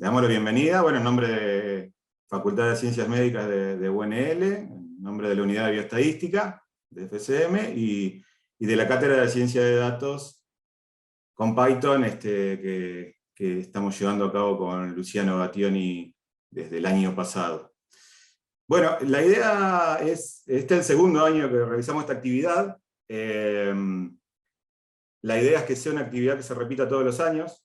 Le damos la bienvenida, bueno, en nombre de Facultad de Ciencias Médicas de UNL, en nombre de la Unidad de Bioestadística de FCM y de la Cátedra de Ciencia de Datos con Python que estamos llevando a cabo con Luciano Battioni desde el año pasado. Bueno, la idea es, este es el segundo año que realizamos esta actividad. La idea es que sea una actividad que se repita todos los años.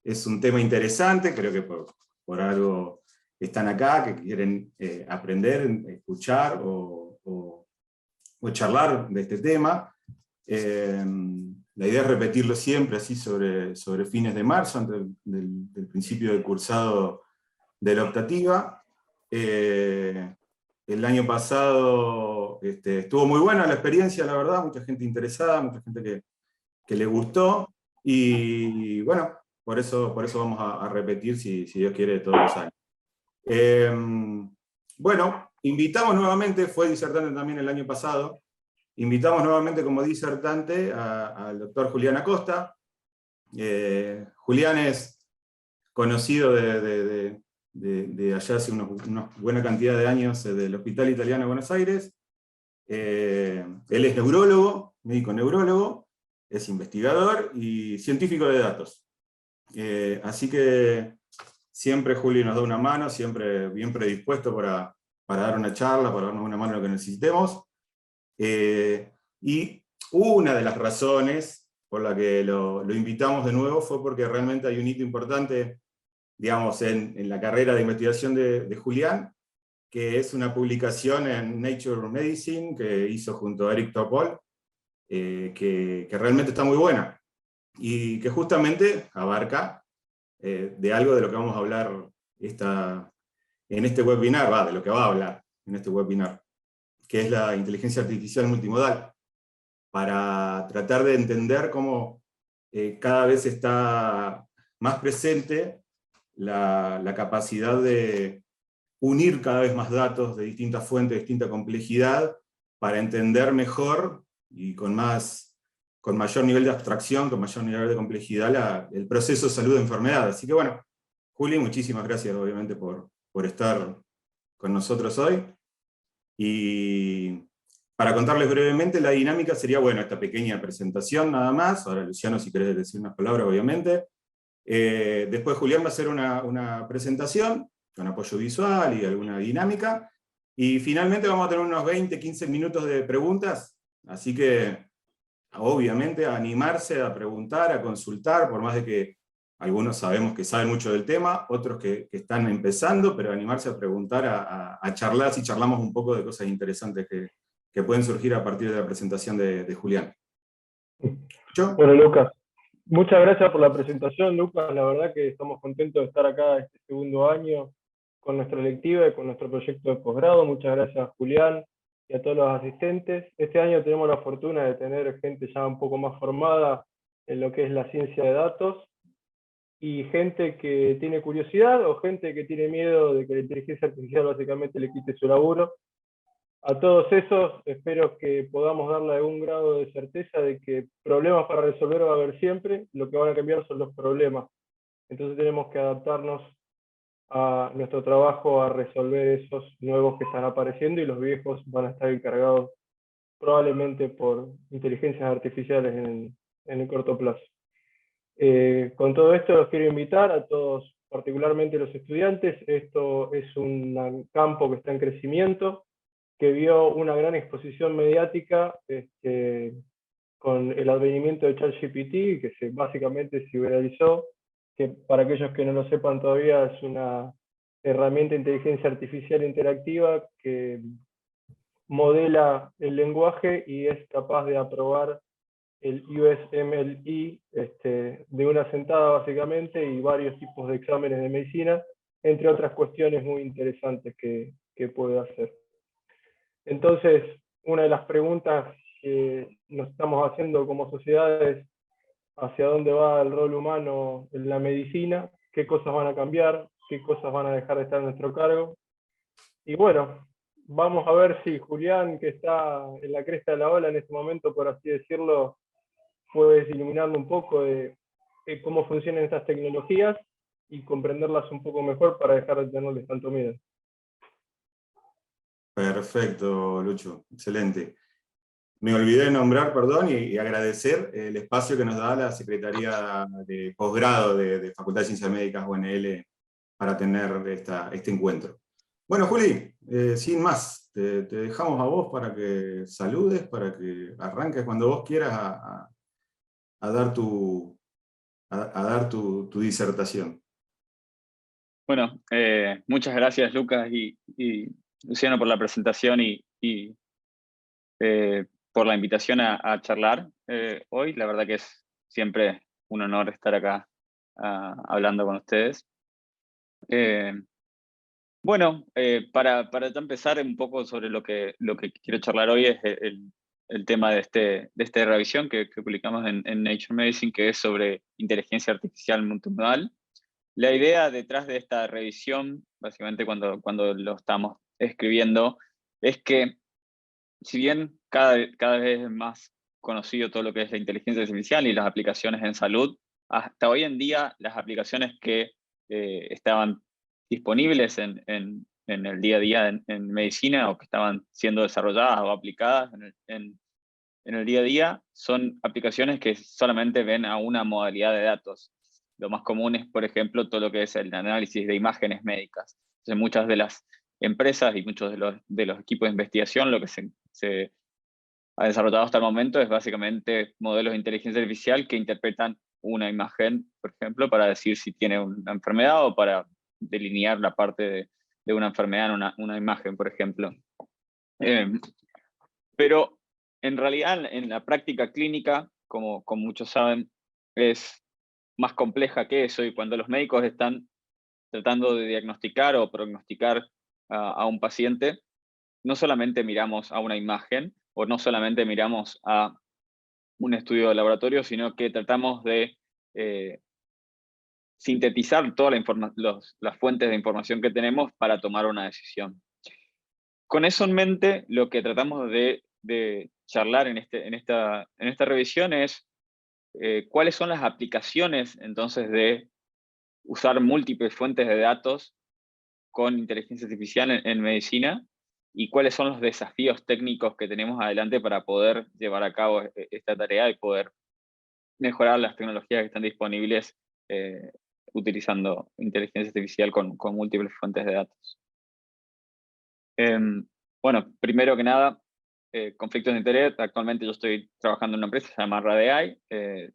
Es un tema interesante, creo que por algo están acá, que quieren aprender, escuchar o charlar de este tema. La idea es repetirlo siempre, así sobre fines de marzo, antes del principio del cursado de la optativa. El año pasado estuvo muy buena la experiencia, la verdad, mucha gente interesada, mucha gente que le gustó, y bueno, por eso vamos a repetir, si Dios quiere, todos los años. Bueno, invitamos nuevamente, fue disertante también el año pasado, invitamos nuevamente como disertante al doctor Julián Acosta. Julián es conocido de allá hace una buena cantidad de años del Hospital Italiano de Buenos Aires. Él es neurólogo, médico neurólogo, es investigador y científico de datos. Así que siempre Juli nos da una mano, siempre bien predispuesto para dar una charla, para darnos una mano en lo que necesitemos. Y una de las razones por la que lo invitamos de nuevo fue porque realmente hay un hito importante, digamos, en la carrera de investigación de Julián, que es una publicación en Nature Medicine que hizo junto a Eric Topol, que realmente está muy buena, y que justamente abarca de algo de lo que vamos a hablar en este webinar, de lo que va a hablar en este webinar, que es la inteligencia artificial multimodal, para tratar de entender cómo cada vez está más presente la capacidad de unir cada vez más datos de distintas fuentes, de distinta complejidad, para entender mejor y con mayor nivel de abstracción, con mayor nivel de complejidad, el proceso de salud de enfermedad. Así que bueno, Juli, muchísimas gracias obviamente por estar con nosotros hoy. Y para contarles brevemente, la dinámica sería, bueno, esta pequeña presentación nada más. Ahora Luciano, si querés decir unas palabras, obviamente. Después Julián va a hacer una presentación con apoyo visual y alguna dinámica, y finalmente vamos a tener unos 20-15 minutos de preguntas, así que obviamente a animarse a preguntar, a consultar, por más de que algunos sabemos que saben mucho del tema, otros que están empezando, pero animarse a preguntar, a charlar, si charlamos un poco de cosas interesantes que pueden surgir a partir de la presentación de Julián. ¿Yo? Bueno, Lucas, muchas gracias por la presentación, Lucas. La verdad que estamos contentos de estar acá este segundo año con nuestra electiva y con nuestro proyecto de posgrado. Muchas gracias, Julián, y a todos los asistentes. Este año tenemos la fortuna de tener gente ya un poco más formada en lo que es la ciencia de datos, y gente que tiene curiosidad o gente que tiene miedo de que la inteligencia artificial básicamente le quite su laburo. A todos esos espero que podamos darle algún grado de certeza de que problemas para resolver va a haber siempre, lo que van a cambiar son los problemas. Entonces tenemos que adaptarnos a nuestro trabajo a resolver esos nuevos que están apareciendo, y los viejos van a estar encargados probablemente por inteligencias artificiales en el corto plazo. Con todo esto los quiero invitar a todos, particularmente los estudiantes. Esto es un campo que está en crecimiento, que vio una gran exposición mediática con el advenimiento de ChatGPT, que básicamente se viralizó, que para aquellos que no lo sepan todavía es una herramienta de inteligencia artificial interactiva que modela el lenguaje y es capaz de aprobar el USMLE de una sentada básicamente, y varios tipos de exámenes de medicina, entre otras cuestiones muy interesantes que puede hacer. Entonces, una de las preguntas que nos estamos haciendo como sociedad es hacia dónde va el rol humano en la medicina, qué cosas van a cambiar, qué cosas van a dejar de estar a nuestro cargo. Y bueno, vamos a ver si Julián, que está en la cresta de la ola en este momento, por así decirlo, puedes iluminarme un poco de cómo funcionan estas tecnologías, y comprenderlas un poco mejor para dejar de tenerles tanto miedo. Perfecto, Lucho, excelente. Me olvidé de nombrar, perdón, y agradecer el espacio que nos da la Secretaría de Posgrado de Facultad de Ciencias Médicas UNL para tener este encuentro. Bueno, Juli, sin más, te dejamos a vos para que saludes, para que arranques cuando vos quieras a dar tu disertación. Bueno, muchas gracias Lucas y Luciano por la presentación y por la invitación a charlar hoy. La verdad que es siempre un honor estar acá hablando con ustedes. Bueno, para ya empezar un poco sobre lo que quiero charlar hoy es el tema de esta revisión que publicamos en Nature Medicine, que es sobre inteligencia artificial multimodal. La idea detrás de esta revisión, básicamente cuando lo estamos escribiendo, es que si bien cada vez es más conocido todo lo que es la inteligencia artificial y las aplicaciones en salud, hasta hoy en día las aplicaciones que estaban disponibles en el día a día en medicina o que estaban siendo desarrolladas o aplicadas en el día a día son aplicaciones que solamente ven a una modalidad de datos. Lo más común es, por ejemplo, todo lo que es el análisis de imágenes médicas. Entonces, muchas de las empresas y muchos de los equipos de investigación lo que se ha desarrollado hasta el momento es básicamente modelos de inteligencia artificial que interpretan una imagen, por ejemplo, para decir si tiene una enfermedad o para delinear la parte de una enfermedad en una imagen, por ejemplo. Pero en realidad en la práctica clínica, como muchos saben, es más compleja que eso, y cuando los médicos están tratando de diagnosticar o prognosticar a un paciente, no solamente miramos a una imagen o no solamente miramos a un estudio de laboratorio, sino que tratamos de sintetizar todas las fuentes de información que tenemos para tomar una decisión. Con eso en mente, lo que tratamos de charlar en esta revisión es cuáles son las aplicaciones entonces de usar múltiples fuentes de datos con inteligencia artificial en medicina y cuáles son los desafíos técnicos que tenemos adelante para poder llevar a cabo esta tarea y poder mejorar las tecnologías que están disponibles utilizando inteligencia artificial con múltiples fuentes de datos. Bueno, primero que nada, conflictos de interés. Actualmente yo estoy trabajando en una empresa que se llama RadAI,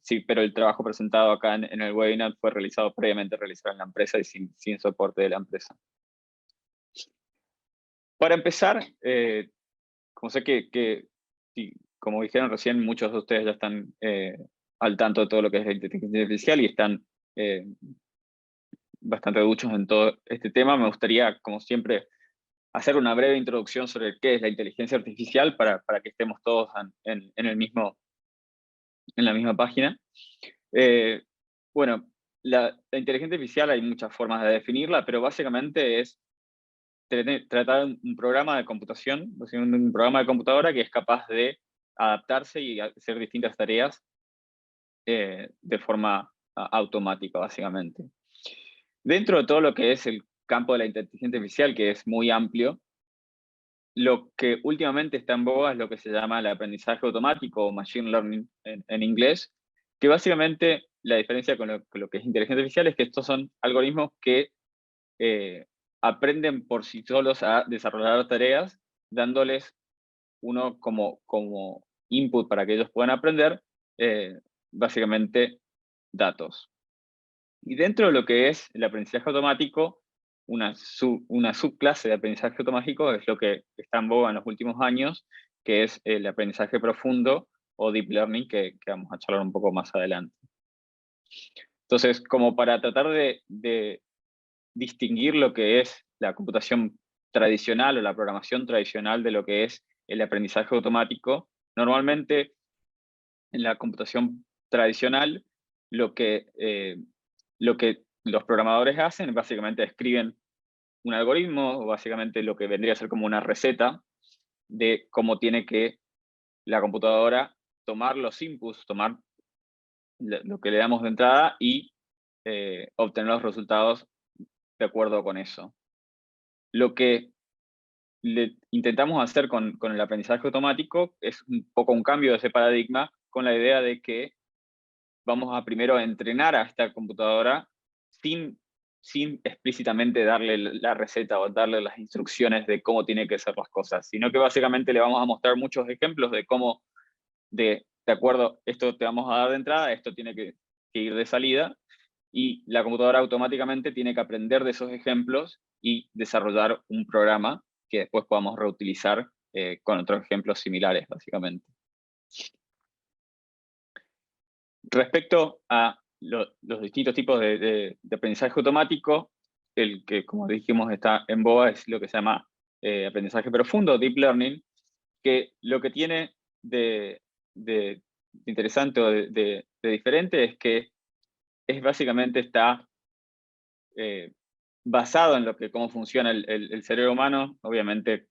sí, pero el trabajo presentado acá en el webinar fue previamente realizado en la empresa y sin soporte de la empresa. Para empezar, como sé como dijeron recién, muchos de ustedes ya están al tanto de todo lo que es la inteligencia artificial y están bastante duchos en todo este tema, me gustaría, como siempre, hacer una breve introducción sobre qué es la inteligencia artificial para que estemos todos en la misma página. Bueno, la inteligencia artificial hay muchas formas de definirla, pero básicamente es tratar un programa de computación, un programa de computadora que es capaz de adaptarse y hacer distintas tareas de forma automática, básicamente. Dentro de todo lo que es el campo de la inteligencia artificial, que es muy amplio, lo que últimamente está en boga es lo que se llama el aprendizaje automático o machine learning en inglés, que básicamente la diferencia con lo que es inteligencia artificial es que estos son algoritmos que aprenden por sí solos a desarrollar tareas, dándoles uno como input para que ellos puedan aprender, básicamente datos. Y dentro de lo que es el aprendizaje automático, una subclase de aprendizaje automático es lo que está en boga en los últimos años, que es el aprendizaje profundo o deep learning, que vamos a charlar un poco más adelante. Entonces, como para tratar de distinguir lo que es la computación tradicional o la programación tradicional de lo que es el aprendizaje automático, normalmente en la computación tradicional lo que los programadores hacen, básicamente escriben un algoritmo, o básicamente lo que vendría a ser como una receta de cómo tiene que la computadora tomar los inputs, tomar lo que le damos de entrada y obtener los resultados de acuerdo con eso. Lo que intentamos hacer con el aprendizaje automático es un poco un cambio de ese paradigma, con la idea de que vamos a primero entrenar a esta computadora sin explícitamente darle la receta o darle las instrucciones de cómo tiene que ser las cosas, sino que básicamente le vamos a mostrar muchos ejemplos de cómo, de acuerdo, esto te vamos a dar de entrada, esto tiene que ir de salida, y la computadora automáticamente tiene que aprender de esos ejemplos y desarrollar un programa que después podamos reutilizar con otros ejemplos similares, básicamente. Respecto a los distintos tipos de aprendizaje automático, el que, como dijimos, está en boga es lo que se llama aprendizaje profundo, Deep Learning, que lo que tiene de interesante o de diferente es que básicamente está basado en cómo funciona el cerebro humano. Obviamente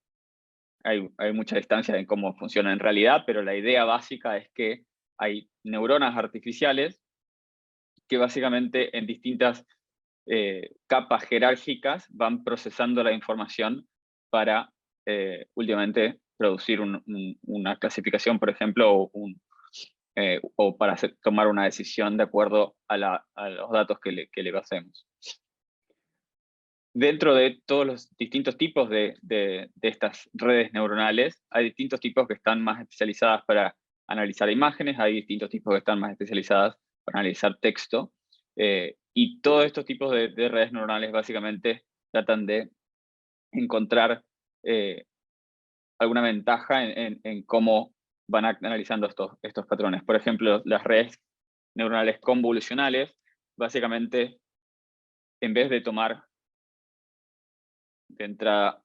hay mucha distancia en cómo funciona en realidad, pero la idea básica es que hay neuronas artificiales que básicamente en distintas capas jerárquicas van procesando la información para últimamente producir una clasificación, por ejemplo, o para tomar una decisión de acuerdo a los datos que le pasemos. Dentro de todos los distintos tipos de estas redes neuronales, hay distintos tipos que están más especializadas para analizar imágenes, hay distintos tipos que están más especializadas para analizar texto, y todos estos tipos de redes neuronales básicamente tratan de encontrar alguna ventaja en cómo van analizando estos patrones. Por ejemplo, las redes neuronales convolucionales, básicamente, en vez de tomar de entrada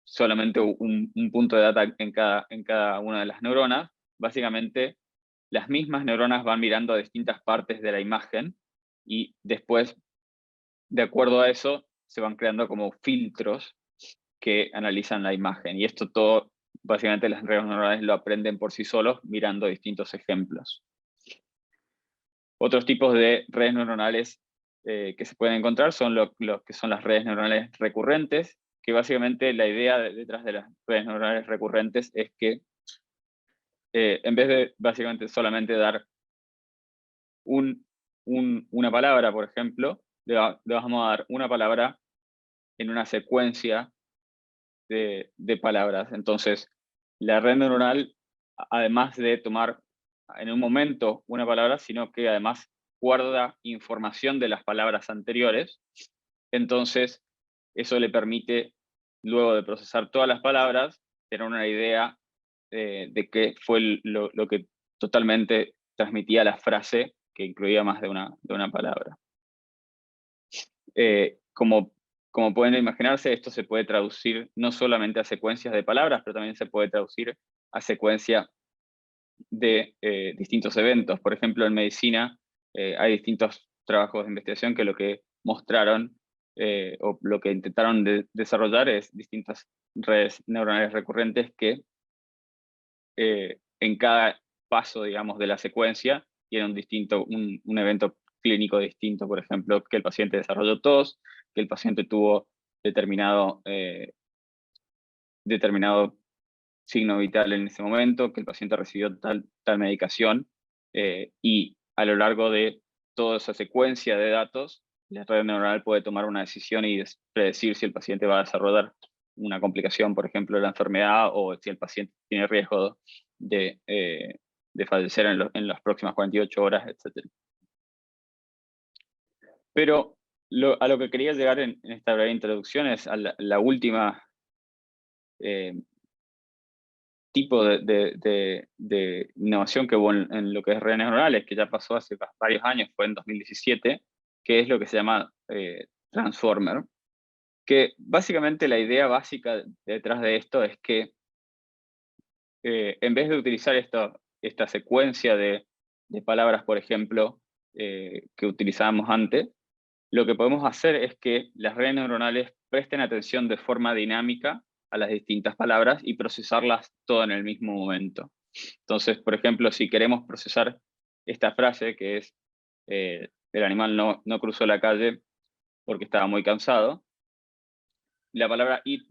solamente un punto de data en cada una de las neuronas, básicamente las mismas neuronas van mirando a distintas partes de la imagen y después, de acuerdo a eso, se van creando como filtros que analizan la imagen. Y esto todo, básicamente las redes neuronales lo aprenden por sí solos mirando distintos ejemplos. Otros tipos de redes neuronales que se pueden encontrar son los que son las redes neuronales recurrentes, que básicamente la idea detrás de las redes neuronales recurrentes es que en vez de básicamente solamente dar una palabra, por ejemplo, le vamos a dar una palabra en una secuencia de palabras. Entonces, la red neuronal, además de tomar en un momento una palabra, sino que además guarda información de las palabras anteriores. Entonces, eso le permite, luego de procesar todas las palabras, tener una idea de qué fue lo que totalmente transmitía la frase que incluía más de una palabra. Como pueden imaginarse, esto se puede traducir no solamente a secuencias de palabras, pero también se puede traducir a secuencia de distintos eventos. Por ejemplo, en medicina hay distintos trabajos de investigación que lo que mostraron o lo que intentaron desarrollar es distintas redes neuronales recurrentes que en cada paso, digamos, de la secuencia tiene un evento clínico distinto. Por ejemplo, que el paciente desarrolló tos, que el paciente tuvo determinado signo vital en ese momento, que el paciente recibió tal medicación, y a lo largo de toda esa secuencia de datos, la red neuronal puede tomar una decisión y predecir si el paciente va a desarrollar una complicación, por ejemplo, de la enfermedad, o si el paciente tiene riesgo de fallecer en las próximas 48 horas, etc. Pero a lo que quería llegar en esta breve introducción es a la última tipo de innovación que hubo en lo que es redes neuronales, que ya pasó hace varios años, fue en 2017, que es lo que se llama Transformer, que básicamente la idea básica detrás de esto es que en vez de utilizar esta secuencia de palabras, por ejemplo, que utilizábamos antes, lo que podemos hacer es que las redes neuronales presten atención de forma dinámica a las distintas palabras y procesarlas todo en el mismo momento. Entonces, por ejemplo, si queremos procesar esta frase, que es el animal no cruzó la calle porque estaba muy cansado. La palabra it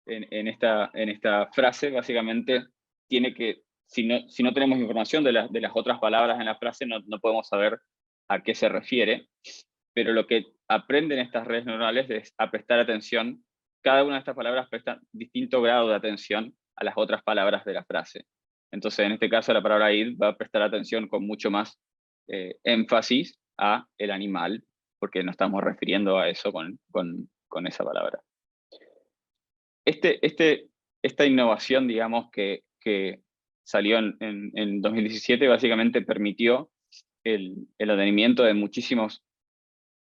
en esta frase básicamente tiene que, si no tenemos información de las otras palabras en la frase, no podemos saber a qué se refiere, pero lo que aprenden estas redes neurales es a prestar atención. Cada una de estas palabras presta distinto grado de atención a las otras palabras de la frase. Entonces, en este caso, la palabra ir va a prestar atención con mucho más énfasis a el animal, porque nos estamos refiriendo a eso con esa palabra. Esta innovación, digamos, que salió en 2017, básicamente permitió el advenimiento de muchísimas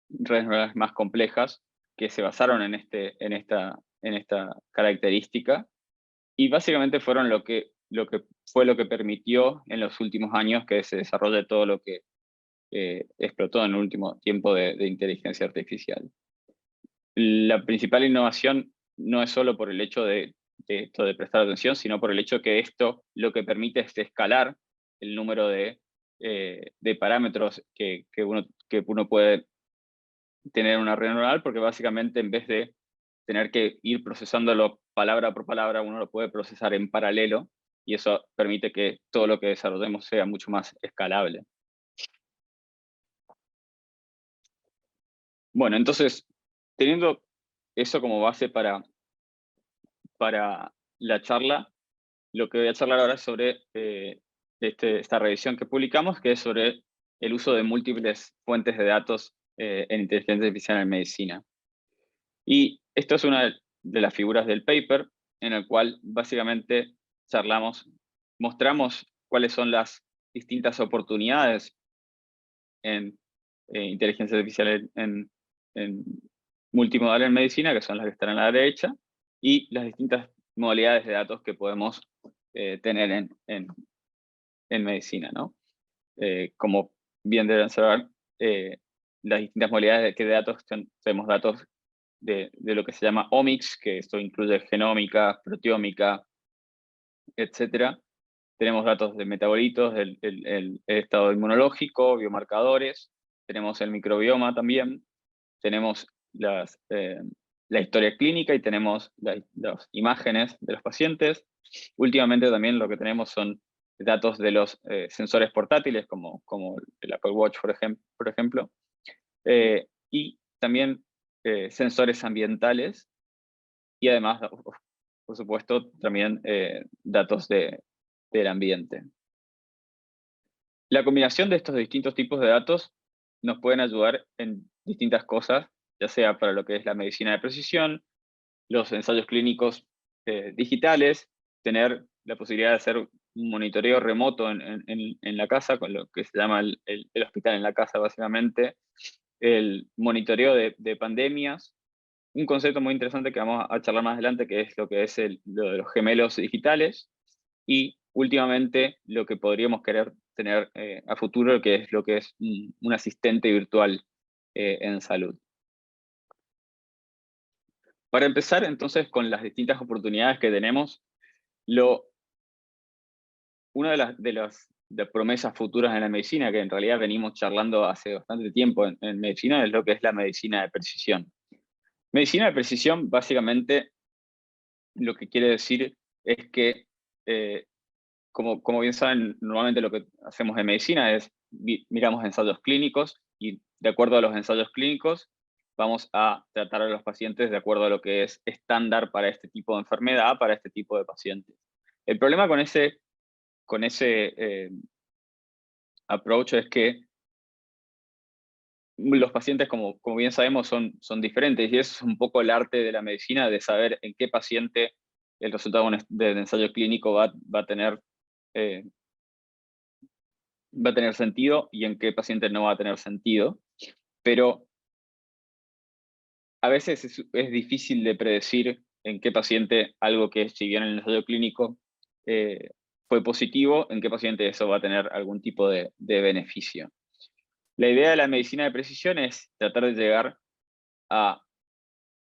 redes neurales más complejas que se basaron en esta característica, y básicamente fueron lo que permitió en los últimos años que se desarrolle todo lo que explotó en el último tiempo de inteligencia artificial. La principal innovación no es solo por el hecho de prestar atención, sino por el hecho que esto lo que permite es escalar el número de parámetros que uno puede tener en una red neuronal, porque básicamente en vez de tener que ir procesándolo palabra por palabra, uno lo puede procesar en paralelo, y eso permite que todo lo que desarrollemos sea mucho más escalable. Bueno, entonces, teniendo eso como base para la charla, lo que voy a charlar ahora es sobre esta revisión que publicamos, que es sobre el uso de múltiples fuentes de datos en inteligencia artificial en medicina. Y esto es una de las figuras del paper, en el cual básicamente mostramos cuáles son las distintas oportunidades en inteligencia artificial en multimodal en medicina, que son las que están a la derecha, y las distintas modalidades de datos que podemos tener en medicina, ¿no? Como bien deben saber, las distintas modalidades de datos, tenemos datos de lo que se llama omics, que esto incluye genómica, proteómica, etc. Tenemos datos de metabolitos, el estado inmunológico, biomarcadores, tenemos el microbioma también, tenemos la historia clínica y tenemos las imágenes de los pacientes. Últimamente también lo que tenemos son datos de los sensores portátiles, como el Apple Watch, por ejemplo, y también sensores ambientales, y además, por supuesto, también datos del ambiente. La combinación de estos distintos tipos de datos nos pueden ayudar en distintas cosas, ya sea para lo que es la medicina de precisión, los ensayos clínicos digitales, tener la posibilidad de hacer un monitoreo remoto en la casa, con lo que se llama el hospital en la casa, básicamente, el monitoreo de pandemias, un concepto muy interesante que vamos a charlar más adelante, que es lo que es lo de los gemelos digitales, y últimamente lo que podríamos querer tener a futuro, que es lo que es un asistente virtual en salud. Para empezar, entonces, con las distintas oportunidades que tenemos, una de las promesas futuras en la medicina, que en realidad venimos charlando hace bastante tiempo en medicina, es lo que es la medicina de precisión. Medicina de precisión, básicamente, lo que quiere decir es que, como bien saben, normalmente lo que hacemos en medicina es miramos ensayos clínicos, y de acuerdo a los ensayos clínicos vamos a tratar a los pacientes de acuerdo a lo que es estándar para este tipo de enfermedad, para este tipo de pacientes. El problema con ese approach es que los pacientes, como bien sabemos, son diferentes, y eso es un poco el arte de la medicina, de saber en qué paciente el resultado del ensayo clínico va a tener sentido y en qué paciente no va a tener sentido. Pero a veces es difícil de predecir en qué paciente algo que, si bien en el ensayo clínico fue positivo, en qué paciente eso va a tener algún tipo de beneficio. La idea de la medicina de precisión es tratar de llegar a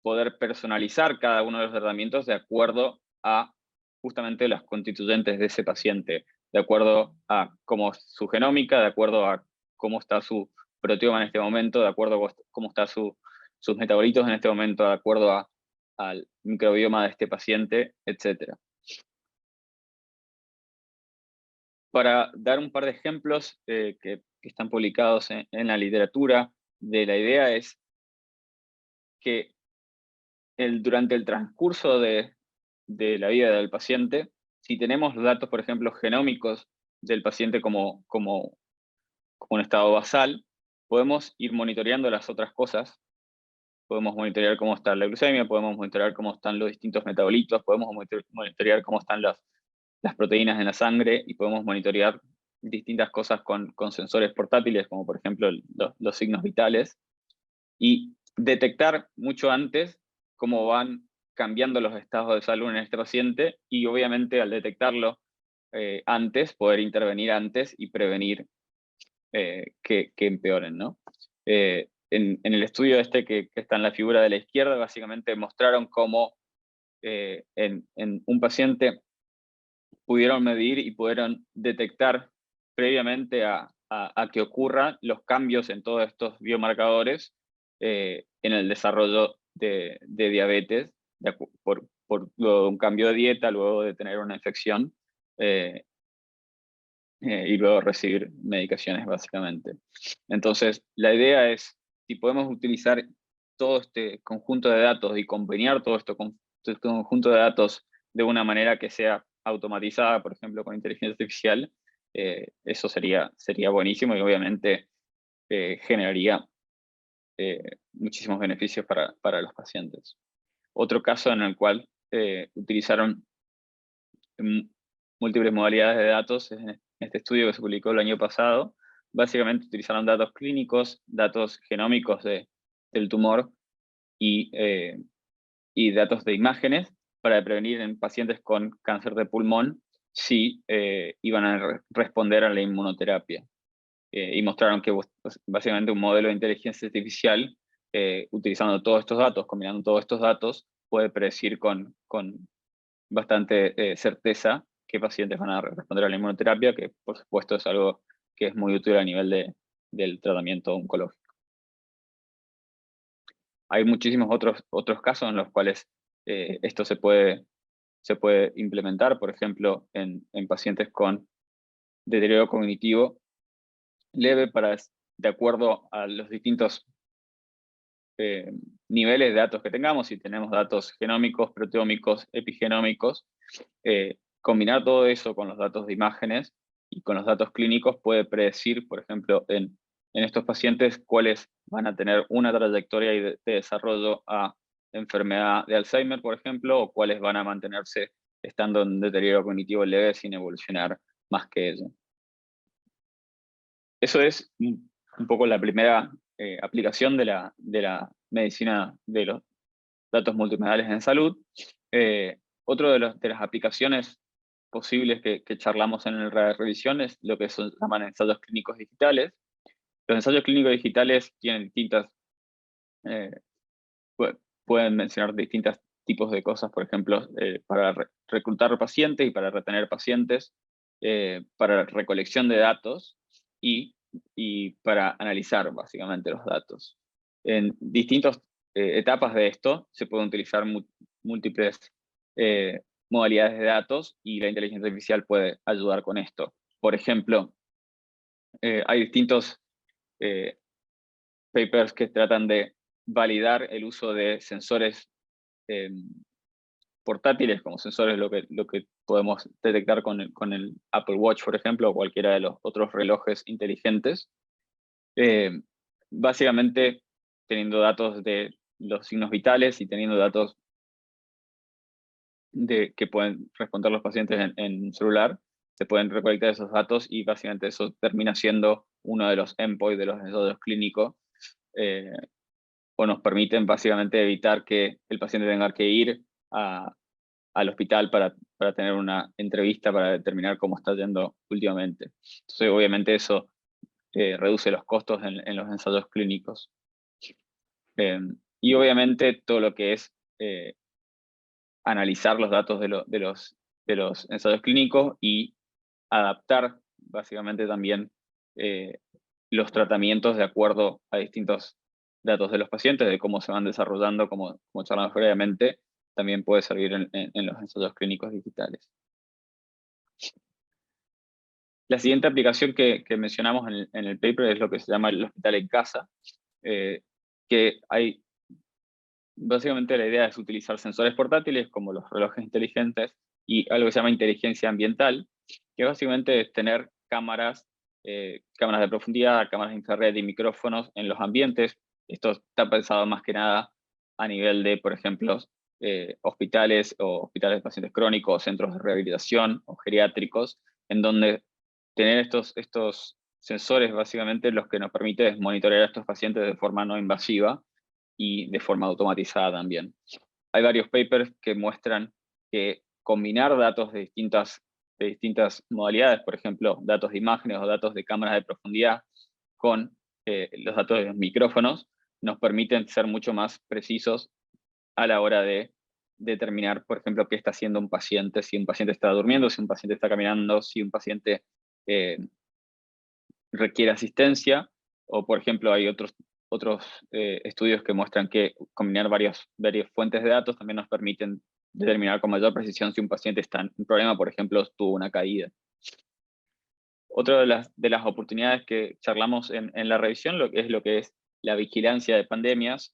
poder personalizar cada uno de los tratamientos de acuerdo a justamente las constituyentes de ese paciente, de acuerdo a cómo es su genómica, de acuerdo a cómo está su proteoma en este momento, de acuerdo a cómo están sus metabolitos en este momento, de acuerdo al microbioma de este paciente, etc. Para dar un par de ejemplos que están publicados en la literatura, de la idea es que durante el transcurso de la vida del paciente, si tenemos datos, por ejemplo, genómicos del paciente como un estado basal, podemos ir monitoreando las otras cosas. Podemos monitorear cómo está la glucemia, podemos monitorear cómo están los distintos metabolitos, podemos monitorear cómo están las proteínas en la sangre, y podemos monitorear distintas cosas con sensores portátiles, como por ejemplo los signos vitales, y detectar mucho antes cómo van cambiando los estados de salud en este paciente, y obviamente al detectarlo antes, poder intervenir antes y prevenir que empeoren, ¿no? En el estudio que está en la figura de la izquierda, básicamente mostraron cómo en un paciente pudieron medir y pudieron detectar previamente a que ocurran los cambios en todos estos biomarcadores en el desarrollo de diabetes, por luego de un cambio de dieta, luego de tener una infección, y luego recibir medicaciones, básicamente. Entonces, la idea es, si podemos utilizar todo este conjunto de datos y combinar todo este conjunto de datos de una manera que sea automatizada, por ejemplo, con inteligencia artificial, eso sería buenísimo, y obviamente generaría muchísimos beneficios para los pacientes. Otro caso en el cual utilizaron múltiples modalidades de datos es en este estudio que se publicó el año pasado. Básicamente utilizaron datos clínicos, datos genómicos del tumor y datos de imágenes para prevenir en pacientes con cáncer de pulmón si iban a responder a la inmunoterapia. Y mostraron que básicamente un modelo de inteligencia artificial, utilizando todos estos datos, combinando todos estos datos, puede predecir con bastante certeza qué pacientes van a responder a la inmunoterapia, que por supuesto es algo que es muy útil a nivel del tratamiento oncológico. Hay muchísimos otros casos en los cuales esto se puede implementar, por ejemplo, en pacientes con deterioro cognitivo leve, de acuerdo a los distintos niveles de datos que tengamos. Si tenemos datos genómicos, proteómicos, epigenómicos, combinar todo eso con los datos de imágenes y con los datos clínicos puede predecir, por ejemplo, en estos pacientes cuáles van a tener una trayectoria de desarrollo a enfermedad de Alzheimer, por ejemplo, o cuáles van a mantenerse estando en deterioro cognitivo leve sin evolucionar más que eso. Eso es un poco la primera aplicación de la medicina de los datos multimodales en salud. Otro de las aplicaciones posibles que charlamos en la revisión es lo que se llaman ensayos clínicos digitales. Los ensayos clínicos digitales tienen distintas, pueden mencionar distintos tipos de cosas, por ejemplo, para reclutar pacientes y para retener pacientes, para recolección de datos y para analizar básicamente los datos. En distintas etapas de esto se pueden utilizar múltiples modalidades de datos, y la inteligencia artificial puede ayudar con esto. Por ejemplo, hay distintos papers que tratan de validar el uso de sensores portátiles, como sensores, lo que podemos detectar con el Apple Watch, por ejemplo, o cualquiera de los otros relojes inteligentes. Básicamente, teniendo datos de los signos vitales y teniendo datos que pueden responder los pacientes en un celular, se pueden recolectar esos datos, y básicamente eso termina siendo uno de los endpoints de los ensayos clínicos, o nos permiten básicamente evitar que el paciente tenga que ir al hospital para tener una entrevista para determinar cómo está yendo últimamente. Entonces, obviamente eso reduce los costos en los ensayos clínicos. Y obviamente todo lo que es analizar los datos de los ensayos clínicos y adaptar básicamente también los tratamientos de acuerdo a distintos datos de los pacientes, de cómo se van desarrollando, como charlamos previamente, también puede servir en los ensayos clínicos digitales. La siguiente aplicación que mencionamos en el paper es lo que se llama el hospital en casa, que hay, básicamente la idea es utilizar sensores portátiles como los relojes inteligentes y algo que se llama inteligencia ambiental, que básicamente es tener cámaras de profundidad, cámaras de infrarred y micrófonos en los ambientes. Esto está pensado más que nada a nivel de, por ejemplo, hospitales o hospitales de pacientes crónicos, centros de rehabilitación o geriátricos, en donde tener estos sensores básicamente los que nos permite es monitorear a estos pacientes de forma no invasiva y de forma automatizada también. Hay varios papers que muestran que combinar datos de distintas modalidades, por ejemplo, datos de imágenes o datos de cámaras de profundidad con los datos de los micrófonos, nos permiten ser mucho más precisos a la hora de determinar, por ejemplo, qué está haciendo un paciente, si un paciente está durmiendo, si un paciente está caminando, si un paciente requiere asistencia, o por ejemplo hay otros estudios que muestran que combinar varias fuentes de datos también nos permiten determinar con mayor precisión si un paciente está en un problema, por ejemplo, tuvo una caída. Otra de las oportunidades que charlamos en la revisión es lo que es la vigilancia de pandemias.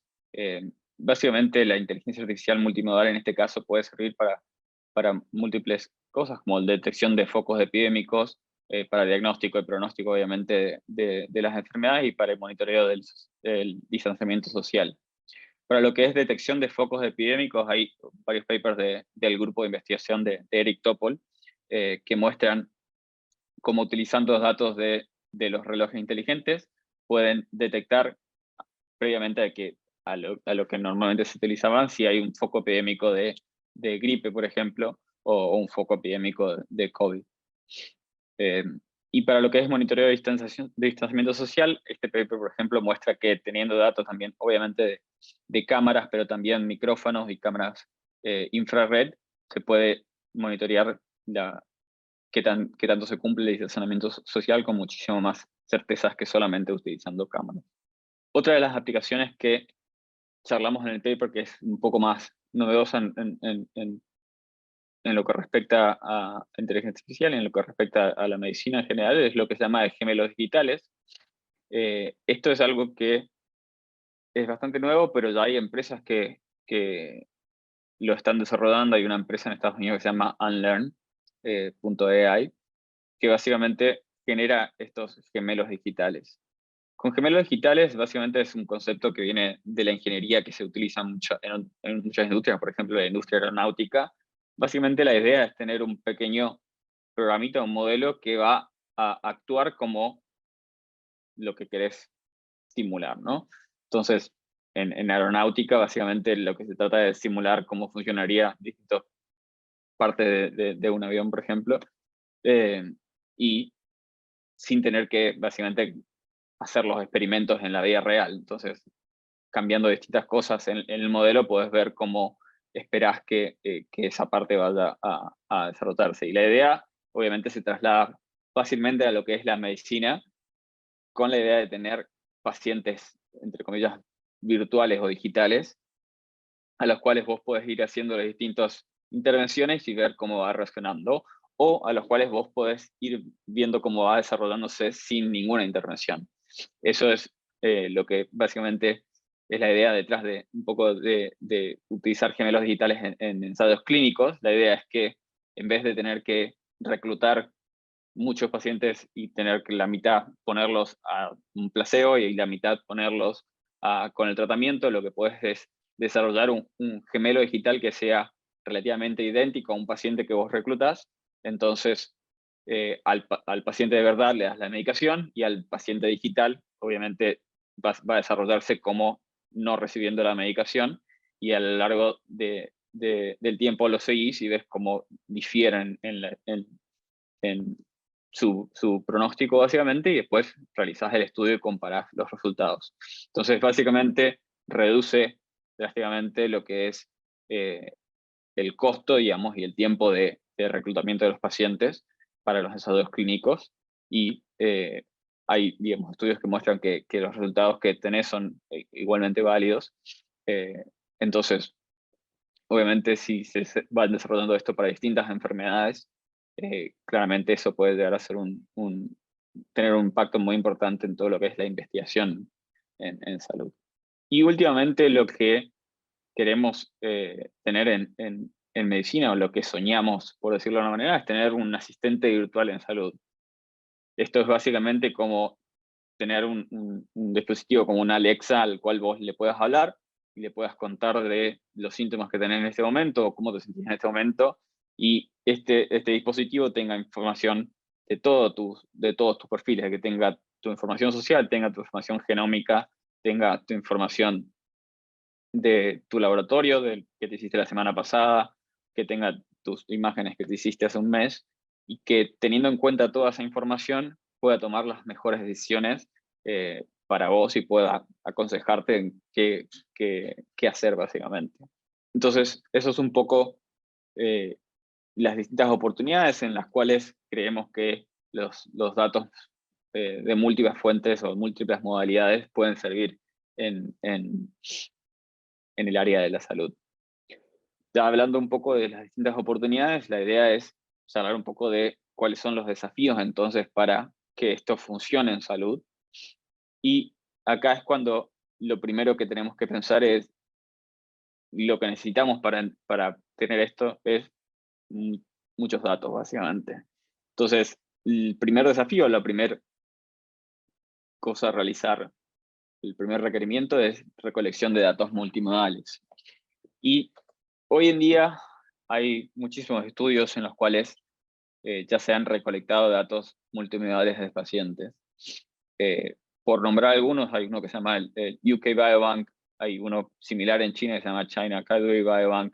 Básicamente la inteligencia artificial multimodal en este caso puede servir para múltiples cosas, como la detección de focos epidémicos, para diagnóstico y pronóstico obviamente de las enfermedades y para el monitoreo del distanciamiento social. Para lo que es detección de focos epidémicos, hay varios papers del grupo de investigación de Eric Topol que muestran cómo utilizando los datos de los relojes inteligentes pueden detectar previamente a lo que normalmente se utilizaban si hay un foco epidémico de gripe, por ejemplo, o un foco epidémico de COVID. Y para lo que es monitoreo de distanciamiento social, este paper, por ejemplo, muestra que teniendo datos también, obviamente, de cámaras, pero también micrófonos y cámaras infrared, se puede monitorear qué tanto se cumple el distanciamiento social con muchísimo más certezas que solamente utilizando cámaras. Otra de las aplicaciones que charlamos en el paper, que es un poco más novedosa en lo que respecta a inteligencia artificial y en lo que respecta a la medicina en general, es lo que se llama de gemelos digitales. Esto es algo que es bastante nuevo, pero ya hay empresas que lo están desarrollando. Hay una empresa en Estados Unidos que se llama Unlearn.ai, que básicamente genera estos gemelos digitales. Con gemelos digitales, básicamente es un concepto que viene de la ingeniería que se utiliza mucho en muchas industrias, por ejemplo, la industria aeronáutica. Básicamente la idea es tener un pequeño programita, un modelo que va a actuar como lo que querés simular, ¿no? Entonces, en aeronáutica, básicamente lo que se trata es simular cómo funcionaría distintas partes de un avión, por ejemplo, y sin tener que, básicamente, hacer los experimentos en la vida real. Entonces, cambiando distintas cosas en el modelo, puedes ver cómo esperás que esa parte vaya a desarrollarse. Y la idea, obviamente, se traslada fácilmente a lo que es la medicina, con la idea de tener pacientes, entre comillas, virtuales o digitales, a los cuales vos podés ir haciendo las distintas intervenciones y ver cómo va reaccionando, o a los cuales vos podés ir viendo cómo va desarrollándose sin ninguna intervención. Eso es lo que básicamente es la idea detrás de un poco de utilizar gemelos digitales en ensayos clínicos. La idea es que en vez de tener que reclutar muchos pacientes y tener que la mitad ponerlos a un placebo y la mitad ponerlos con el tratamiento, lo que puedes es desarrollar un gemelo digital que sea relativamente idéntico a un paciente que vos reclutas. Entonces, al paciente de verdad le das la medicación y al paciente digital, obviamente, va a desarrollarse como no recibiendo la medicación, y a lo largo del tiempo lo seguís y ves cómo difieren en su pronóstico básicamente, y después realizás el estudio y comparás los resultados. Entonces, básicamente, reduce drásticamente lo que es el costo, digamos, y el tiempo de reclutamiento de los pacientes para los ensayos clínicos, y hay, digamos, estudios que muestran que los resultados que tenés son igualmente válidos. Entonces, obviamente, si se va desarrollando esto para distintas enfermedades, claramente eso puede llegar a ser tener un impacto muy importante en todo lo que es la investigación en salud. Y últimamente lo que queremos tener en medicina, o lo que soñamos, por decirlo de una manera, es tener un asistente virtual en salud. Esto es básicamente como tener un dispositivo como una Alexa al cual vos le puedas hablar y le puedas contar de los síntomas que tenés en este momento o cómo te sentís en este momento, y este dispositivo tenga información de todos tus perfiles, que tenga tu información social, tenga tu información genómica, tenga tu información de tu laboratorio, del que te hiciste la semana pasada, que tenga tus imágenes que te hiciste hace un mes, y que teniendo en cuenta toda esa información pueda tomar las mejores decisiones para vos y pueda aconsejarte en qué hacer básicamente. Entonces, eso es un poco las distintas oportunidades en las cuales creemos que los datos de múltiples fuentes o múltiples modalidades pueden servir en el área de la salud. Ya hablando un poco de las distintas oportunidades, la idea es hablar un poco de cuáles son los desafíos entonces para que esto funcione en salud. Y acá es cuando lo primero que tenemos que pensar es, lo que necesitamos para tener esto es muchos datos, básicamente. Entonces, el primer desafío, la primera cosa a realizar, el primer requerimiento es recolección de datos multimodales. Y hoy en día hay muchísimos estudios en los cuales ya se han recolectado datos multimodales de pacientes. Por nombrar algunos, hay uno que se llama el UK Biobank, hay uno similar en China que se llama China Cadbury Biobank,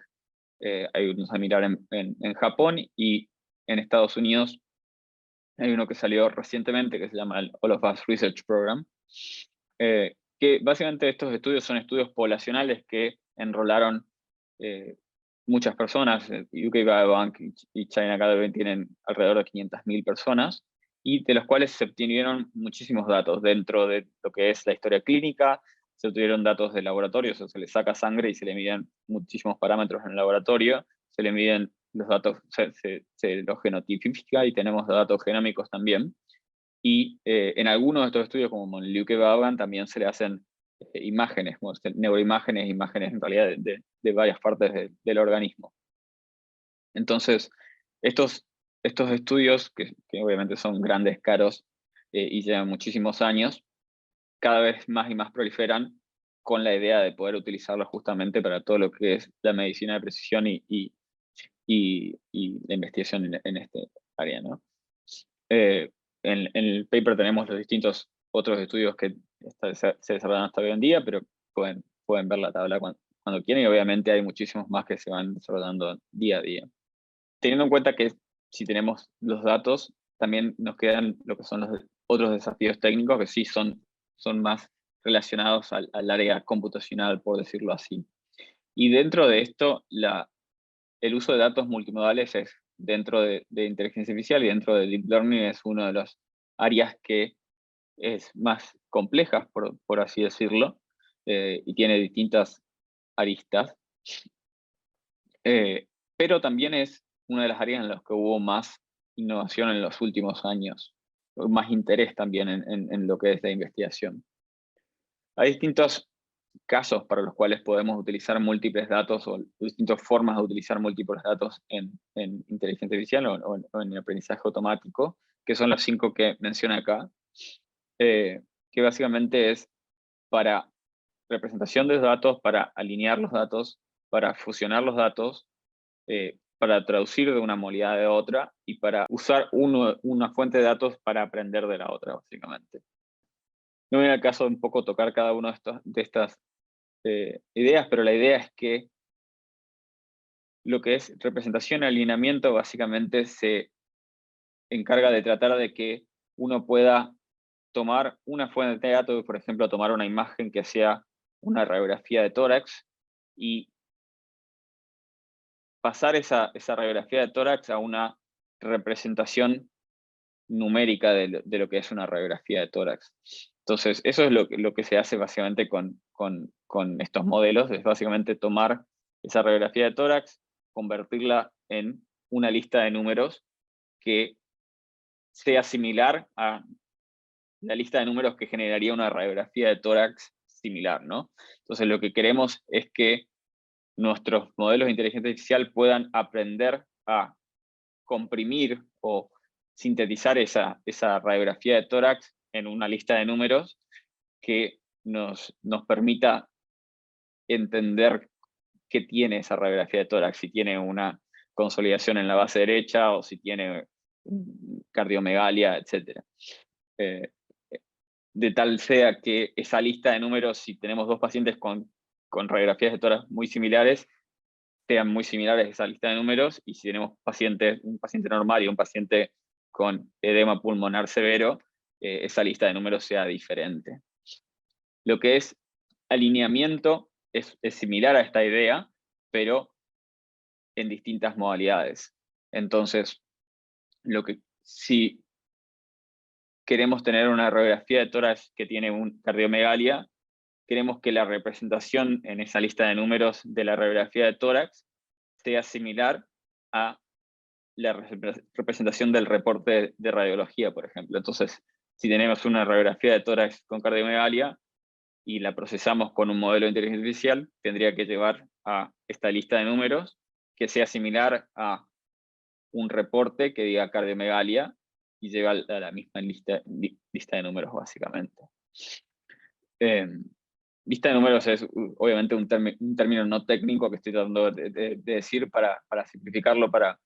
hay uno similar en Japón, y en Estados Unidos hay uno que salió recientemente que se llama el All of Us Research Program, que básicamente estos estudios son estudios poblacionales que enrolaron muchas personas. UK Biobank y China Cadbury tienen alrededor de 500.000 personas, y de los cuales se obtuvieron muchísimos datos dentro de lo que es la historia clínica. Se obtuvieron datos de laboratorio, o sea, se le saca sangre y se le miden muchísimos parámetros en el laboratorio, se le miden los datos, se los genotipifica y tenemos datos genómicos también. Y en algunos de estos estudios, como en el UK Biobank, también se le hacen imágenes, neuroimágenes, imágenes en realidad de varias partes del organismo. Entonces, estos estudios, que obviamente son grandes, caros y llevan muchísimos años, cada vez más y más proliferan con la idea de poder utilizarlos justamente para todo lo que es la medicina de precisión y la investigación en este área, ¿no? En el paper tenemos los distintos otros estudios que se desarrollan hasta hoy en día, pero pueden ver la tabla cuando quieren, y obviamente hay muchísimos más que se van desarrollando día a día. Teniendo en cuenta que si tenemos los datos, también nos quedan lo que son los otros desafíos técnicos que sí son más relacionados al área computacional, por decirlo así. Y dentro de esto, el uso de datos multimodales es dentro de inteligencia artificial y dentro de Deep Learning es una de las áreas que es más complejas, por así decirlo, y tiene distintas aristas. Pero también es una de las áreas en las que hubo más innovación en los últimos años, más interés también en lo que es la investigación. Hay distintos casos para los cuales podemos utilizar múltiples datos, o distintas formas de utilizar múltiples datos en inteligencia artificial o en aprendizaje automático, que son los 5 que menciona acá, que básicamente es para representación de datos, para alinear los datos, para fusionar los datos, para traducir de una modalidad de otra, y para usar una fuente de datos para aprender de la otra, básicamente. No viene al caso de un poco tocar cada una de estas ideas, pero la idea es que lo que es representación y alineamiento básicamente se encarga de tratar de que uno pueda tomar una fuente de datos, por ejemplo, tomar una imagen que sea una radiografía de tórax, y pasar esa radiografía de tórax a una representación numérica de lo que es una radiografía de tórax. Entonces, eso es lo que se hace básicamente con estos modelos, es básicamente tomar esa radiografía de tórax, convertirla en una lista de números que sea similar a la lista de números que generaría una radiografía de tórax similar, ¿no? Entonces, lo que queremos es que nuestros modelos de inteligencia artificial puedan aprender a comprimir o sintetizar esa radiografía de tórax en una lista de números que nos permita entender qué tiene esa radiografía de tórax, si tiene una consolidación en la base derecha o si tiene cardiomegalia, etc. De tal sea que esa lista de números, si tenemos dos pacientes con radiografías de tórax muy similares, sean muy similares a esa lista de números, y si tenemos un paciente normal y un paciente con edema pulmonar severo, esa lista de números sea diferente. Lo que es alineamiento es similar a esta idea, pero en distintas modalidades. Entonces, si queremos tener una radiografía de tórax que tiene un cardiomegalia, queremos que la representación en esa lista de números de la radiografía de tórax sea similar a la representación del reporte de radiología, por ejemplo. Entonces, si tenemos una radiografía de tórax con cardiomegalia y la procesamos con un modelo de inteligencia artificial, tendría que llevar a esta lista de números que sea similar a un reporte que diga cardiomegalia y lleva a la misma lista de números, básicamente. Lista de números es obviamente un término no técnico que estoy tratando de decir para simplificarlo para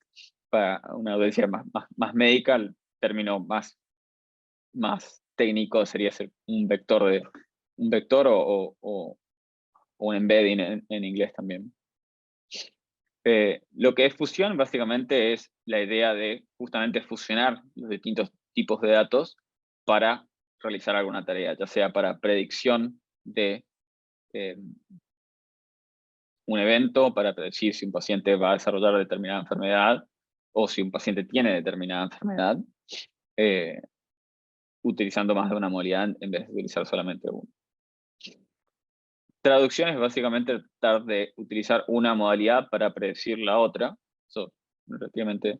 una audiencia más médica. El término más técnico sería ser un vector o un embedding en inglés también. Lo que es fusión básicamente es la idea de justamente fusionar los distintos tipos de datos para realizar alguna tarea, ya sea para predicción de un evento, para predecir si un paciente va a desarrollar determinada enfermedad o si un paciente tiene determinada enfermedad, utilizando más de una modalidad en vez de utilizar solamente una. Traducción es básicamente tratar de utilizar una modalidad para predecir la otra. Eso es relativamente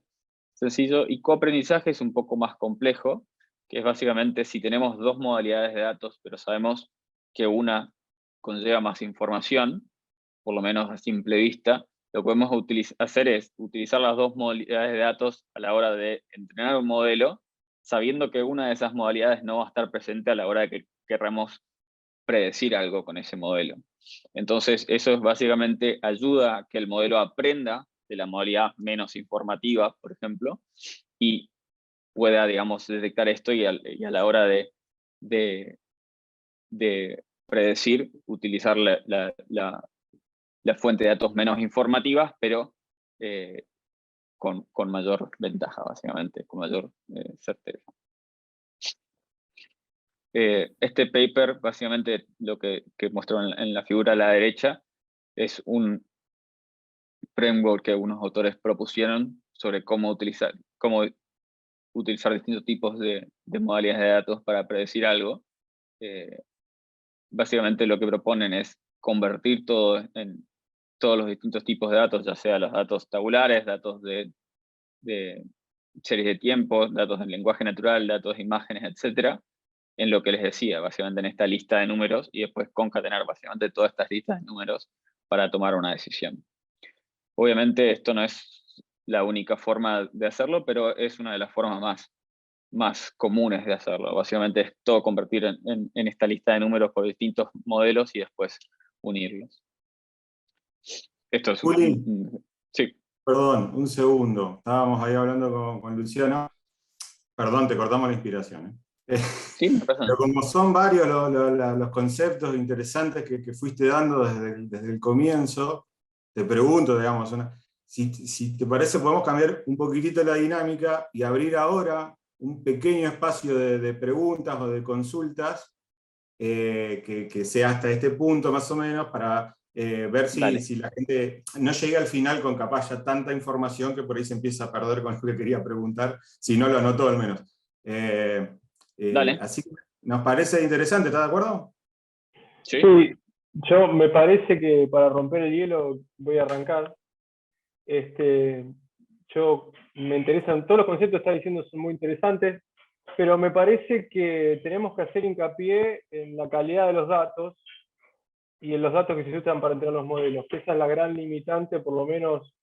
sencillo. Y coaprendizaje es un poco más complejo, que es básicamente si tenemos dos modalidades de datos, pero sabemos que una conlleva más información, por lo menos a simple vista, lo que podemos hacer es utilizar las dos modalidades de datos a la hora de entrenar un modelo, sabiendo que una de esas modalidades no va a estar presente a la hora de que querramos predecir algo con ese modelo. Entonces, eso es básicamente ayuda a que el modelo aprenda de la modalidad menos informativa, por ejemplo, y pueda, digamos, detectar esto y a la hora de predecir, utilizar la fuente de datos menos informativas, pero con mayor ventaja, básicamente, con mayor certeza. Este paper, básicamente, lo que muestro en la figura a la derecha, es un framework que unos autores propusieron sobre cómo utilizar distintos tipos de modalidades de datos para predecir algo. Básicamente lo que proponen es convertir todo en todos los distintos tipos de datos, ya sea los datos tabulares, datos de series de tiempo, datos en lenguaje natural, datos de imágenes, etcétera, en lo que les decía, básicamente en esta lista de números, y después concatenar básicamente todas estas listas de números para tomar una decisión. Obviamente esto no es la única forma de hacerlo, pero es una de las formas más comunes de hacerlo. Básicamente es todo convertir en esta lista de números por distintos modelos y después unirlos. Esto es Juli, sí. perdón, un segundo. Estábamos ahí hablando con Luciano. Perdón, te cortamos la inspiración. Sí, me pasa. Pero como son varios los conceptos interesantes que fuiste dando desde el comienzo, te pregunto, digamos, si te parece, podemos cambiar un poquitito la dinámica y abrir ahora un pequeño espacio de preguntas o de consultas que sea hasta este punto más o menos, para ver si la gente no llega al final con capaz ya tanta información que por ahí se empieza a perder con lo que quería preguntar, si no lo anotó al menos. Dale. Así que nos parece interesante, ¿estás de acuerdo? Sí. Sí, yo me parece que para romper el hielo voy a arrancar. Me interesan, todos los conceptos que está diciendo son muy interesantes, pero me parece que tenemos que hacer hincapié en la calidad de los datos y en los datos que se usan para entrenar los modelos, que esa es la gran limitante, por lo menos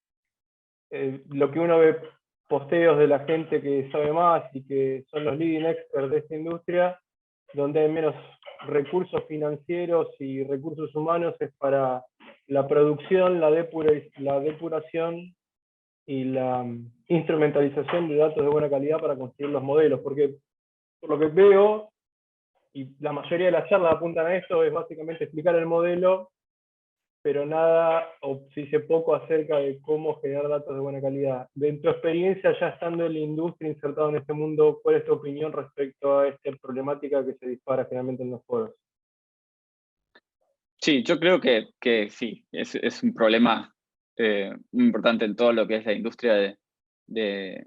lo que uno ve posteos de la gente que sabe más y que son los leading experts de esta industria, donde hay menos recursos financieros y recursos humanos, es para la producción, la depuración y la instrumentalización de datos de buena calidad para construir los modelos, porque por lo que veo, y la mayoría de las charlas apuntan a esto, es básicamente explicar el modelo, pero nada, o se dice poco acerca de cómo generar datos de buena calidad. De tu experiencia, ya estando en la industria, insertado en este mundo, ¿cuál es tu opinión respecto a esta problemática que se dispara generalmente en los foros? Sí, yo creo que sí, es un problema muy importante en todo lo que es la industria de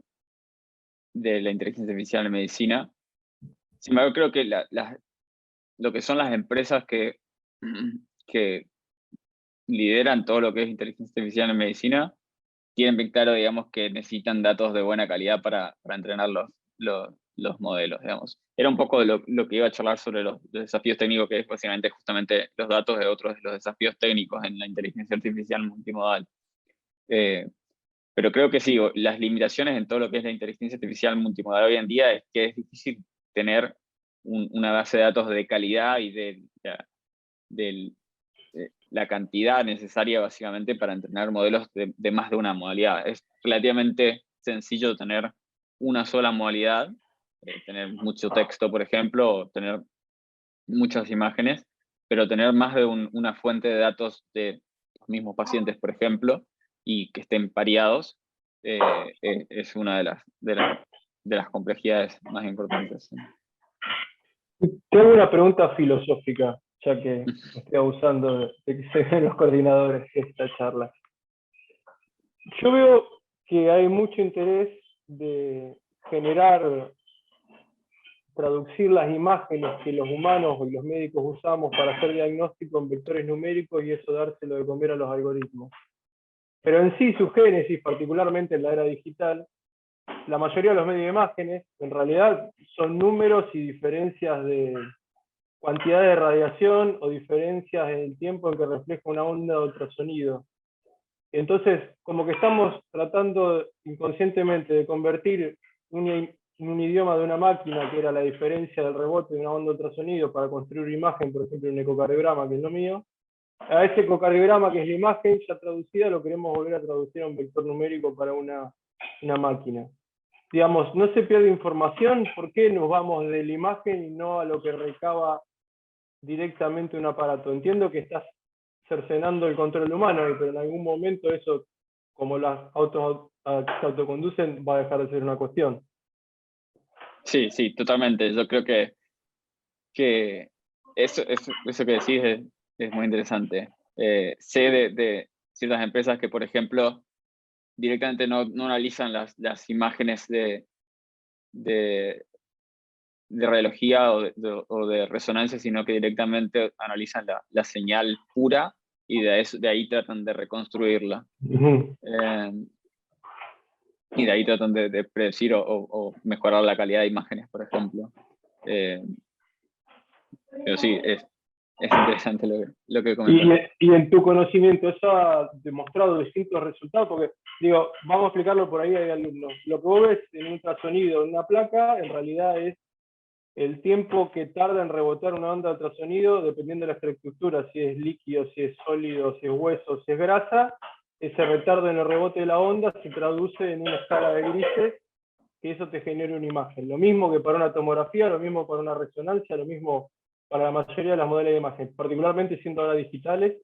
la inteligencia artificial en medicina. Sin embargo, creo que lo que son las empresas que lideran todo lo que es inteligencia artificial en medicina, tienen bien claro, digamos, que necesitan datos de buena calidad para entrenar los modelos, digamos. Era un poco de lo que iba a charlar sobre los desafíos técnicos, que es básicamente justamente los datos de otros de los desafíos técnicos en la inteligencia artificial multimodal. Pero creo que sí, las limitaciones en todo lo que es la inteligencia artificial multimodal hoy en día es que es difícil tener una base de datos de calidad y de la cantidad necesaria básicamente para entrenar modelos de más de una modalidad. Es relativamente sencillo tener una sola modalidad, tener mucho texto, por ejemplo, o tener muchas imágenes, pero tener más de una fuente de datos de los mismos pacientes, por ejemplo, y que estén pareados, es una de las complejidades más importantes. Tengo una pregunta filosófica, ya que estoy abusando de que se ven los coordinadores de esta charla. Yo veo que hay mucho interés de generar, traducir las imágenes que los humanos y los médicos usamos para hacer diagnóstico en vectores numéricos y eso dárselo de comer a los algoritmos. Pero en sí, su génesis, particularmente en la era digital, la mayoría de los medios de imágenes, en realidad, son números y diferencias de cantidad de radiación o diferencias en el tiempo en que refleja una onda de ultrasonido. Entonces, como que estamos tratando inconscientemente de convertir un idioma de una máquina, que era la diferencia del rebote de una onda de ultrasonido, para construir una imagen, por ejemplo, un ecocardiograma, que es lo mío, a ese ecocardiograma, que es la imagen ya traducida, lo queremos volver a traducir a un vector numérico para una máquina. Digamos, no se pierde información, ¿por qué nos vamos de la imagen y no a lo que recaba directamente un aparato? Entiendo que estás cercenando el control humano, pero en algún momento eso, como las autos se autoconducen, va a dejar de ser una cuestión. Sí, sí, totalmente. Yo creo que eso que decís es muy interesante. Sé de ciertas empresas que, por ejemplo, directamente no analizan las imágenes de radiología o de resonancia, sino que directamente analizan la señal pura y de ahí tratan de reconstruirla. Y de ahí tratan de predecir o mejorar la calidad de imágenes, por ejemplo. Pero sí, es interesante lo que comentas. Y en tu conocimiento, ¿eso ha demostrado distintos resultados? Porque, digo, vamos a explicarlo por ahí, hay alumnos. Lo que vos ves en un ultrasonido, en una placa, en realidad es el tiempo que tarda en rebotar una onda de ultrasonido, dependiendo de la estructura, si es líquido, si es sólido, si es hueso, si es grasa. Ese retardo en el rebote de la onda se traduce en una escala de grises, que eso te genere una imagen. Lo mismo que para una tomografía, lo mismo para una resonancia, lo mismo para la mayoría de las modelos de imagen, particularmente siendo ahora digitales.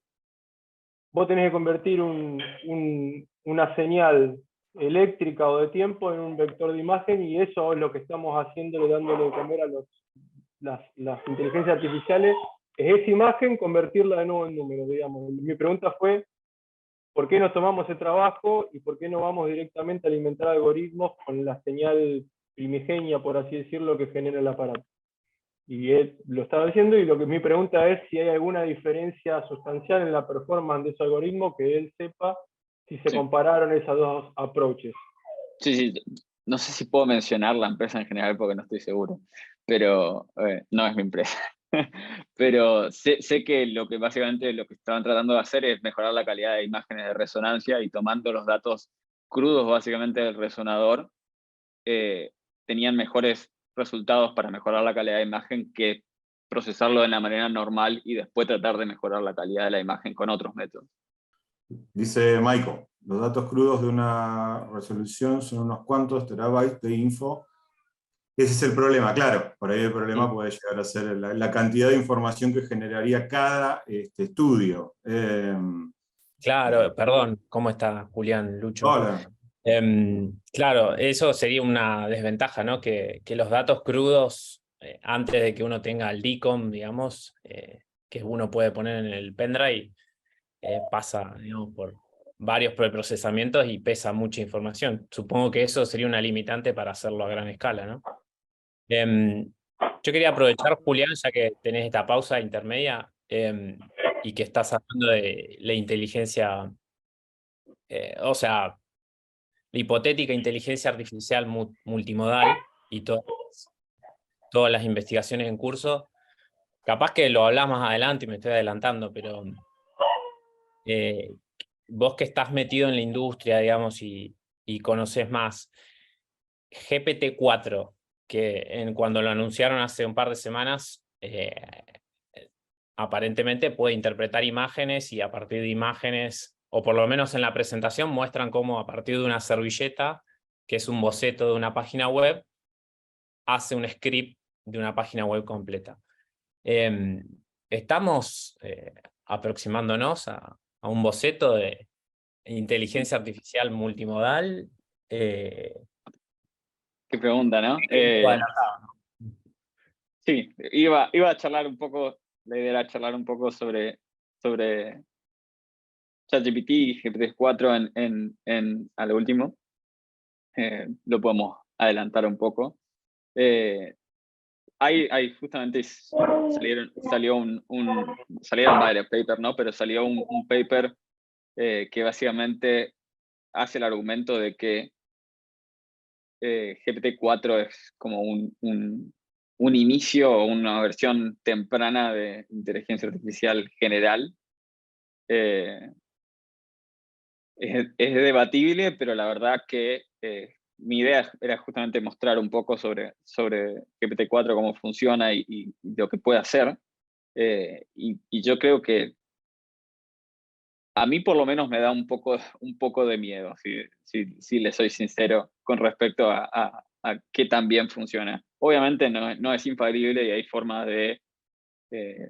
Vos tenés que convertir una señal eléctrica o de tiempo en un vector de imagen, y eso es lo que estamos haciendo, dándole de comer a las inteligencias artificiales, es esa imagen convertirla de nuevo en números, digamos. Mi pregunta fue, ¿por qué nos tomamos ese trabajo y por qué no vamos directamente a alimentar algoritmos con la señal primigenia, por así decirlo, que genera el aparato. Y él lo estaba diciendo, y mi pregunta es si hay alguna diferencia sustancial en la performance de ese algoritmo que él sepa si se compararon esas dos approaches. Sí, no sé si puedo mencionar la empresa en general porque no estoy seguro, pero no es mi empresa. Pero sé que básicamente lo que estaban tratando de hacer es mejorar la calidad de imágenes de resonancia, y tomando los datos crudos básicamente del resonador, tenían mejores resultados para mejorar la calidad de imagen que procesarlo de la manera normal y después tratar de mejorar la calidad de la imagen con otros métodos. Dice Michael, los datos crudos de una resolución son unos cuantos terabytes de info. Ese es el problema, claro. Por ahí el problema puede llegar a ser la cantidad de información que generaría cada estudio. Claro, perdón, ¿cómo está Julián, Lucho? Hola. Claro, eso sería una desventaja, ¿no? Que los datos crudos, antes de que uno tenga el DCOM, digamos, que uno puede poner en el pendrive, pasa, digamos, por varios preprocesamientos y pesa mucha información. Supongo que eso sería una limitante para hacerlo a gran escala, ¿no? Yo quería aprovechar, Julián, ya que tenés esta pausa intermedia y que estás hablando de la inteligencia, o sea, la hipotética inteligencia artificial multimodal y todas las investigaciones en curso. Capaz que lo hablás más adelante y me estoy adelantando, pero vos que estás metido en la industria, digamos, y conocés más, GPT-4, que cuando lo anunciaron hace un par de semanas, aparentemente puede interpretar imágenes, y a partir de imágenes, o por lo menos en la presentación, muestran cómo a partir de una servilleta, que es un boceto de una página web, hace un script de una página web completa. Estamos aproximándonos a un boceto de inteligencia artificial multimodal. Qué pregunta, ¿no? Sí, iba a charlar un poco, la idea era charlar un poco sobre ChatGPT y GPT-4 a lo último. Lo podemos adelantar un poco. Justamente salieron varios papers, ¿no? Pero salió un paper que básicamente hace el argumento de que GPT-4 es como un inicio o una versión temprana de inteligencia artificial general. Es debatible, pero la verdad que mi idea era justamente mostrar un poco sobre GPT-4, cómo funciona y lo que puede hacer. Y yo creo que a mí por lo menos me da un poco de miedo, si le soy sincero, con respecto a qué tan bien funciona. Obviamente no es infalible y hay formas de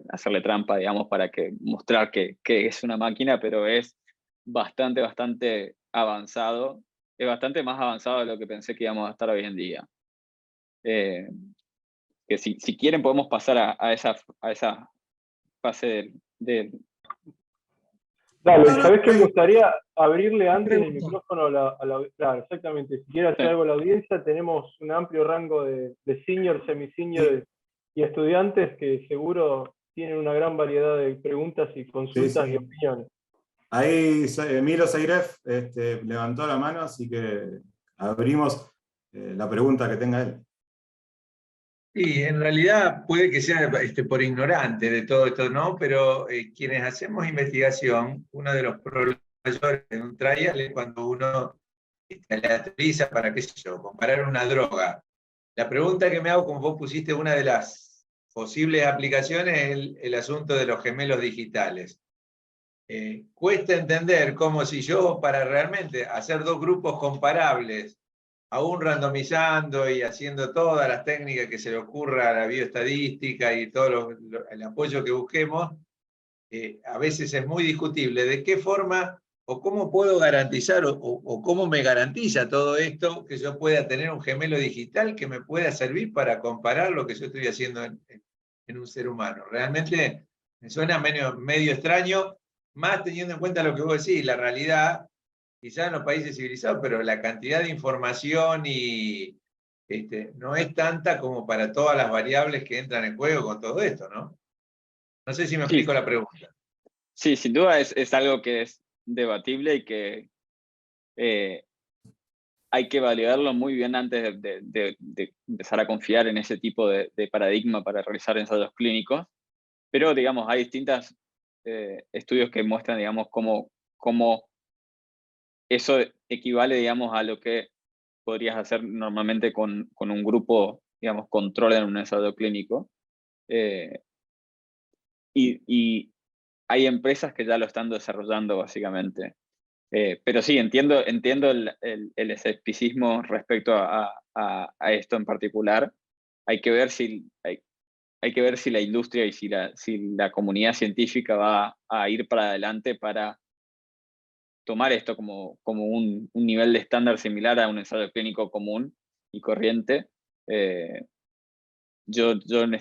hacerle trampa, digamos, para mostrar que es una máquina, pero es bastante avanzado. Es bastante más avanzado de lo que pensé que íbamos a estar hoy en día. Que si quieren podemos pasar a esa fase del... Dale, ¿sabés qué? Me gustaría abrirle antes el micrófono claro, exactamente. Si quiere hacer algo a la audiencia, tenemos un amplio rango de senior, semi-senior y estudiantes que seguro tienen una gran variedad de preguntas y consultas y opiniones. Ahí Milo Zagreb levantó la mano, así que abrimos la pregunta que tenga él. Y en realidad puede que sea por ignorante de todo esto, ¿no? Pero quienes hacemos investigación, uno de los problemas mayores de un trial es cuando uno aleatoriza para, qué sé yo, comparar una droga. La pregunta que me hago, como vos pusiste, una de las posibles aplicaciones es el asunto de los gemelos digitales. Cuesta entender cómo si yo, para realmente hacer dos grupos comparables, aún randomizando y haciendo todas las técnicas que se le ocurra a la bioestadística y todo el apoyo que busquemos, a veces es muy discutible de qué forma o cómo puedo garantizar o cómo me garantiza todo esto que yo pueda tener un gemelo digital que me pueda servir para comparar lo que yo estoy haciendo en un ser humano. Realmente me suena medio extraño, más teniendo en cuenta lo que vos decís, la realidad, quizás en los países civilizados, pero la cantidad de información y no es tanta como para todas las variables que entran en juego con todo esto, ¿no? No sé si me explico la pregunta. Sí, sin duda es algo que es debatible y que hay que validarlo muy bien antes de empezar a confiar en ese tipo de paradigma para realizar ensayos clínicos. Pero, digamos, hay distintos estudios que muestran, digamos, cómo eso equivale, digamos, a lo que podrías hacer normalmente con un grupo, digamos, control en un ensayo clínico. Y hay empresas que ya lo están desarrollando, básicamente. Pero sí, entiendo el escepticismo respecto a esto en particular. Hay que ver hay que ver si la industria y si la comunidad científica va a ir para adelante para tomar esto como un nivel de estándar similar a un ensayo clínico común y corriente. Yo en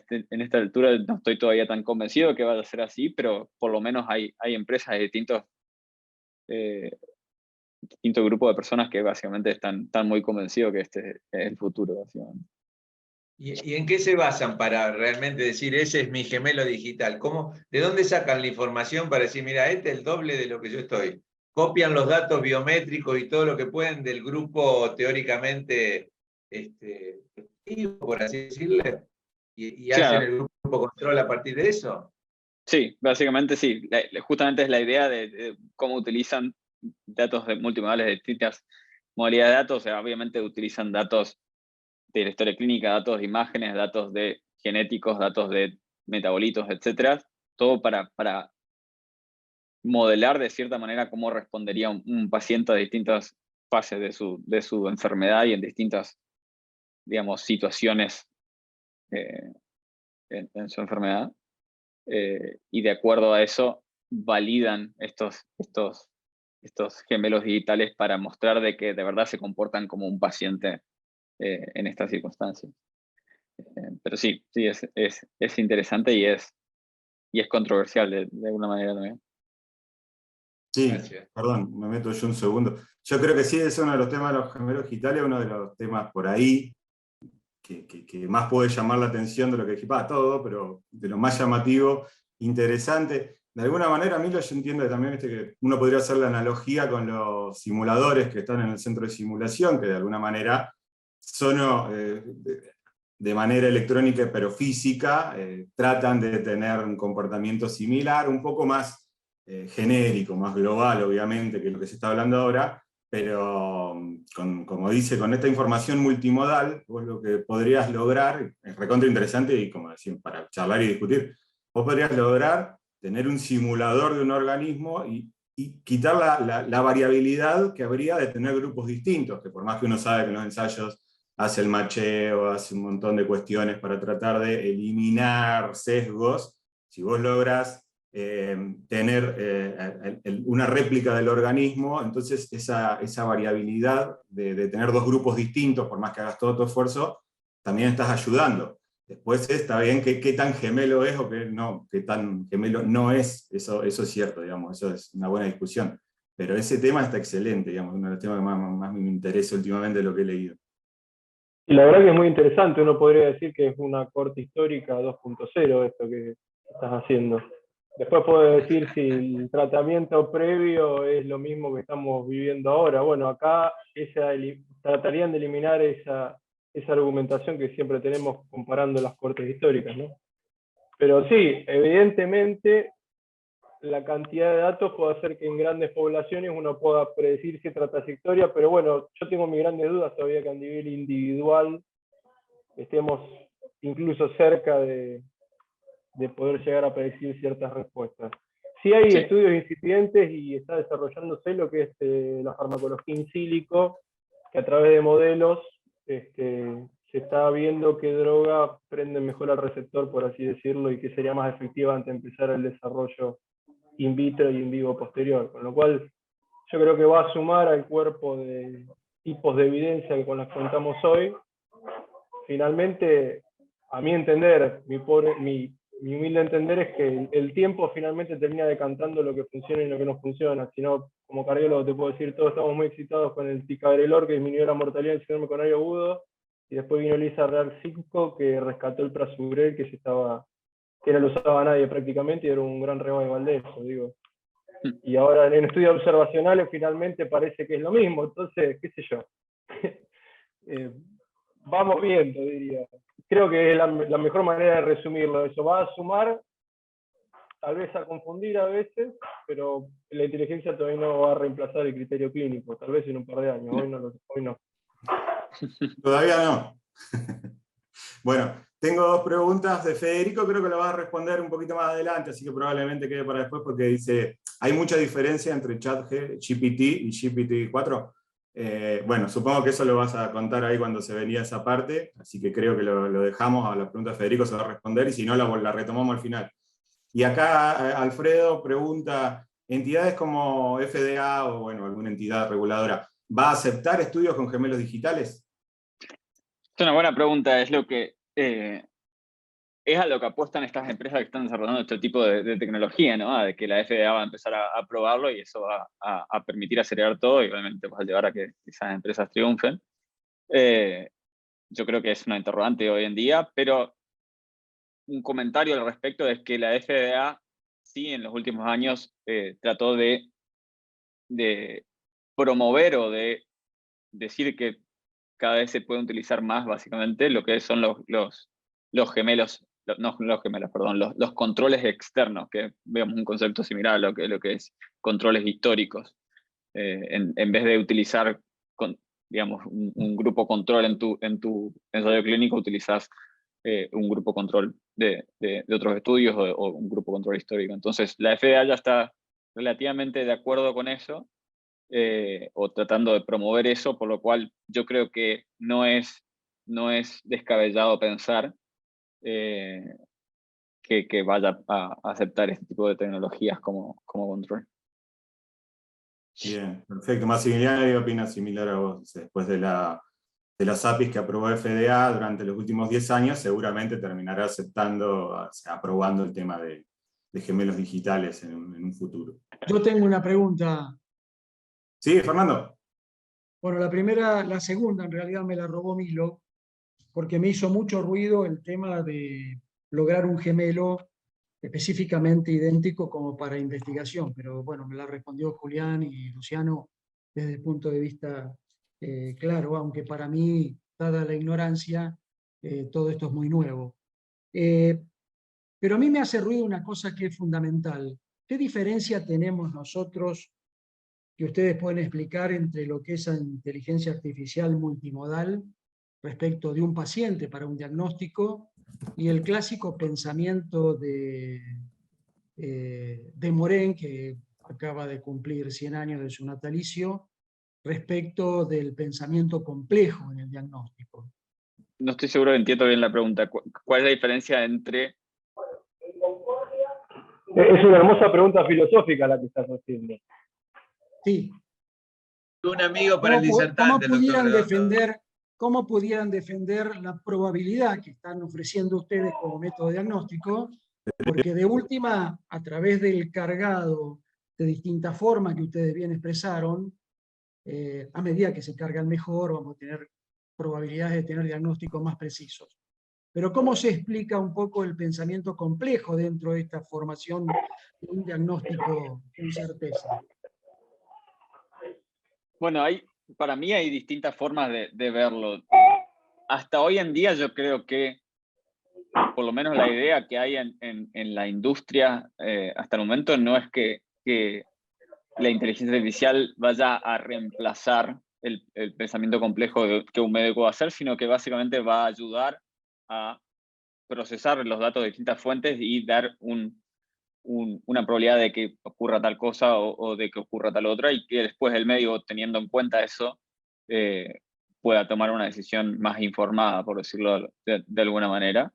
esta altura no estoy todavía tan convencido que vaya a ser así, pero por lo menos hay empresas de distintos grupos de personas que básicamente están muy convencidos que este es el futuro, básicamente. ¿Y en qué se basan para realmente decir, ese es mi gemelo digital? ¿De dónde sacan la información para decir, mira, este es el doble de lo que yo estoy? ¿Copian los datos biométricos y todo lo que pueden del grupo teóricamente por así decirle? ¿Y hacen el grupo control a partir de eso? Sí, básicamente sí. Justamente es la idea de cómo utilizan datos multimodales de distintas modalidades de datos. O sea, obviamente utilizan datos de la historia clínica, datos de imágenes, datos de genéticos, datos de metabolitos, etcétera, todo para modelar de cierta manera cómo respondería un paciente a distintas fases de su enfermedad y en distintas, digamos, situaciones en su enfermedad. Y de acuerdo a eso, validan estos gemelos digitales para mostrar de que de verdad se comportan como un paciente en estas circunstancias. Pero sí, es interesante y es controversial de alguna manera también. Sí, Gracias. perdón, me meto yo un segundo. Yo creo que sí, es uno de los temas de los gemelos digitales, uno de los temas por ahí que más puede llamar la atención de lo que dije, todo, pero de lo más llamativo, interesante. De alguna manera, Milo, yo entiendo que también que uno podría hacer la analogía con los simuladores que están en el centro de simulación, que de alguna manera son de manera electrónica pero física, tratan de tener un comportamiento similar, un poco más genérico, más global, obviamente, que lo que se está hablando ahora, pero como dice, con esta información multimodal, vos lo que podrías lograr, es recontra interesante y como decían, para charlar y discutir, vos podrías lograr tener un simulador de un organismo y quitar la variabilidad que habría de tener grupos distintos, que por más que uno sabe que en los ensayos hace el macheo, hace un montón de cuestiones para tratar de eliminar sesgos, si vos lográs tener una réplica del organismo, entonces esa variabilidad de tener dos grupos distintos, por más que hagas todo tu esfuerzo, también estás ayudando. Después está bien qué tan gemelo es o qué tan gemelo no es, eso es cierto, digamos, eso es una buena discusión. Pero ese tema está excelente, digamos, uno de los temas que más me interesa últimamente de lo que he leído. Y la verdad que es muy interesante, uno podría decir que es una corte histórica 2.0 esto que estás haciendo. Después puedo decir si el tratamiento previo es lo mismo que estamos viviendo ahora. Bueno, acá tratarían de eliminar esa argumentación que siempre tenemos comparando las cortes históricas, ¿no? Pero sí, evidentemente la cantidad de datos puede hacer que en grandes poblaciones uno pueda predecir cierta trayectoria, pero bueno, yo tengo mis grandes dudas todavía que a nivel individual estemos incluso cerca de poder llegar a predecir ciertas respuestas. Sí hay estudios incipientes y está desarrollándose lo que es la farmacología in sílico, que a través de modelos se está viendo qué droga prende mejor al receptor, por así decirlo, y que sería más efectiva antes de empezar el desarrollo in vitro y in vivo posterior. Con lo cual, yo creo que va a sumar al cuerpo de tipos de evidencia que con las que contamos hoy. Finalmente, a mi entender, mi humilde entender es que el tiempo finalmente termina decantando lo que funciona y lo que no funciona. Si no, como cardiólogo te puedo decir, todos estamos muy excitados con el ticagrelor, que disminuyó la mortalidad del síndrome coronario agudo, y después vino Lisa Real 5 que rescató el Prasurel que no lo usaba nadie prácticamente y era un gran revival de eso, digo. Y ahora en estudios observacionales finalmente parece que es lo mismo, entonces, qué sé yo. Vamos viendo, diría. Creo que es la mejor manera de resumirlo. Eso va a sumar, tal vez a confundir a veces, pero la inteligencia todavía no va a reemplazar el criterio clínico, tal vez en un par de años, hoy no. Todavía no. Bueno, tengo dos preguntas de Federico, creo que lo vas a responder un poquito más adelante, así que probablemente quede para después porque dice, ¿hay mucha diferencia entre ChatGPT y GPT-4? Bueno, supongo que eso lo vas a contar ahí cuando se venía esa parte, así que creo que lo dejamos a la pregunta de Federico, se va a responder, y si no la retomamos al final. Y acá Alfredo pregunta, ¿entidades como FDA o bueno, alguna entidad reguladora va a aceptar estudios con gemelos digitales? Es una buena pregunta, es a lo que apuestan estas empresas que están desarrollando este tipo de tecnología, ¿no? De que la FDA va a empezar a probarlo y eso va a permitir acelerar todo y obviamente va a llevar a que esas empresas triunfen. Yo creo que es una interrogante hoy en día, pero un comentario al respecto es que la FDA sí en los últimos años trató de promover o de decir que cada vez se puede utilizar más básicamente lo que son los gemelos, no los gemelos, perdón, los controles externos, que vemos un concepto similar a lo que es controles históricos. En vez de utilizar, digamos, un grupo control en tu ensayo clínico, utilizas un grupo control de otros estudios o un grupo control histórico. Entonces, la FDA ya está relativamente de acuerdo con eso, o tratando de promover eso, por lo cual yo creo que no es descabellado pensar que vaya a aceptar este tipo de tecnologías como control. Bien, perfecto. Maximiliano opina similar a vos. Después de las APIs que aprobó FDA durante los últimos 10 años, seguramente terminará aceptando, o sea, aprobando el tema de gemelos digitales en un futuro. Yo tengo una pregunta. Sí, Fernando. Bueno, la segunda en realidad me la robó Milo, porque me hizo mucho ruido el tema de lograr un gemelo específicamente idéntico como para investigación, pero bueno, me la respondió Julián y Luciano desde el punto de vista claro, aunque para mí, dada la ignorancia, todo esto es muy nuevo. Pero a mí me hace ruido una cosa que es fundamental. ¿Qué diferencia tenemos nosotros que ustedes pueden explicar entre lo que es la inteligencia artificial multimodal respecto de un paciente para un diagnóstico y el clásico pensamiento de Morin, que acaba de cumplir 100 años de su natalicio, respecto del pensamiento complejo en el diagnóstico? No estoy seguro que entiendo bien la pregunta. ¿Cuál es la diferencia entre...? Es una hermosa pregunta filosófica la que estás haciendo. Sí. Un amigo para el disertante, ¿Cómo pudieran defender la probabilidad que están ofreciendo ustedes como método diagnóstico? Porque de última, a través del cargado de distintas formas que ustedes bien expresaron, a medida que se cargan mejor, vamos a tener probabilidades de tener diagnósticos más precisos. Pero ¿cómo se explica un poco el pensamiento complejo dentro de esta formación de un diagnóstico con certeza? Bueno, para mí hay distintas formas de verlo. Hasta hoy en día yo creo que, por lo menos la idea que hay en la industria hasta el momento no es que la inteligencia artificial vaya a reemplazar el pensamiento complejo que un médico va a hacer, sino que básicamente va a ayudar a procesar los datos de distintas fuentes y dar una probabilidad de que ocurra tal cosa o de que ocurra tal otra, y que después el médico, teniendo en cuenta eso, pueda tomar una decisión más informada, por decirlo de alguna manera.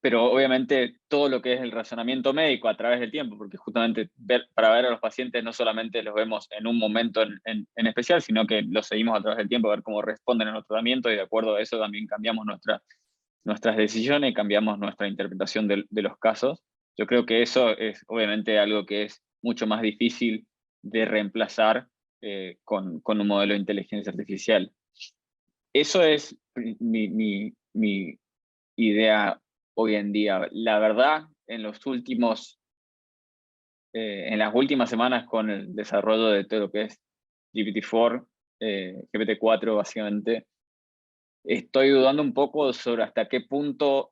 Pero obviamente todo lo que es el razonamiento médico a través del tiempo, porque justamente para ver a los pacientes no solamente los vemos en un momento en especial, sino que los seguimos a través del tiempo, a ver cómo responden a nuestro tratamiento, y de acuerdo a eso también cambiamos nuestras decisiones y cambiamos nuestra interpretación de los casos. Yo creo que eso es obviamente algo que es mucho más difícil de reemplazar con un modelo de inteligencia artificial. eso es mi idea hoy en día. La verdad, en las últimas semanas con el desarrollo de todo lo que es GPT-4, GPT-4 básicamente, estoy dudando un poco sobre hasta qué punto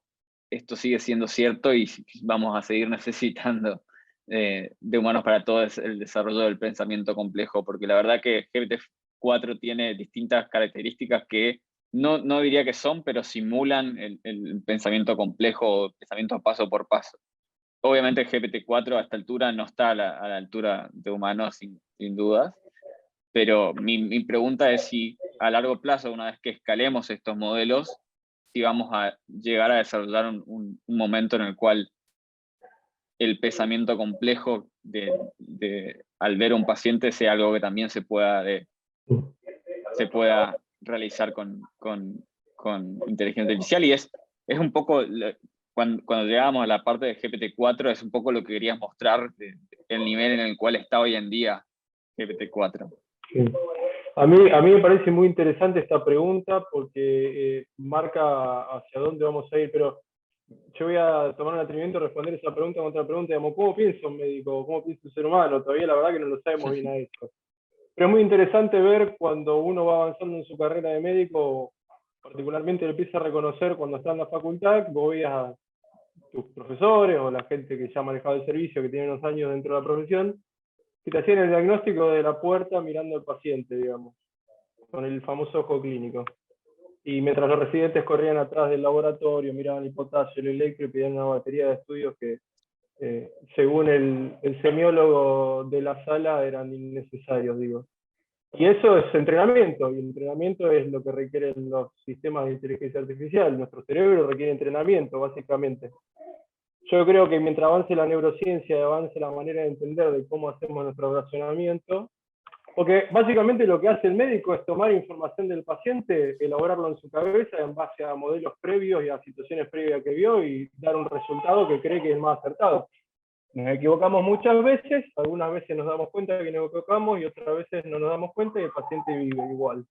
esto sigue siendo cierto y si vamos a seguir necesitando de humanos para todo el desarrollo del pensamiento complejo, porque la verdad que GPT-4 tiene distintas características que no diría que son, pero simulan el pensamiento complejo, el pensamiento paso por paso. Obviamente GPT-4 a esta altura no está a la altura de humanos, sin dudas, pero mi pregunta es si a largo plazo, una vez que escalemos estos modelos, si vamos a llegar a desarrollar un momento en el cual el pensamiento complejo al ver a un paciente sea algo que también se pueda realizar con inteligencia artificial. Y es un poco, cuando llegamos a la parte de GPT-4, es un poco lo que querías mostrar, el nivel en el cual está hoy en día GPT-4. Sí. A mí me parece muy interesante esta pregunta porque marca hacia dónde vamos a ir, pero yo voy a tomar el atrevimiento de responder esa pregunta con otra pregunta, digamos, ¿cómo piensa un médico? ¿Cómo piensa un ser humano? Todavía la verdad que no lo sabemos bien a esto. Pero es muy interesante ver cuando uno va avanzando en su carrera de médico, particularmente lo empieza a reconocer cuando está en la facultad, vos veías a tus profesores o la gente que ya ha manejado el servicio, que tiene unos años dentro de la profesión, que te hacían el diagnóstico de la puerta mirando al paciente, digamos, con el famoso ojo clínico. Y mientras los residentes corrían atrás del laboratorio, miraban el potasio, el electro y pedían una batería de estudios que, según el semiólogo de la sala, eran innecesarios, digo. Y eso es entrenamiento, y entrenamiento es lo que requieren los sistemas de inteligencia artificial. Nuestro cerebro requiere entrenamiento, básicamente. Yo creo que mientras avance la neurociencia, avance la manera de entender de cómo hacemos nuestro razonamiento, porque básicamente lo que hace el médico es tomar información del paciente, elaborarlo en su cabeza en base a modelos previos y a situaciones previas que vio y dar un resultado que cree que es más acertado. Nos equivocamos muchas veces, algunas veces nos damos cuenta de que nos equivocamos y otras veces no nos damos cuenta y el paciente vive igual.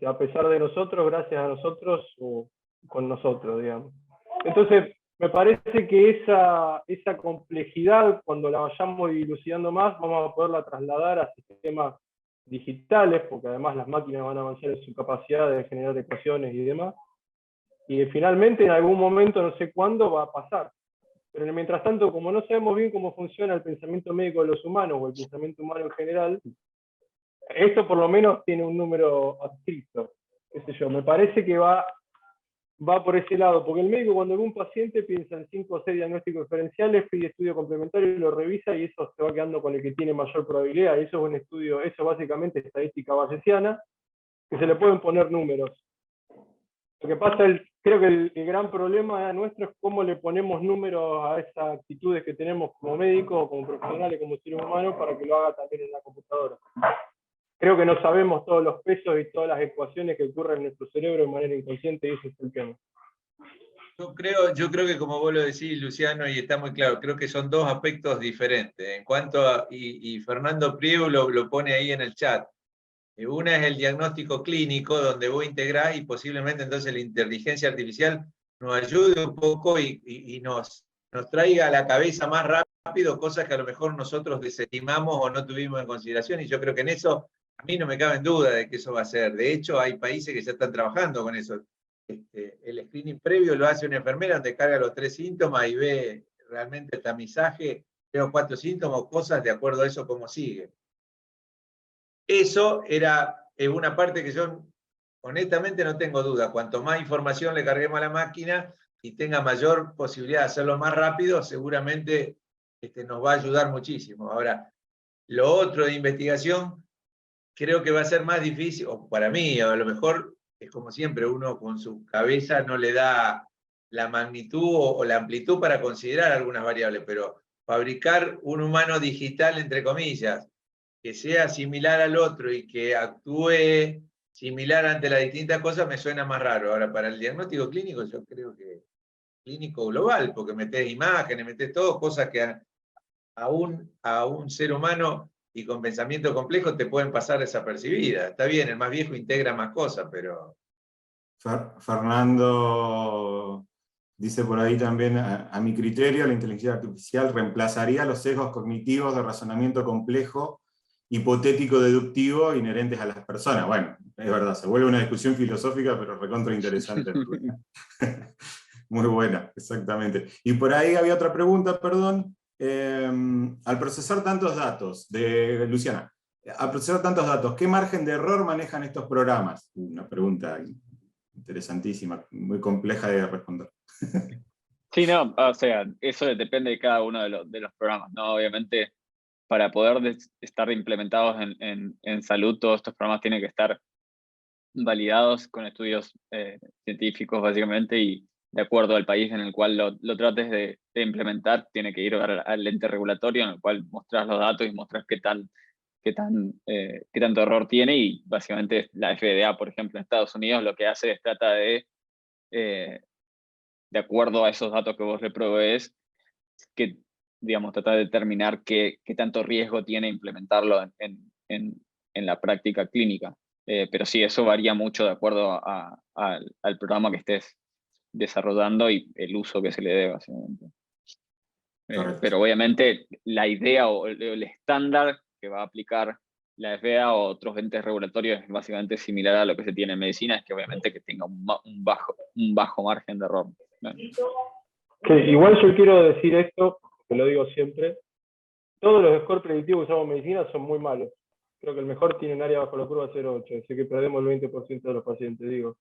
A pesar de nosotros, gracias a nosotros o con nosotros, digamos. Entonces, me parece que esa complejidad, cuando la vayamos dilucidando más, vamos a poderla trasladar a sistemas digitales, porque además las máquinas van a avanzar en su capacidad de generar ecuaciones y demás. Y finalmente, en algún momento, no sé cuándo, va a pasar. Pero mientras tanto, como no sabemos bien cómo funciona el pensamiento médico de los humanos o el pensamiento humano en general, esto por lo menos tiene un número adscrito. Qué sé yo, me parece que va por ese lado, porque el médico cuando ve un paciente piensa en 5 o 6 diagnósticos diferenciales, pide estudio complementario y lo revisa y eso se va quedando con el que tiene mayor probabilidad. Eso es un estudio, eso básicamente es estadística bayesiana, que se le pueden poner números. Lo que pasa, creo que el gran problema nuestro es cómo le ponemos números a esas actitudes que tenemos como médicos, como profesionales, como seres humanos, para que lo haga también en la computadora. Creo que no sabemos todos los pesos y todas las ecuaciones que ocurren en nuestro cerebro de manera inconsciente y ese es el tema. Yo creo que como vos lo decís, Luciano, y está muy claro, creo que son dos aspectos diferentes. En cuanto a, y Fernando Prieu lo pone ahí en el chat, una es el diagnóstico clínico, donde vos integrás y posiblemente entonces la inteligencia artificial nos ayude un poco y nos traiga a la cabeza más rápido cosas que a lo mejor nosotros desestimamos o no tuvimos en consideración, y yo creo que en eso a mí no me cabe en duda de que eso va a ser. De hecho, hay países que ya están trabajando con eso. El screening previo lo hace una enfermera donde carga los 3 síntomas y ve realmente el tamizaje, 3 o 4 síntomas o cosas de acuerdo a eso cómo sigue. Eso era una parte que yo honestamente no tengo duda. Cuanto más información le carguemos a la máquina y tenga mayor posibilidad de hacerlo más rápido, seguramente nos va a ayudar muchísimo. Ahora, lo otro de investigación creo que va a ser más difícil, o para mí, a lo mejor es como siempre, uno con su cabeza no le da la magnitud o la amplitud para considerar algunas variables, pero fabricar un humano digital, entre comillas, que sea similar al otro y que actúe similar ante las distintas cosas, me suena más raro. Ahora, para el diagnóstico clínico, yo creo que clínico global, porque metés imágenes, metés todo, cosas que a un ser humano y con pensamiento complejo te pueden pasar desapercibidas. Está bien, el más viejo integra más cosas, pero Fernando dice por ahí también, a mi criterio, la inteligencia artificial reemplazaría los sesgos cognitivos de razonamiento complejo, hipotético, deductivo, inherentes a las personas. Bueno, es verdad, se vuelve una discusión filosófica, pero recontra interesante. Muy buena, exactamente. Y por ahí había otra pregunta, perdón. Al procesar tantos datos, de Luciana, al procesar tantos datos, ¿qué margen de error manejan estos programas? Una pregunta interesantísima, muy compleja de responder. Sí, no, o sea, eso depende de cada uno de los programas, ¿no? Obviamente, para poder estar implementados en salud, todos estos programas tienen que estar validados con estudios científicos, básicamente, y de acuerdo al país en el cual lo trates de implementar, tiene que ir al ente regulatorio en el cual mostrás los datos y mostrás qué tanto error tiene, y básicamente la FDA, por ejemplo, en Estados Unidos, lo que hace es trata de acuerdo a esos datos que vos le provees, que, digamos, trata de determinar qué tanto riesgo tiene implementarlo en la práctica clínica. Pero sí, eso varía mucho de acuerdo al programa que estés desarrollando y el uso que se le dé, básicamente. Pero obviamente la idea o el estándar que va a aplicar la FDA o otros entes regulatorios es básicamente similar a lo que se tiene en medicina, es que obviamente que tenga un bajo margen de error. Sí, igual yo quiero decir esto, que lo digo siempre, todos los scores predictivos que usamos en medicina son muy malos. Creo que el mejor tiene un área bajo la curva 0,8, así que perdemos el 20% de los pacientes, digo.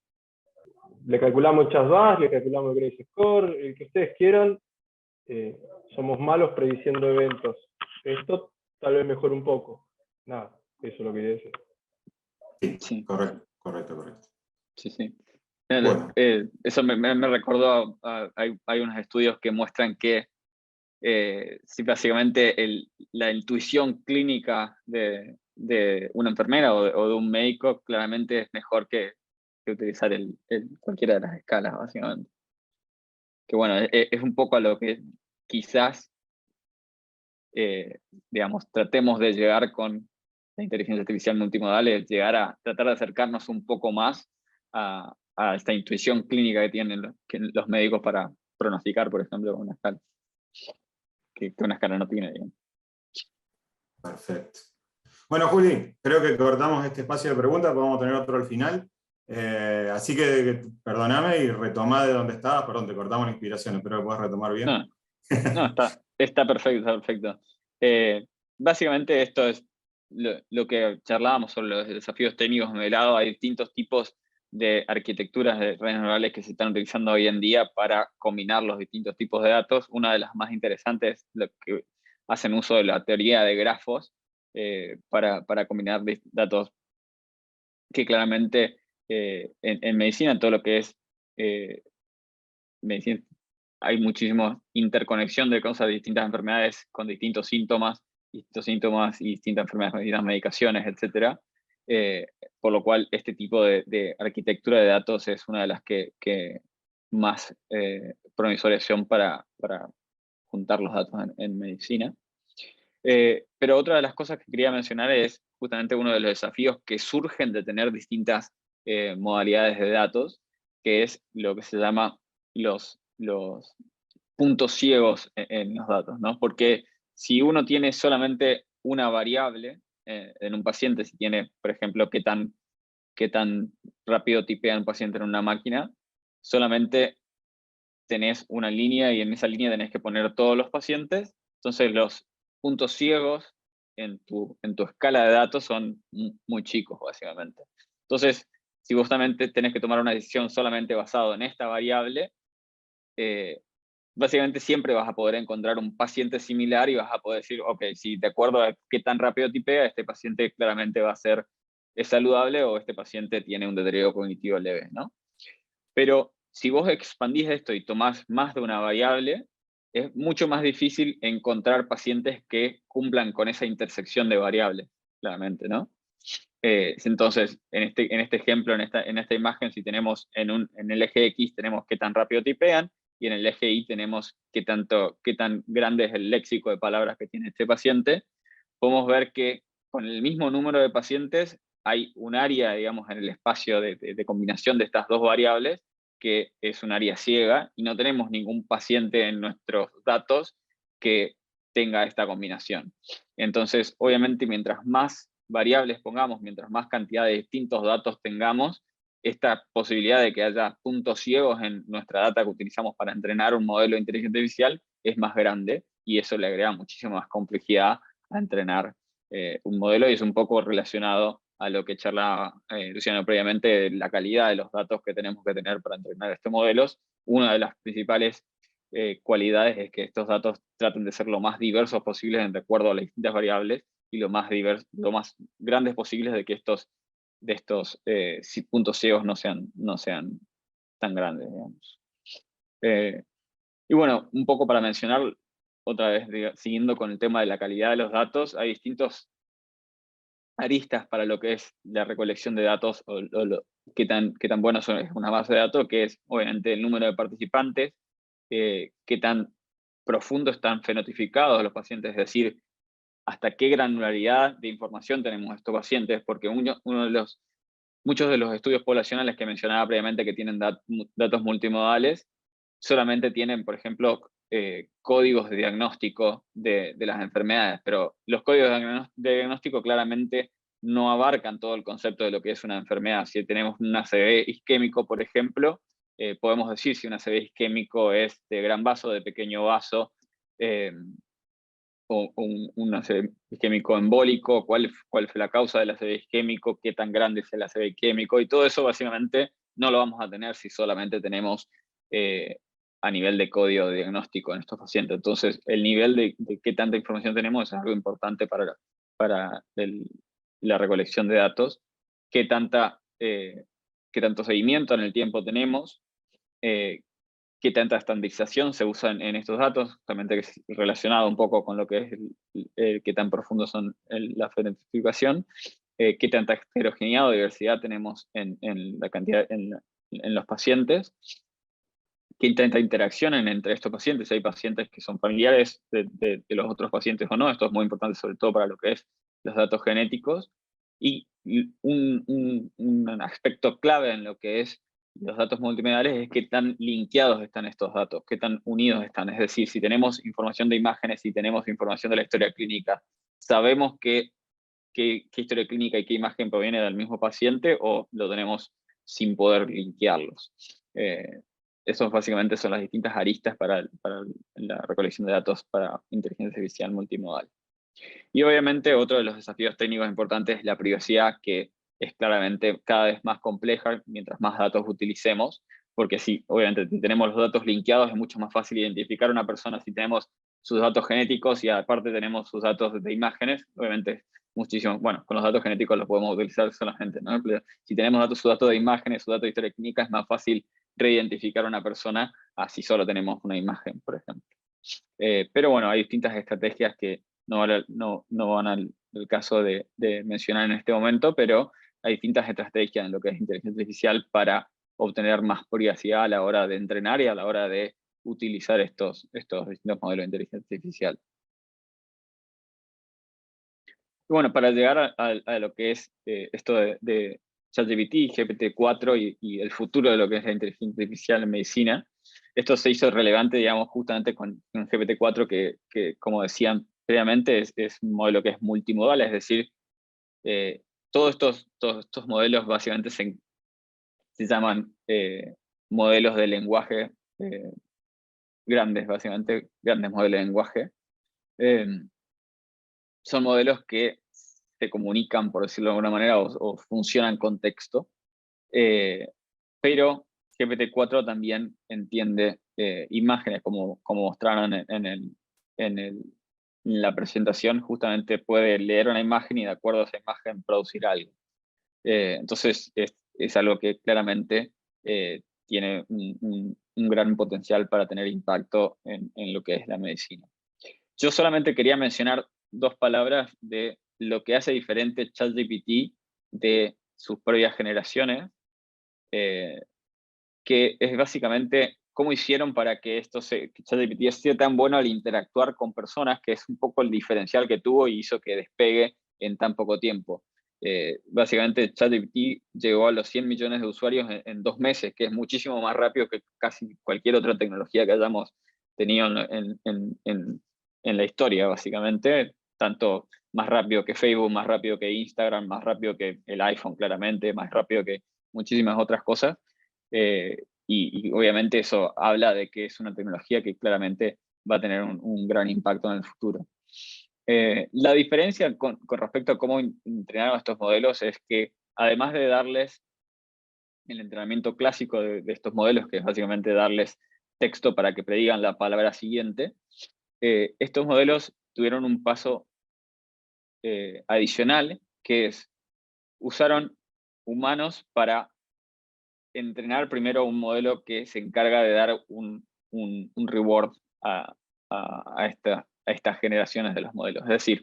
Le calculamos CHAS-BAS, le calculamos el Grace Score, el que ustedes quieran. Somos malos prediciendo eventos. Esto tal vez mejore un poco. Nada, eso es lo que quería decir. Sí. Correcto. Sí, sí. Bueno. Eso me recordó, hay unos estudios que muestran que sí, básicamente la intuición clínica de una enfermera o de un médico claramente es mejor que utilizar cualquiera de las escalas, básicamente. Que bueno, es un poco a lo que quizás, digamos, tratemos de llegar con la inteligencia artificial multimodal, es llegar a tratar de acercarnos un poco más a esta intuición clínica que tienen los médicos para pronosticar, por ejemplo, una escala. Que una escala no tiene, digamos. Perfecto. Bueno, Juli, creo que cortamos este espacio de preguntas, podemos tener otro al final. Así que perdóname y retomá de donde estabas, perdón, te cortamos la inspiración, espero que puedas retomar bien. No, está perfecto. Básicamente esto es lo que charlábamos sobre los desafíos técnicos modelados. Hay distintos tipos de arquitecturas de redes neurales que se están utilizando hoy en día para combinar los distintos tipos de datos. Una de las más interesantes es lo que hacen uso de la teoría de grafos para combinar datos que claramente en medicina, todo lo que es medicina, hay muchísima interconexión de cosas de distintas enfermedades con distintos síntomas y distintas enfermedades con distintas medicaciones, etc. Por lo cual este tipo de arquitectura de datos es una de las que más promisorias son para juntar los datos en medicina. Pero otra de las cosas que quería mencionar es justamente uno de los desafíos que surgen de tener distintas modalidades de datos, que es lo que se llama los puntos ciegos en los datos, ¿no? Porque si uno tiene solamente una variable en un paciente, si tiene, por ejemplo, qué tan rápido tipea un paciente en una máquina, solamente tenés una línea y en esa línea tenés que poner todos los pacientes. Entonces los puntos ciegos en tu escala de datos son muy chicos, básicamente. Entonces, si vos también tenés que tomar una decisión solamente basado en esta variable, básicamente siempre vas a poder encontrar un paciente similar y vas a poder decir, ok, si de acuerdo a qué tan rápido tipea, este paciente claramente es saludable o este paciente tiene un deterioro cognitivo leve, ¿no? Pero si vos expandís esto y tomás más de una variable, es mucho más difícil encontrar pacientes que cumplan con esa intersección de variables, claramente, ¿no? Entonces, en este ejemplo, en esta imagen, si tenemos en el eje X tenemos qué tan rápido tipean, y en el eje Y tenemos qué tan grande es el léxico de palabras que tiene este paciente, podemos ver que con el mismo número de pacientes hay un área, digamos, en el espacio de combinación de estas dos variables, que es un área ciega, y no tenemos ningún paciente en nuestros datos que tenga esta combinación. Entonces, obviamente, mientras más variables pongamos, mientras más cantidad de distintos datos tengamos, esta posibilidad de que haya puntos ciegos en nuestra data que utilizamos para entrenar un modelo de inteligencia artificial es más grande, y eso le agrega muchísima más complejidad a entrenar un modelo, y es un poco relacionado a lo que charlaba Luciano previamente, de la calidad de los datos que tenemos que tener para entrenar estos modelos. Una de las principales cualidades es que estos datos traten de ser lo más diversos posibles de acuerdo a las distintas variables, y lo más grandes posibles de que estos puntos ciegos no sean tan grandes, digamos. Y bueno, un poco para mencionar, otra vez, siguiendo con el tema de la calidad de los datos, hay distintos aristas para lo que es la recolección de datos, o qué tan buena es una base de datos, que es obviamente el número de participantes, qué tan profundo están fenotificados los pacientes, es decir, hasta qué granularidad de información tenemos estos pacientes, porque muchos de los estudios poblacionales que mencionaba previamente que tienen datos multimodales, solamente tienen, por ejemplo, códigos de diagnóstico de las enfermedades, pero los códigos de diagnóstico claramente no abarcan todo el concepto de lo que es una enfermedad. Si tenemos un ACV isquémico, por ejemplo, podemos decir si un ACV isquémico es de gran vaso, de pequeño vaso, o un ACV isquémico embólico, cuál fue la causa del ACV isquémico, qué tan grande es el ACV isquémico, y todo eso básicamente no lo vamos a tener si solamente tenemos a nivel de código de diagnóstico en estos pacientes. Entonces, el nivel de qué tanta información tenemos es algo importante para la recolección de datos, qué tanto seguimiento en el tiempo tenemos, qué tanta estandarización se usa en estos datos, justamente relacionado un poco con lo que es qué tan profundo son la fenotipificación, qué tanta heterogeneidad o diversidad tenemos en la cantidad, en los pacientes, qué tanta interacción entre estos pacientes, hay pacientes que son familiares de los otros pacientes o no. Esto es muy importante sobre todo para lo que es los datos genéticos, y un aspecto clave en lo que es los datos multimediales es qué tan linkeados están estos datos, qué tan unidos están. Es decir, si tenemos información de imágenes, si tenemos información de la historia clínica, ¿sabemos qué historia clínica y qué imagen proviene del mismo paciente, o lo tenemos sin poder linkearlos? Esos básicamente son las distintas aristas para la recolección de datos para inteligencia artificial multimodal. Y obviamente otro de los desafíos técnicos importantes es la privacidad, que es claramente cada vez más compleja mientras más datos utilicemos, porque si obviamente tenemos los datos linkeados es mucho más fácil identificar a una persona si tenemos sus datos genéticos y aparte tenemos sus datos de imágenes. Obviamente muchísimo, bueno, con los datos genéticos los podemos utilizar solamente, ¿no? Pero si tenemos sus datos de imágenes, sus datos de historia clínica, es más fácil reidentificar a una persona así solo tenemos una imagen, por ejemplo. Pero bueno, hay distintas estrategias que no van al caso de mencionar en este momento, pero hay distintas estrategias en lo que es inteligencia artificial para obtener más privacidad a la hora de entrenar y a la hora de utilizar estos distintos modelos de inteligencia artificial. Y bueno, para llegar a lo que es esto de ChatGPT, GPT-4 y el futuro de lo que es la inteligencia artificial en medicina, esto se hizo relevante, digamos, justamente con GPT-4, que como decían previamente, es un modelo que es multimodal, es decir, todos estos modelos básicamente se llaman modelos de lenguaje grandes, básicamente, grandes modelos de lenguaje. Son modelos que se comunican, por decirlo de alguna manera, o funcionan con texto, pero GPT-4 también entiende imágenes, como mostraron en la presentación. Justamente puede leer una imagen y de acuerdo a esa imagen producir algo. Entonces es algo que claramente tiene un gran potencial para tener impacto en lo que es la medicina. Yo solamente quería mencionar dos palabras de lo que hace diferente ChatGPT de sus previas generaciones, que es básicamente cómo hicieron para que ChatGPT sea tan bueno al interactuar con personas, que es un poco el diferencial que tuvo y hizo que despegue en tan poco tiempo. Básicamente ChatGPT llegó a los 100 millones de usuarios en 2 meses, que es muchísimo más rápido que casi cualquier otra tecnología que hayamos tenido en la historia, básicamente. Tanto más rápido que Facebook, más rápido que Instagram, más rápido que el iPhone, claramente, más rápido que muchísimas otras cosas. Y obviamente eso habla de que es una tecnología que claramente va a tener un gran impacto en el futuro. La diferencia con respecto a cómo entrenaron estos modelos es que, además de darles el entrenamiento clásico de estos modelos, que es básicamente darles texto para que predigan la palabra siguiente, estos modelos tuvieron un paso adicional, que es, usaron humanos para entrenar primero un modelo que se encarga de dar un reward a estas generaciones de los modelos. Es decir,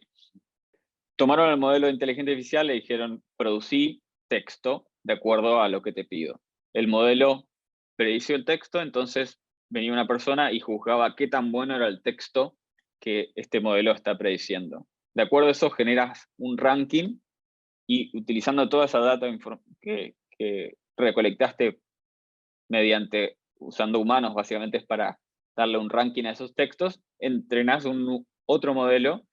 tomaron el modelo de inteligencia artificial y le dijeron, producí texto de acuerdo a lo que te pido. El modelo predició el texto, entonces venía una persona y juzgaba qué tan bueno era el texto que este modelo está prediciendo. De acuerdo a eso generas un ranking y, utilizando toda esa data que recolectaste usando humanos, básicamente es para darle un ranking a esos textos, entrenas otro modelo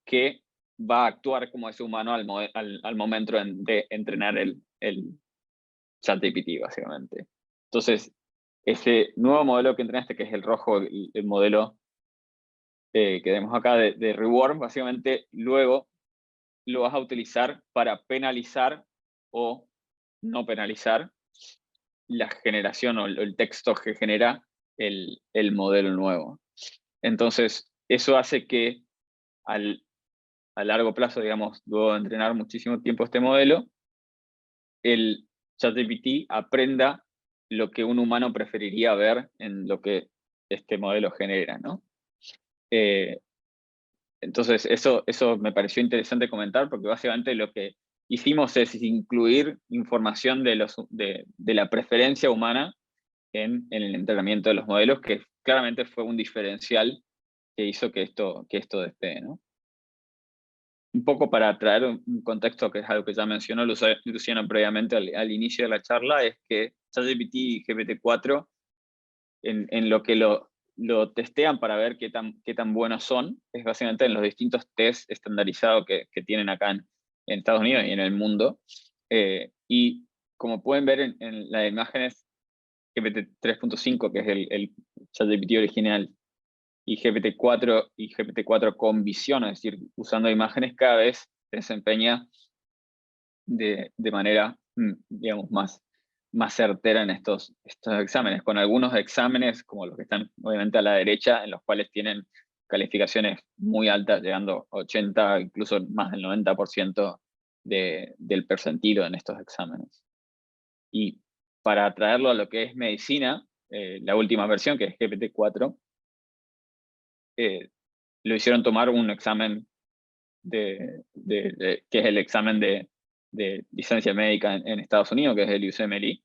que va a actuar como ese humano al momento de entrenar el ChatGPT, básicamente. Entonces, ese nuevo modelo que entrenaste, que es el rojo, el modelo que vemos acá de reward, básicamente luego lo vas a utilizar para penalizar o no penalizar la generación o el texto que genera el modelo nuevo. Entonces, eso hace que a largo plazo, digamos, luego de entrenar muchísimo tiempo este modelo, el ChatGPT aprenda lo que un humano preferiría ver en lo que este modelo genera, ¿no? Entonces, eso me pareció interesante comentar, porque básicamente lo que hicimos es incluir información de la preferencia humana en el entrenamiento de los modelos, que claramente fue un diferencial que hizo que esto despegue, ¿no? Un poco para traer un contexto, que es algo que ya mencionó Luciano previamente al inicio de la charla, es que ChatGPT y GPT-4, en lo que lo testean para ver qué tan buenos son, es básicamente en los distintos tests estandarizados que tienen acá en Estados Unidos y en el mundo. Y como pueden ver en las imágenes, GPT 3.5, que es el ChatGPT original, y GPT-4 con visión, es decir, usando imágenes, cada vez se desempeña de manera, digamos, más certera en estos exámenes, con algunos exámenes, como los que están obviamente a la derecha, en los cuales tienen calificaciones muy altas, llegando a 80, incluso más del 90% del percentilo en estos exámenes. Y para traerlo a lo que es medicina, la última versión, que es GPT-4, lo hicieron tomar un examen que es el examen de licencia médica en Estados Unidos, que es el UCMLE,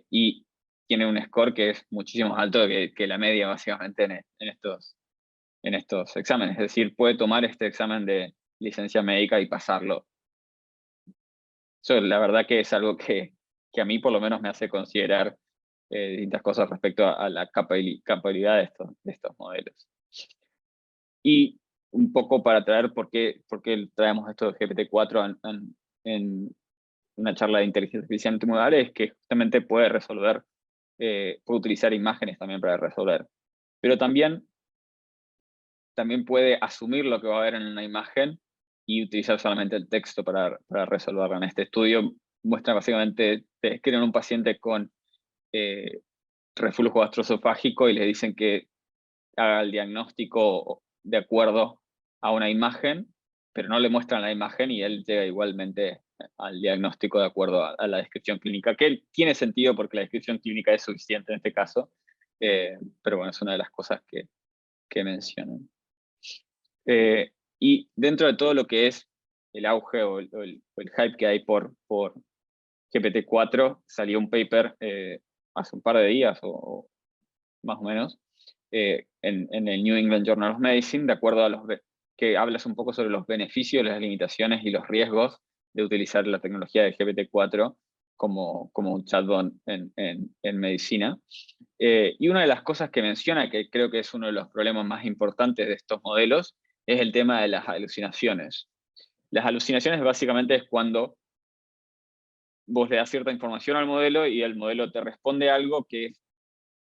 y tiene un score que es muchísimo más alto que la media, básicamente, en estos exámenes. Es decir, puede tomar este examen de licencia médica y pasarlo. Eso, la verdad, que es algo que a mí por lo menos me hace considerar distintas cosas respecto a la capacidad de estos modelos. Y un poco para traer por qué traemos esto de GPT-4 en una charla de inteligencia artificial multimodal, es que justamente puede utilizar imágenes también para resolver. Pero también puede asumir lo que va a haber en una imagen y utilizar solamente el texto para resolverla. En este estudio muestra básicamente, describen un paciente con reflujo gastroesofágico y le dicen que haga el diagnóstico de acuerdo a una imagen, pero no le muestran la imagen y él llega igualmente al diagnóstico de acuerdo a la descripción clínica, que tiene sentido porque la descripción clínica es suficiente en este caso, pero bueno, es una de las cosas que mencionan. Y dentro de todo lo que es el auge o el hype que hay por GPT-4, salió un paper hace un par de días o más o menos, en el New England Journal of Medicine, de acuerdo a que hablas un poco sobre los beneficios, las limitaciones y los riesgos utilizar la tecnología de GPT-4 como un chatbot en medicina. Y una de las cosas que menciona, que creo que es uno de los problemas más importantes de estos modelos, es el tema de las alucinaciones. Las alucinaciones básicamente es cuando vos le das cierta información al modelo y el modelo te responde algo que es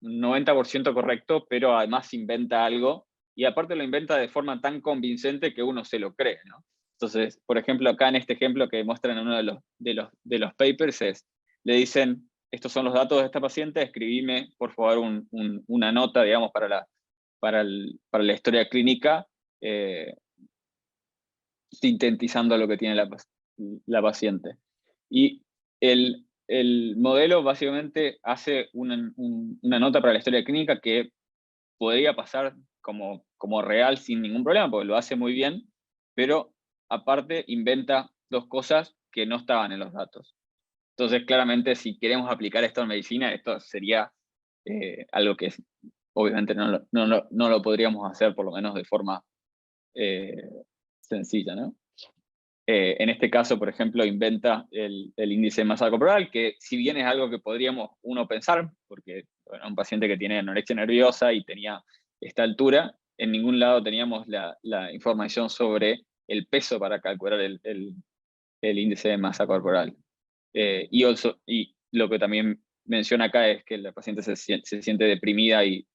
90% correcto, pero además inventa algo, y aparte lo inventa de forma tan convincente que uno se lo cree, ¿no? Entonces, por ejemplo, acá en este ejemplo que muestran en uno de los papers le dicen, estos son los datos de esta paciente, escribime, por favor, una nota, digamos, para la historia clínica, sintetizando lo que tiene la paciente. Y el modelo básicamente hace una nota para la historia clínica que podría pasar como real sin ningún problema, porque lo hace muy bien, pero aparte inventa dos cosas que no estaban en los datos. Entonces, claramente, si queremos aplicar esto en medicina, esto sería algo que obviamente no lo podríamos hacer, por lo menos de forma sencilla, ¿no? En este caso, por ejemplo, inventa el índice de masa corporal, que si bien es algo que podríamos uno pensar, porque bueno, un paciente que tiene anorexia nerviosa y tenía esta altura, en ningún lado teníamos la información sobre el peso para calcular el índice de masa corporal. Y lo que también menciona acá es que la paciente se siente deprimida y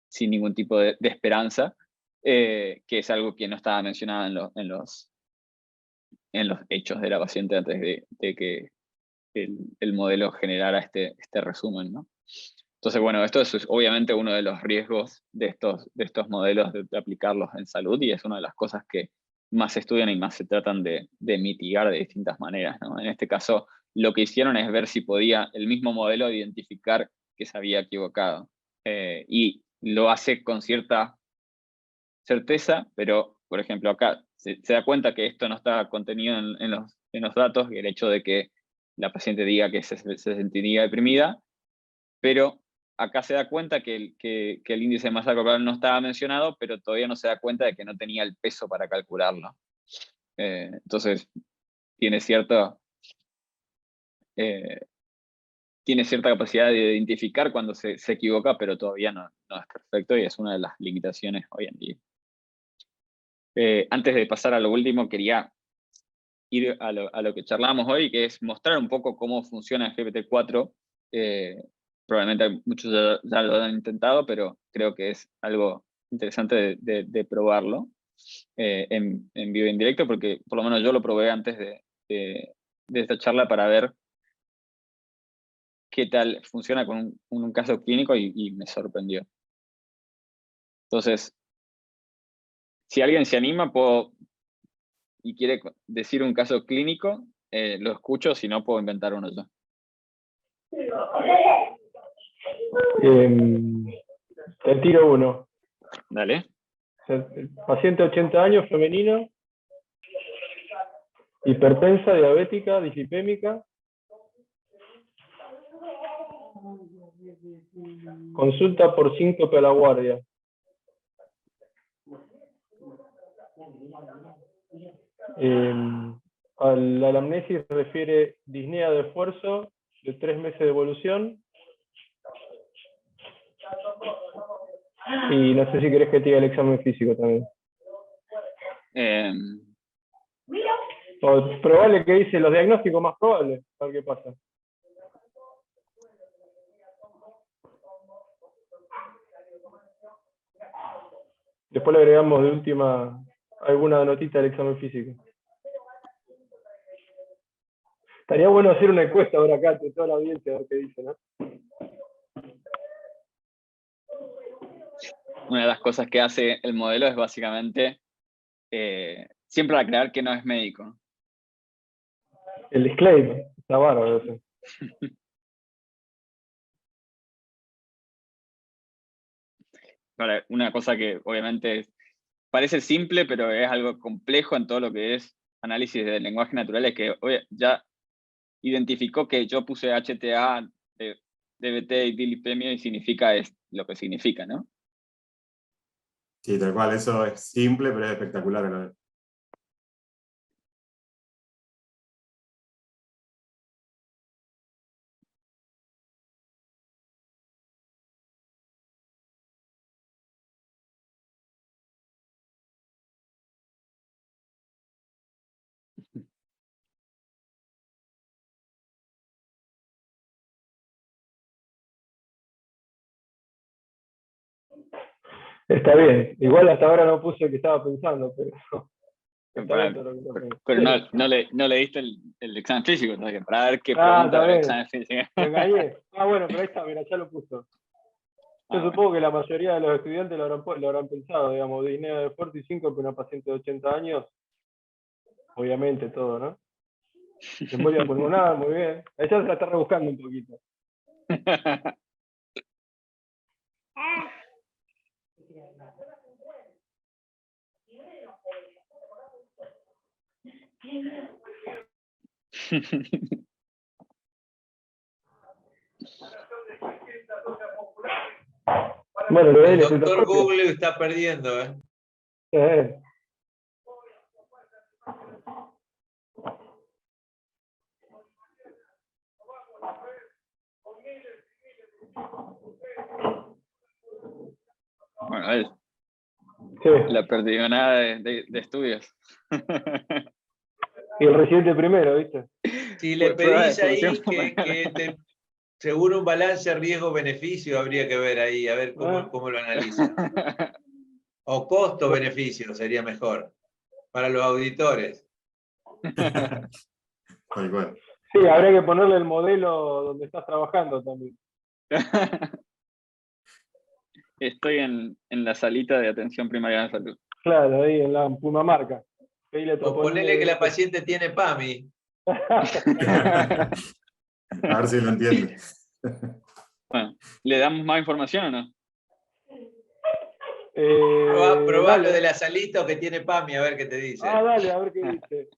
sin ningún tipo de esperanza, que es algo que no estaba mencionado en los hechos de la paciente antes de que el modelo generara este resumen, ¿no? Entonces, bueno, esto es obviamente uno de los riesgos de estos modelos de aplicarlos en salud, y es una de las cosas que más se estudian y más se tratan de mitigar de distintas maneras, ¿no? En este caso, lo que hicieron es ver si podía el mismo modelo identificar que se había equivocado. Y lo hace con cierta certeza, pero, por ejemplo, acá se da cuenta que esto no está contenido en los datos, y el hecho de que la paciente diga que se sentiría deprimida, pero acá se da cuenta que el índice de masa corporal no estaba mencionado, pero todavía no se da cuenta de que no tenía el peso para calcularlo. Entonces, tiene cierta capacidad de identificar cuando se equivoca, pero todavía no es perfecto, y es una de las limitaciones hoy en día. Antes de pasar a lo último, quería ir a lo que charlamos hoy, que es mostrar un poco cómo funciona GPT-4. Probablemente muchos ya lo han intentado, pero creo que es algo interesante de probarlo en vivo y en directo, porque por lo menos yo lo probé antes de esta charla para ver qué tal funciona con un caso clínico, y me sorprendió. Entonces, si alguien se anima y quiere decir un caso clínico, lo escucho, si no puedo inventar uno yo. Te tiro uno. Dale. Paciente de 80 años, femenino, hipertensa, diabética, dislipémica. Consulta por síncope a la guardia. A la anamnesis refiere disnea de esfuerzo de 3 meses de evolución. Y no sé si querés que te diga el examen físico también. O probable que dice los diagnósticos más probables, a ver qué pasa. Después le agregamos de última alguna notita del examen físico. Estaría bueno hacer una encuesta ahora acá entre toda la audiencia, a ver qué dice, ¿no? Una de las cosas que hace el modelo es básicamente siempre aclarar que no es médico. El disclaimer, está bárbaro eso. Ahora, una cosa que obviamente parece simple, pero es algo complejo en todo lo que es análisis del lenguaje natural, es que ya identificó que yo puse HTA, DBT y dislipemia, y significa lo que significa, ¿no? Sí, tal cual, eso es simple, pero es espectacular a la vez. Está bien. Igual hasta ahora no puse el que estaba pensando, pero está bien todo lo que está pensando. Pero no le diste el examen físico, ¿no? Para ver qué Ah, pregunta está del bien. examen físico. Me engañé. Ah, bueno, pero ahí está, mira, ya lo puso. Yo Ah, supongo que la mayoría de los estudiantes lo habrán pensado, digamos, disnea de deporte y 5 para una paciente de 80 años. Obviamente todo, ¿no? Embolia pulmonar, muy bien. Ella se la está rebuscando un poquito. Bueno, lo El del doctor estetoscopio. Google está perdiendo, ¿eh? Eh, Bueno, a ver, sí. la perdigonada de estudios. Y el residente primero, ¿viste? Si le Prueba de pedís ahí exclusión. según un balance riesgo-beneficio, habría que ver ahí, a ver cómo lo analiza. O costo-beneficio sería mejor para los auditores. Tal cual. Sí, habría que ponerle el modelo donde estás trabajando también. Estoy en la salita de atención primaria de salud. Claro, ahí en la Pumamarca. Ahí le O ponele que la paciente tiene PAMI. A ver si lo entiende. Bueno, ¿le damos más información o no? Probá lo Dale. de la salita o que tiene PAMI, a ver qué te dice. Ah, dale, a ver qué dice.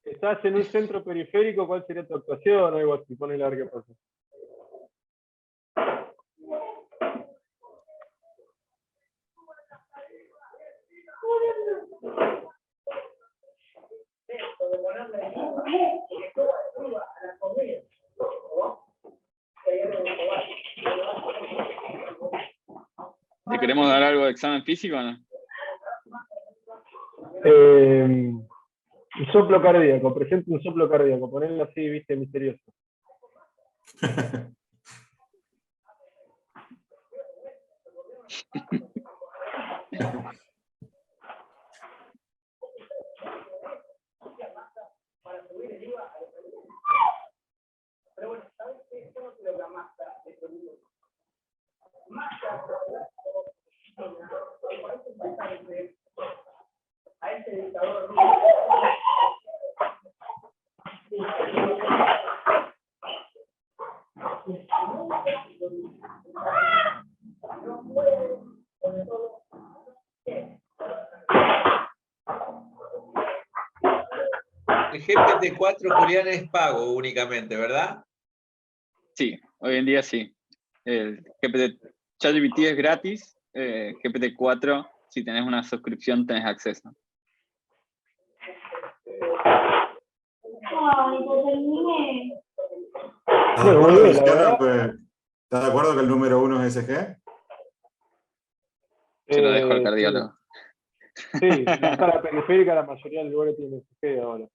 Estás en un centro periférico, ¿cuál sería tu actuación? Algo así, ponele a ver qué pasa. ¿Le queremos dar algo de examen físico o no? Un soplo cardíaco, presente un soplo cardíaco, ponelo así, viste, misterioso. El GPT-4, Julián, es pago únicamente, ¿verdad? Sí, hoy en día sí. El ChatGPT es gratis. GPT-4, si tenés una suscripción, tenés acceso. ¿Estás de acuerdo, Luciano, ¿estás de acuerdo que el número 1 es SG? Se lo dejo al cardiólogo. Sí, la sala periférica la mayoría de los lugares tiene SG ahora.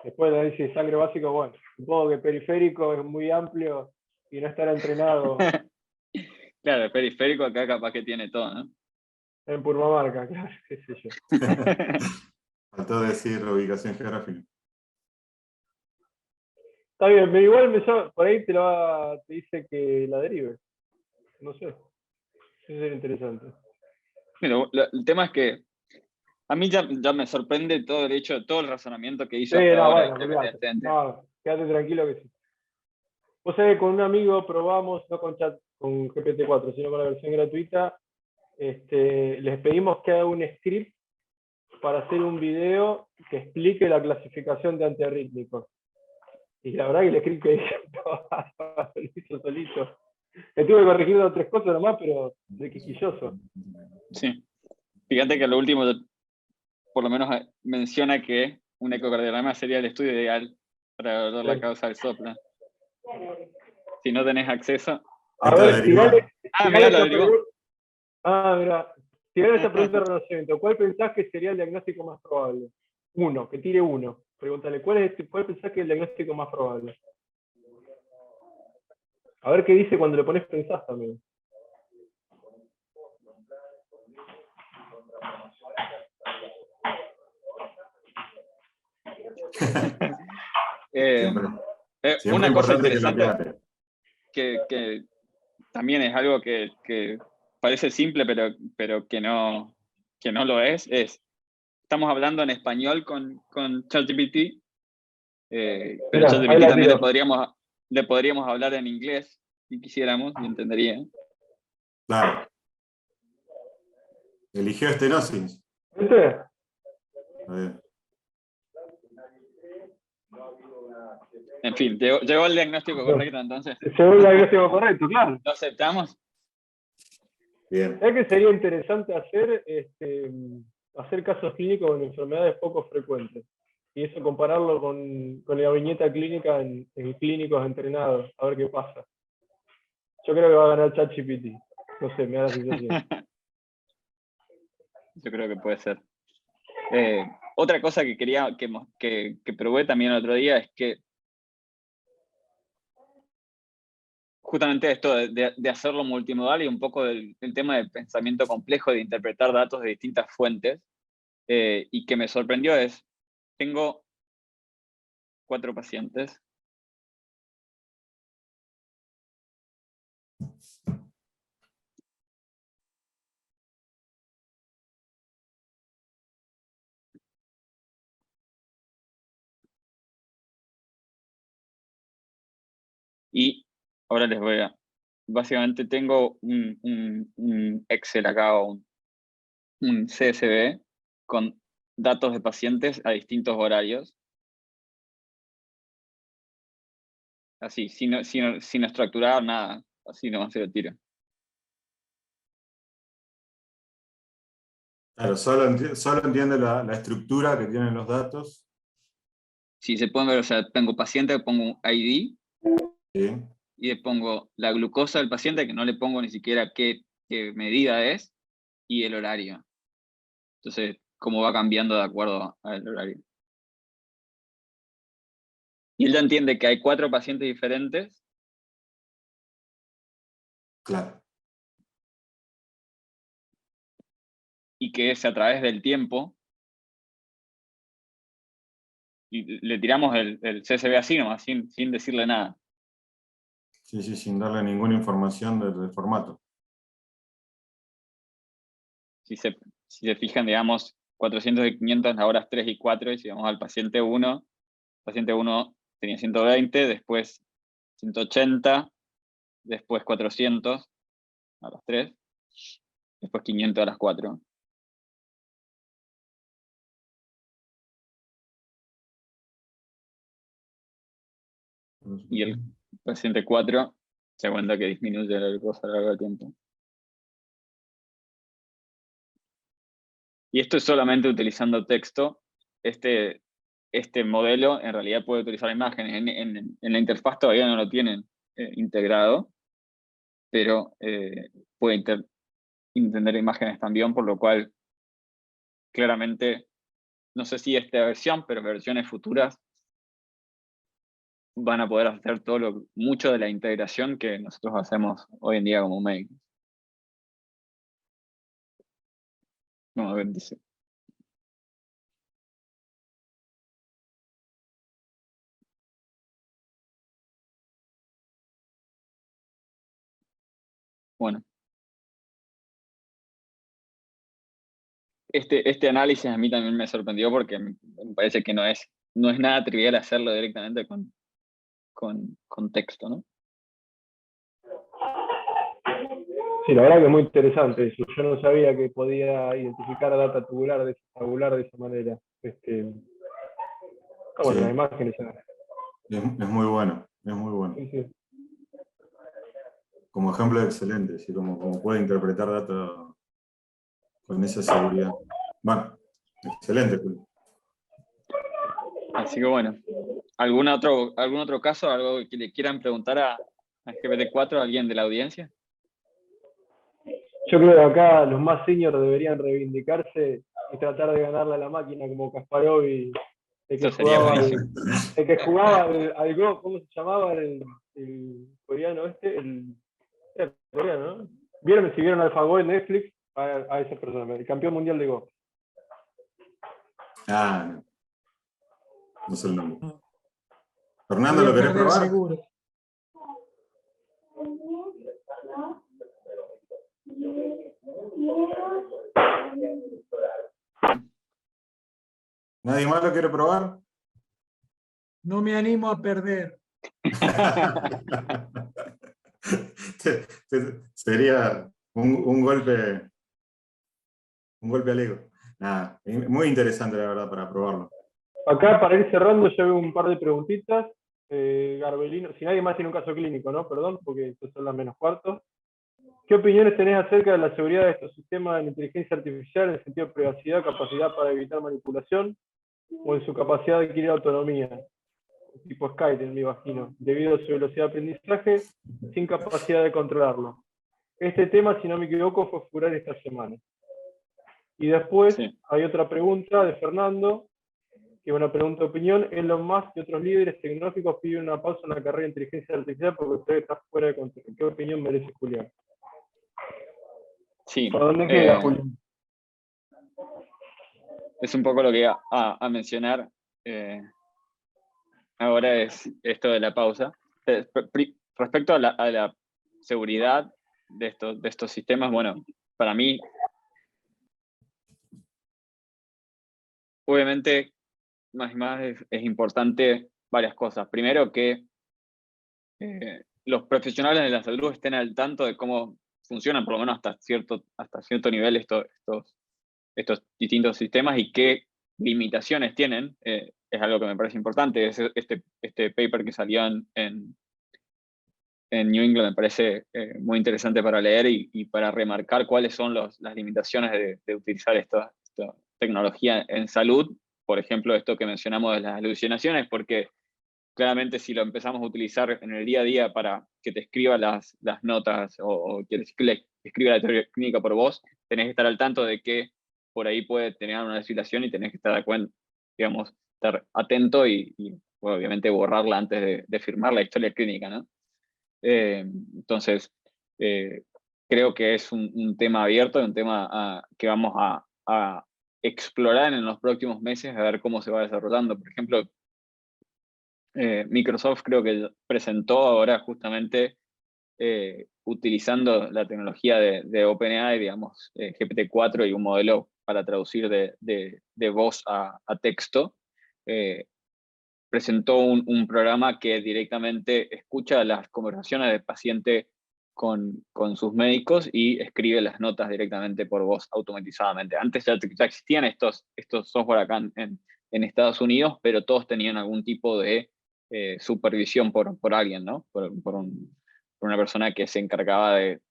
Después del análisis de sangre básico, bueno, supongo que periférico es muy amplio y no estará entrenado Claro, el periférico acá capaz que tiene todo, ¿no? en Purmamarca, claro, qué sé yo. Faltó decir la ubicación geográfica. Está bien, pero igual por ahí te dice que la derive. No sé. Eso sería interesante. Mira, el tema es que a mí ya me sorprende todo el hecho, todo el razonamiento que hizo Sí, hasta no, ahora. bueno, olvidate. No, quédate tranquilo que sí. Vos sabés que con un amigo probamos, no con GPT-4, sino con la versión gratuita, les pedimos que haga un script para hacer un video que explique la clasificación de antiarrítmicos. Y la verdad que el script que hizo solito. Me tuve que corregir 2 o 3 cosas nomás, pero de quisquilloso. Sí. Fíjate que lo último, por lo menos menciona que un ecocardiograma sería el estudio ideal para ver la causa del soplo. Si no tenés acceso. A ver, tirale Mirá, lo averiguó. Mira. Tirale esta pregunta de relacionamiento. ¿Cuál pensás que sería el diagnóstico más probable? Uno, que tire uno. Pregúntale, ¿cuál pensás que es el diagnóstico más probable? A ver qué dice cuando le pones pensás también. Siempre Una cosa importante que lo interesante aclare. que también es algo que parece simple, pero que no lo es, estamos hablando en español con ChatGPT, pero Mirá, ahí ChatGPT la también tiro. le podríamos hablar en inglés, si quisiéramos, y entendería. Claro. Eligió Stenosis. ¿Viste? A ver. En fin, llegó el diagnóstico correcto, entonces. Según el diagnóstico correcto, claro. ¿Lo aceptamos? Bien. Es que sería interesante hacer casos clínicos con enfermedades poco frecuentes. Y eso compararlo con la viñeta clínica en clínicos entrenados, a ver qué pasa. Yo creo que va a ganar ChatGPT. No sé, me da la sensación. Yo creo que puede ser. Otra cosa que quería que probé también el otro día es que justamente esto de hacerlo multimodal y un poco del tema del pensamiento complejo de interpretar datos de distintas fuentes, y que me sorprendió es, tengo 4 pacientes. Y ahora les voy a... Básicamente tengo un Excel acá, o un CSV, con datos de pacientes a distintos horarios. Así, sin estructurar nada. Así nomás se lo tiro. Claro, solo entiende la estructura que tienen los datos. Si se pueden ver, o sea, tengo paciente, pongo un ID, ¿Sí? y le pongo la glucosa del paciente, que no le pongo ni siquiera qué medida es, y el horario. Entonces, cómo va cambiando de acuerdo al horario. Y él ya entiende que hay 4 pacientes diferentes. Claro. Y que es a través del tiempo. Y le tiramos el CSV así nomás, sin decirle nada. Sí, sin darle ninguna información del formato. Si se fijan, digamos, 400 de 500 las horas 3 y 4, y si vamos al paciente 1, paciente 1 tenía 120, después 180, después 400 a las 3, después 500 a las 4. Y el paciente 4 se cuenta que disminuye la glucosa a lo largo del tiempo. Y esto es solamente utilizando texto. Este modelo en realidad puede utilizar imágenes. En la interfaz todavía no lo tienen integrado, pero puede entender imágenes también, por lo cual claramente, no sé si esta versión, pero versiones futuras van a poder hacer mucho de la integración que nosotros hacemos hoy en día como médicos. Vamos a ver, dice. Bueno. Este análisis a mí también me sorprendió porque me parece que no es nada trivial hacerlo directamente con texto, ¿no? Sí, la verdad que es muy interesante eso. Yo no sabía que podía identificar data tabular de esa manera. Bueno, Sí. las imágenes. Es muy bueno, es muy bueno. Sí, sí. Como ejemplo excelente, ¿sí? Como puede interpretar datos con esa seguridad. Bueno, excelente, Julio. Así que bueno, ¿algún otro caso, algo que le quieran preguntar a GPT-4, a alguien de la audiencia? Yo creo que acá los más seniors deberían reivindicarse y tratar de ganarle a la máquina como Kasparov y el que Eso sería jugaba buenísimo. al Go, ¿cómo se llamaba? El coreano era coreano, ¿no? Si vieron AlphaGo en Netflix, a esa persona, el campeón mundial de Go. Ah, No sé el nombre. Fernando, Voy a ¿lo querés perder probar? seguro. ¿Nadie más lo quiere probar? No me animo a perder. Sería un golpe al ego. Nada, muy interesante, la verdad, para probarlo. Acá, para ir cerrando, ya veo un par de preguntitas. Garbelino, si nadie más tiene un caso clínico, ¿no? Perdón, porque estas son las -4. ¿Qué opiniones tenés acerca de la seguridad de estos sistemas de inteligencia artificial en el sentido de privacidad, capacidad para evitar manipulación o en su capacidad de adquirir autonomía? Tipo Skynet, me imagino, debido a su velocidad de aprendizaje, sin capacidad de controlarlo. Este tema, si no me equivoco, fue furor esta semana. Y después Sí. hay otra pregunta de Fernando, que es una pregunta de opinión. Elon Musk y otros líderes tecnológicos piden una pausa en la carrera de inteligencia artificial porque usted está fuera de control. ¿Qué opinión merece Julián? Sí, ¿Para dónde queda, Julián? es un poco lo que iba a mencionar ahora, es esto de la pausa. Respecto a la seguridad de estos sistemas, bueno, para mí, obviamente, más y más es importante varias cosas. Primero, que los profesionales de la salud estén al tanto de cómo funcionan, por lo menos hasta cierto nivel, estos distintos sistemas y qué limitaciones tienen. Es algo que me parece importante. Este paper que salió en New England me parece muy interesante para leer y para remarcar cuáles son las limitaciones de utilizar esta tecnología en salud. Por ejemplo, esto que mencionamos de las alucinaciones, porque claramente si lo empezamos a utilizar en el día a día para que te escriba las notas o que le escriba la teoría clínica por vos, tenés que estar al tanto de que por ahí puede tener una desfilación y tenés que estar, digamos, estar atento y bueno, obviamente borrarla antes de firmar la historia clínica, ¿no? Entonces, creo que es un tema abierto, un tema que vamos a explorar en los próximos meses, a ver cómo se va desarrollando. Por ejemplo, Microsoft creo que presentó ahora justamente utilizando la tecnología de OpenAI, digamos, GPT-4 y un modelo para traducir de voz a texto, presentó un programa que directamente escucha las conversaciones del paciente con sus médicos y escribe las notas directamente por voz automatizadamente. Antes ya existían estos software acá en Estados Unidos, pero todos tenían algún tipo de supervisión por alguien, ¿no? Por una persona que se encargaba de,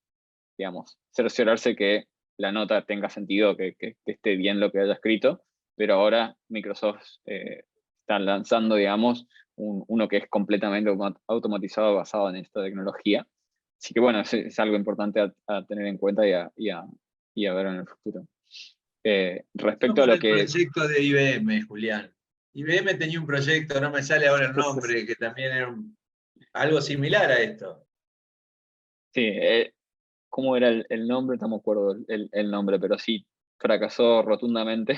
digamos, cerciorarse que la nota tenga sentido, que esté bien lo que haya escrito, pero ahora Microsoft está lanzando, digamos, uno que es completamente automatizado basado en esta tecnología. Así que bueno, es algo importante a tener en cuenta y a ver en el futuro. Respecto a Somos lo el que... proyecto de IBM, Julián. IBM tenía un proyecto, no me sale ahora el nombre, que también era algo similar a esto. Sí, ¿cómo era el nombre? No me acuerdo el nombre, pero sí, fracasó rotundamente.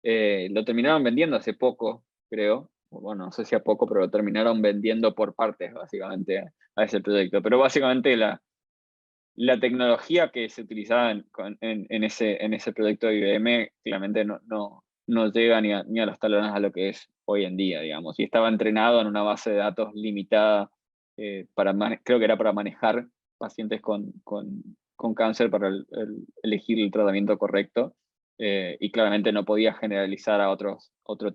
Lo terminaron vendiendo hace poco, creo. Bueno, no sé si a poco, pero lo terminaron vendiendo por partes, básicamente, a ese proyecto. Pero básicamente la tecnología que se utilizaba en ese proyecto de IBM claramente no llega ni a los talones a lo que es hoy en día, digamos. Y estaba entrenado en una base de datos limitada, creo que era para manejar pacientes con cáncer, para elegir el tratamiento correcto. Y claramente no podía generalizar a otro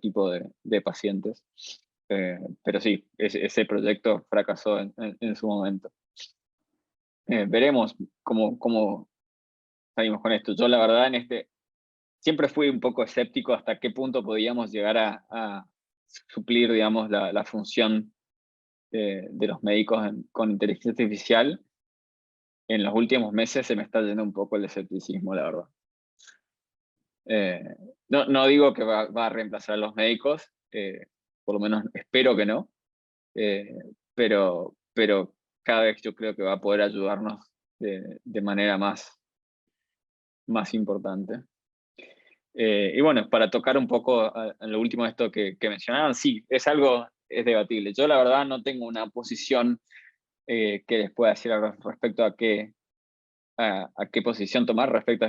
tipo de pacientes. Pero sí, ese proyecto fracasó en su momento. Veremos cómo salimos con esto. Yo la verdad siempre fui un poco escéptico hasta qué punto podíamos llegar a suplir, digamos, la función de los médicos con inteligencia artificial. En los últimos meses se me está yendo un poco el escepticismo, la verdad. No digo que va a reemplazar a los médicos, por lo menos espero que no, pero cada vez yo creo que va a poder ayudarnos de manera más importante. Y bueno, para tocar un poco a lo último de esto que mencionaban, sí, es debatible. Yo la verdad no tengo una posición que les pueda decir respecto a qué posición tomar respecto a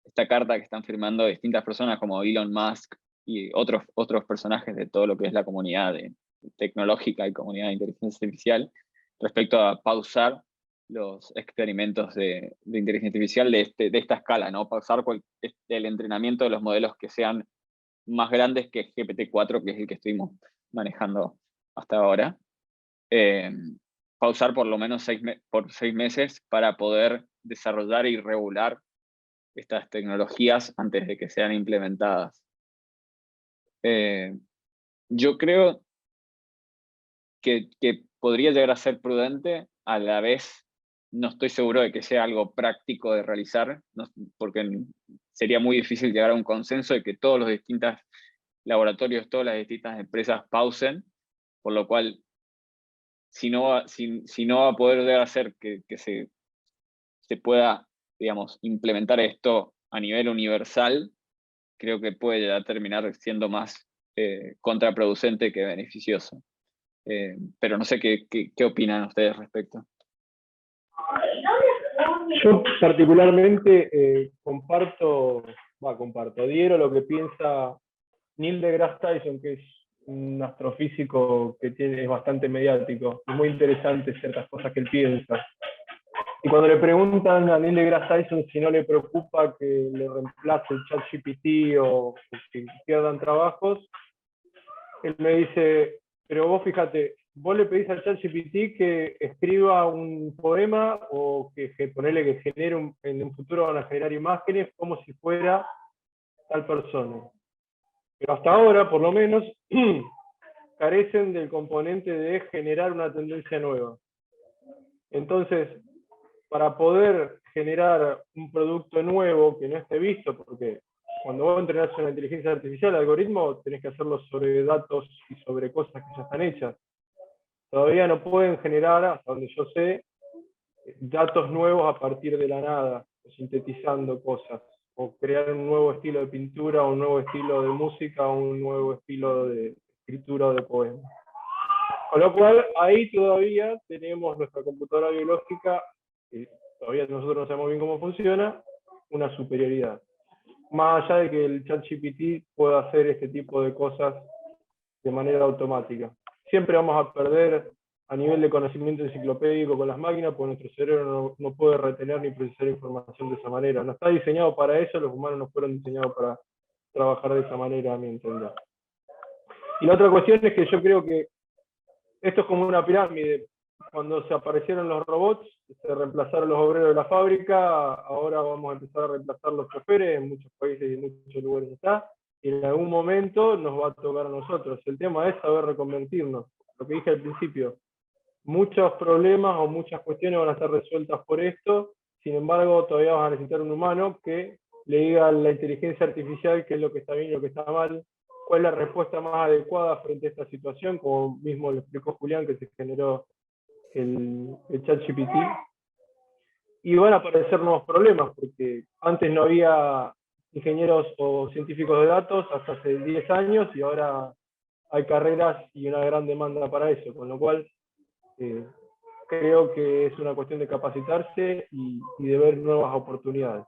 esta carta que están firmando distintas personas como Elon Musk y otros personajes de todo lo que es la comunidad tecnológica y comunidad de inteligencia artificial respecto a pausar los experimentos de inteligencia artificial de esta escala, ¿no? Pausar el entrenamiento de los modelos que sean más grandes que GPT-4, que es el que estuvimos manejando hasta ahora. Pausar por lo menos 6 meses para poder desarrollar y regular estas tecnologías antes de que sean implementadas. Yo creo que podría llegar a ser prudente, a la vez no estoy seguro de que sea algo práctico de realizar, porque sería muy difícil llegar a un consenso de que todos los distintos laboratorios, todas las distintas empresas pausen, por lo cual si no va a poder llegar a hacer que se pueda, digamos, implementar esto a nivel universal, creo que puede ya terminar siendo más contraproducente que beneficioso. Pero no sé qué opinan ustedes al respecto. Yo particularmente adhiero lo que piensa Neil deGrasse Tyson, que es un astrofísico que es bastante mediático, y muy interesante ciertas cosas que él piensa. Y cuando le preguntan a Neil deGrasse Tyson si no le preocupa que le reemplace el ChatGPT o que pierdan trabajos, él me dice, pero vos fíjate, vos le pedís al ChatGPT que escriba un poema o que ponerle que genere en un futuro van a generar imágenes como si fuera tal persona. Pero hasta ahora, por lo menos, carecen del componente de generar una tendencia nueva. Entonces, para poder generar un producto nuevo que no esté visto, porque cuando vos entrenás una inteligencia artificial, el algoritmo tenés que hacerlo sobre datos y sobre cosas que ya están hechas. Todavía no pueden generar, hasta donde yo sé, datos nuevos a partir de la nada, o sintetizando cosas, o crear un nuevo estilo de pintura, o un nuevo estilo de música, o un nuevo estilo de escritura o de poema. Con lo cual, ahí todavía tenemos nuestra computadora biológica, que todavía nosotros no sabemos bien cómo funciona, una superioridad. Más allá de que el ChatGPT pueda hacer este tipo de cosas de manera automática. Siempre vamos a perder a nivel de conocimiento enciclopédico con las máquinas, porque nuestro cerebro no puede retener ni procesar información de esa manera. No está diseñado para eso, los humanos no fueron diseñados para trabajar de esa manera, a mi entender. Y la otra cuestión es que yo creo que esto es como una pirámide. Cuando se aparecieron los robots, se reemplazaron los obreros de la fábrica, ahora vamos a empezar a reemplazar los choferes, en muchos países y en muchos lugares está, y en algún momento nos va a tocar a nosotros. El tema es saber reconvertirnos. Lo que dije al principio, muchos problemas o muchas cuestiones van a estar resueltas por esto, sin embargo todavía vas a necesitar un humano que le diga a la inteligencia artificial qué es lo que está bien y lo que está mal, cuál es la respuesta más adecuada frente a esta situación, como mismo lo explicó Julián, que se generó el ChatGPT. Y van a aparecer nuevos problemas, porque antes no había ingenieros o científicos de datos hasta hace 10 años, y ahora hay carreras y una gran demanda para eso, con lo cual creo que es una cuestión de capacitarse y de ver nuevas oportunidades.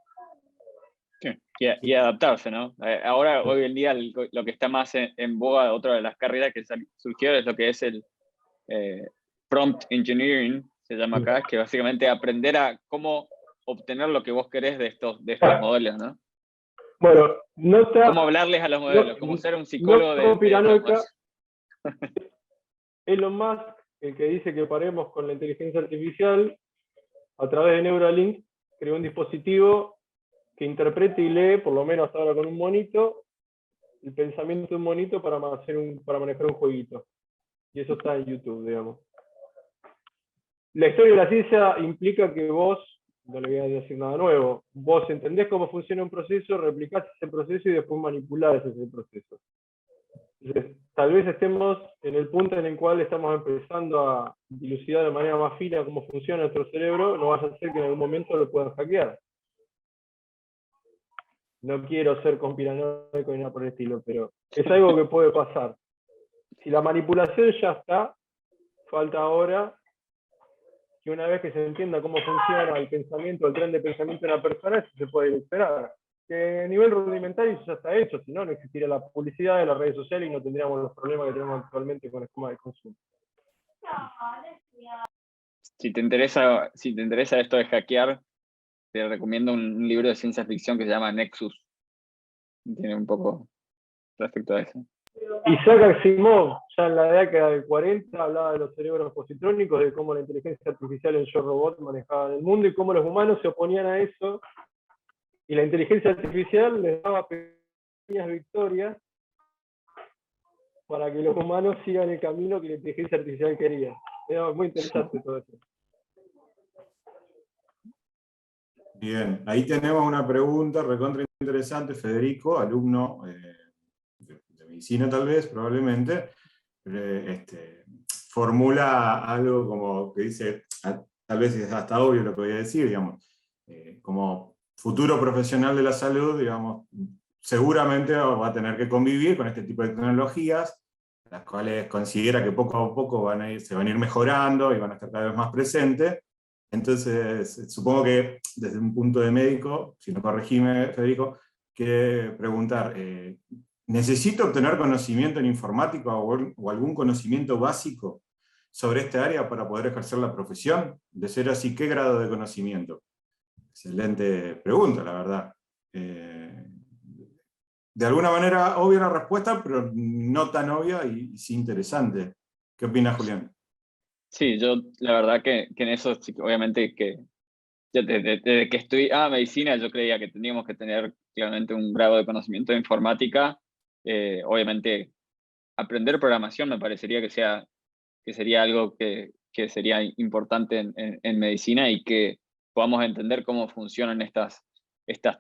Sí, y adaptarse, ¿no? Ahora, hoy en día, lo que está más en boga, otra de las carreras que surgió es lo que es el prompt engineering, se llama acá, que básicamente aprender a cómo obtener lo que vos querés de estos modelos, ¿no? Bueno, cómo hablarles a los modelos, cómo ser un psicólogo de Elon Musk. Elon Musk, el que dice que paremos con la inteligencia artificial, a través de Neuralink, creó un dispositivo que interprete y lee, por lo menos hasta ahora con un monito, el pensamiento de un monito para manejar un jueguito. Y eso está en YouTube, digamos. La historia de la ciencia implica que vos, no le voy a decir nada nuevo, vos entendés cómo funciona un proceso, replicás ese proceso y después manipulás ese proceso. Entonces, tal vez estemos en el punto en el cual estamos empezando a dilucidar de manera más fina cómo funciona nuestro cerebro, no vas a hacer que en algún momento lo puedan hackear. No quiero ser conspiranoico ni nada por el estilo, pero es algo que puede pasar. Si la manipulación ya está, falta ahora que una vez que se entienda cómo funciona el pensamiento, el tren de pensamiento de una persona, eso se puede esperar. Que a nivel rudimentario eso ya está hecho, si no, no existiría la publicidad de las redes sociales y no tendríamos los problemas que tenemos actualmente con el esquema de consumo. Si te interesa esto de hackear, te recomiendo un libro de ciencia ficción que se llama Nexus. Tiene un poco respecto a eso. Isaac Asimov, ya en la década del 40, hablaba de los cerebros positrónicos, de cómo la inteligencia artificial en Yo Robot manejaba el mundo y cómo los humanos se oponían a eso, y la inteligencia artificial les daba pequeñas victorias para que los humanos sigan el camino que la inteligencia artificial quería. Era muy interesante todo eso. Bien, ahí tenemos una pregunta recontra interesante, Federico, alumno de medicina tal vez, probablemente, formula algo como que dice, tal vez es hasta obvio lo que voy a decir, digamos, como futuro profesional de la salud, digamos, seguramente va a tener que convivir con este tipo de tecnologías, las cuales considera que poco a poco se van a ir mejorando y van a estar cada vez más presentes. Entonces, supongo que desde un punto de médico, si no corregime, Federico, quiere preguntar, ¿necesito obtener conocimiento en informática o algún conocimiento básico sobre esta área para poder ejercer la profesión? De ser así, ¿qué grado de conocimiento? Excelente pregunta, la verdad. De alguna manera obvia la respuesta, pero no tan obvia y sí interesante. ¿Qué opinas, Julián? Sí, yo la verdad que en eso, sí, obviamente que ya desde que estudié medicina, yo creía que teníamos que tener claramente un grado de conocimiento de informática. Obviamente, aprender programación me parecería que sería algo que sería importante en medicina, y que podamos entender cómo funcionan estas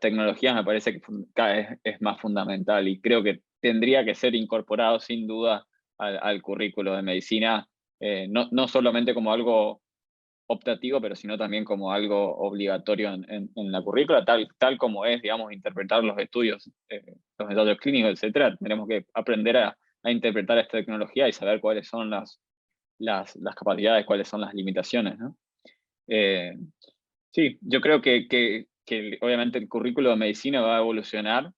tecnologías, me parece que cada vez es más fundamental, y creo que tendría que ser incorporado sin duda al currículo de medicina, no solamente como algo optativo, pero sino también como algo obligatorio en la currícula, tal como es, digamos, interpretar los estudios, los ensayos clínicos, etcétera. Tenemos que aprender a interpretar esta tecnología y saber cuáles son las capacidades, cuáles son las limitaciones, ¿no? Sí, yo creo que obviamente el currículo de medicina va a evolucionar.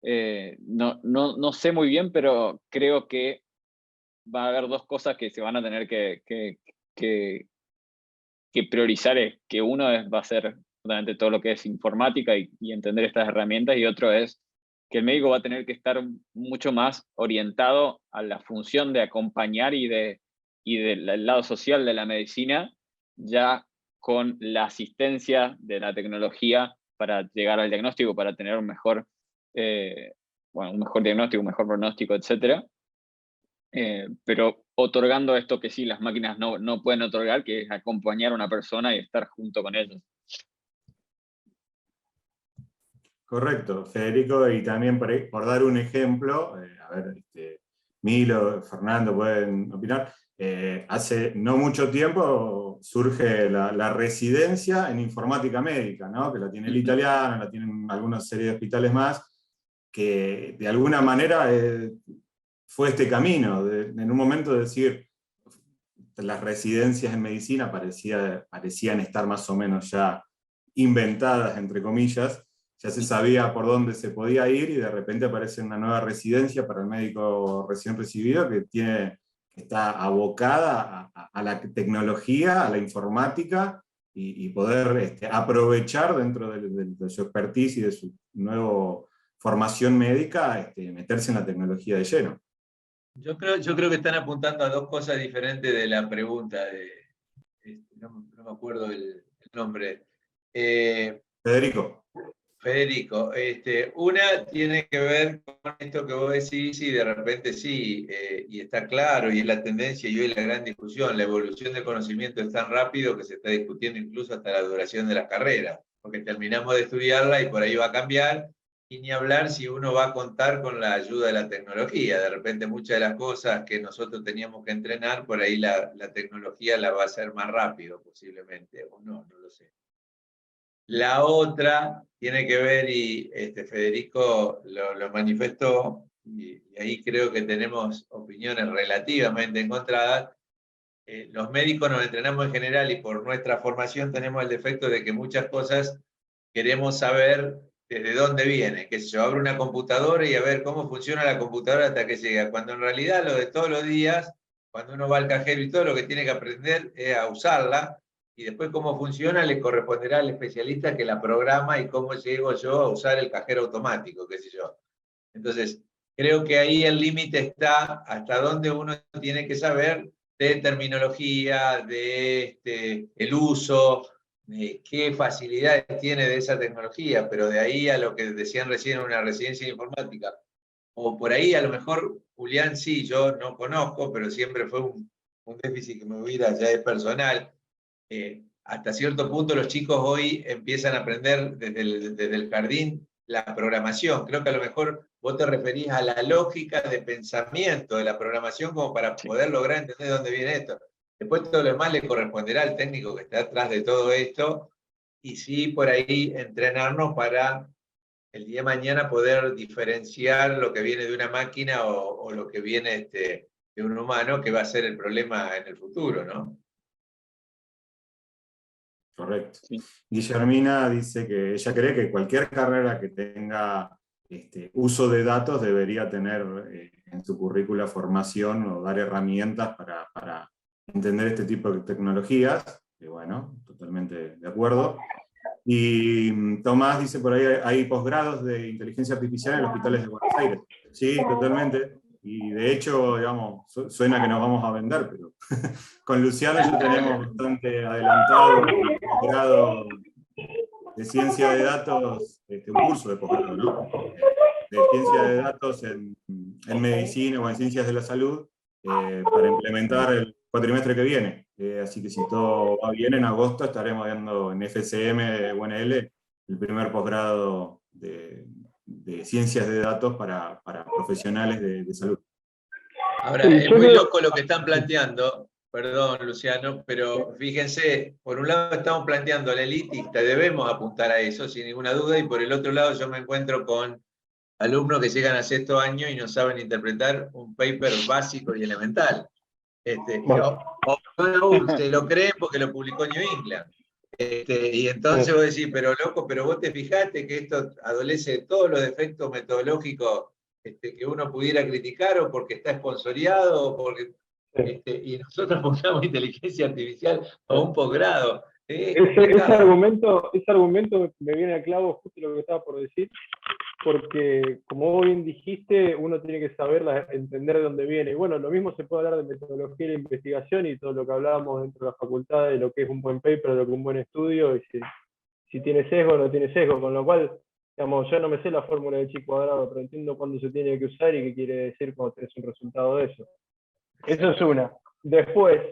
No sé muy bien, pero creo que va a haber dos cosas que se van a tener que priorizar. Es que uno va a ser justamente todo lo que es informática y entender estas herramientas, y otro es que el médico va a tener que estar mucho más orientado a la función de acompañar y del lado social de la medicina, ya con la asistencia de la tecnología para llegar al diagnóstico, para tener un mejor diagnóstico, un mejor pronóstico, etcétera. Pero otorgando esto que sí, las máquinas no pueden otorgar, que es acompañar a una persona y estar junto con ellos. Correcto, Federico, y también por dar un ejemplo, a ver, Milo, Fernando pueden opinar, hace no mucho tiempo surge la residencia en informática médica, ¿no? Que la tiene el italiano, la tienen algunas serie de hospitales más, que de alguna manera fue este camino, en un momento de decir, las residencias en medicina parecían estar más o menos ya inventadas, entre comillas, ya se sabía por dónde se podía ir, y de repente aparece una nueva residencia para el médico recién recibido que está abocada a la tecnología, a la informática, y poder aprovechar dentro de su expertise y de su nueva formación médica, meterse en la tecnología de lleno. Yo creo que están apuntando a dos cosas diferentes de la pregunta. No me acuerdo el nombre. Federico. Federico, una tiene que ver con esto que vos decís, y de repente sí, y está claro, y es la tendencia, y hoy la gran discusión, la evolución del conocimiento es tan rápido que se está discutiendo incluso hasta la duración de las carreras, porque terminamos de estudiarla y por ahí va a cambiar, y ni hablar si uno va a contar con la ayuda de la tecnología. De repente muchas de las cosas que nosotros teníamos que entrenar, por ahí la tecnología la va a hacer más rápido posiblemente, o no lo sé. La otra tiene que ver, y Federico lo manifestó, y ahí creo que tenemos opiniones relativamente encontradas. Los médicos nos entrenamos en general y por nuestra formación tenemos el defecto de que muchas cosas queremos saber desde dónde viene, que se abre una computadora y a ver cómo funciona la computadora hasta que llega, cuando en realidad lo de todos los días, cuando uno va al cajero y todo, lo que tiene que aprender es a usarla, y después cómo funciona le corresponderá al especialista que la programa y cómo llego yo a usar el cajero automático, qué sé yo. Entonces, creo que ahí el límite está hasta dónde uno tiene que saber de terminología, de el uso, de qué facilidades tiene de esa tecnología, pero de ahí a lo que decían recién en una residencia de informática, o por ahí a lo mejor, Julián, sí, yo no conozco, pero siempre fue un déficit que me hubiera, ya es personal. Hasta cierto punto los chicos hoy empiezan a aprender desde el jardín la programación. Creo que a lo mejor vos te referís a la lógica de pensamiento de la programación como para poder lograr entender de dónde viene esto. Después todo lo demás le corresponderá al técnico que está atrás de todo esto, y sí por ahí entrenarnos para el día de mañana poder diferenciar lo que viene de una máquina o lo que viene de un humano, que va a ser el problema en el futuro, ¿no? Correcto. Sí. Guillermina dice que ella cree que cualquier carrera que tenga uso de datos debería tener en su currícula formación o dar herramientas para entender este tipo de tecnologías. Y bueno, totalmente de acuerdo. Y Tomás dice por ahí, hay posgrados de inteligencia artificial en los hospitales de Buenos Aires. Sí, totalmente. Y de hecho, digamos, suena que nos vamos a vender, pero con Luciano ya tenemos bastante adelantado un posgrado de ciencia de datos, un curso de posgrado, ¿no? De ciencia de datos en medicina o en ciencias de la salud, para implementar el cuatrimestre que viene. Así que si todo va bien, en agosto estaremos viendo en FCM UNL el primer posgrado de ciencias de datos para profesionales de salud. Ahora, es muy loco lo que están planteando, perdón Luciano, pero fíjense, por un lado estamos planteando al elitista, debemos apuntar a eso sin ninguna duda, y por el otro lado yo me encuentro con alumnos que llegan a sexto año y no saben interpretar un paper básico y elemental. O se lo creen porque lo publicó New England. Y entonces vos decís, pero loco, pero vos te fijaste que esto adolece de todos los defectos metodológicos que uno pudiera criticar, o porque está esponsoreado, o porque, y nosotros buscamos inteligencia artificial a un posgrado. Ese argumento me viene a clavo justo lo que estaba por decir, porque como vos bien dijiste, uno tiene que saber entender de dónde viene. Y bueno, lo mismo se puede hablar de metodología de la investigación y todo lo que hablábamos dentro de la facultad, de lo que es un buen paper, de lo que es un buen estudio, y si tiene sesgo o no tiene sesgo, con lo cual, digamos, yo no me sé la fórmula de chi cuadrado, pero entiendo cuándo se tiene que usar y qué quiere decir cuando tenés un resultado de eso. Eso es una. Después,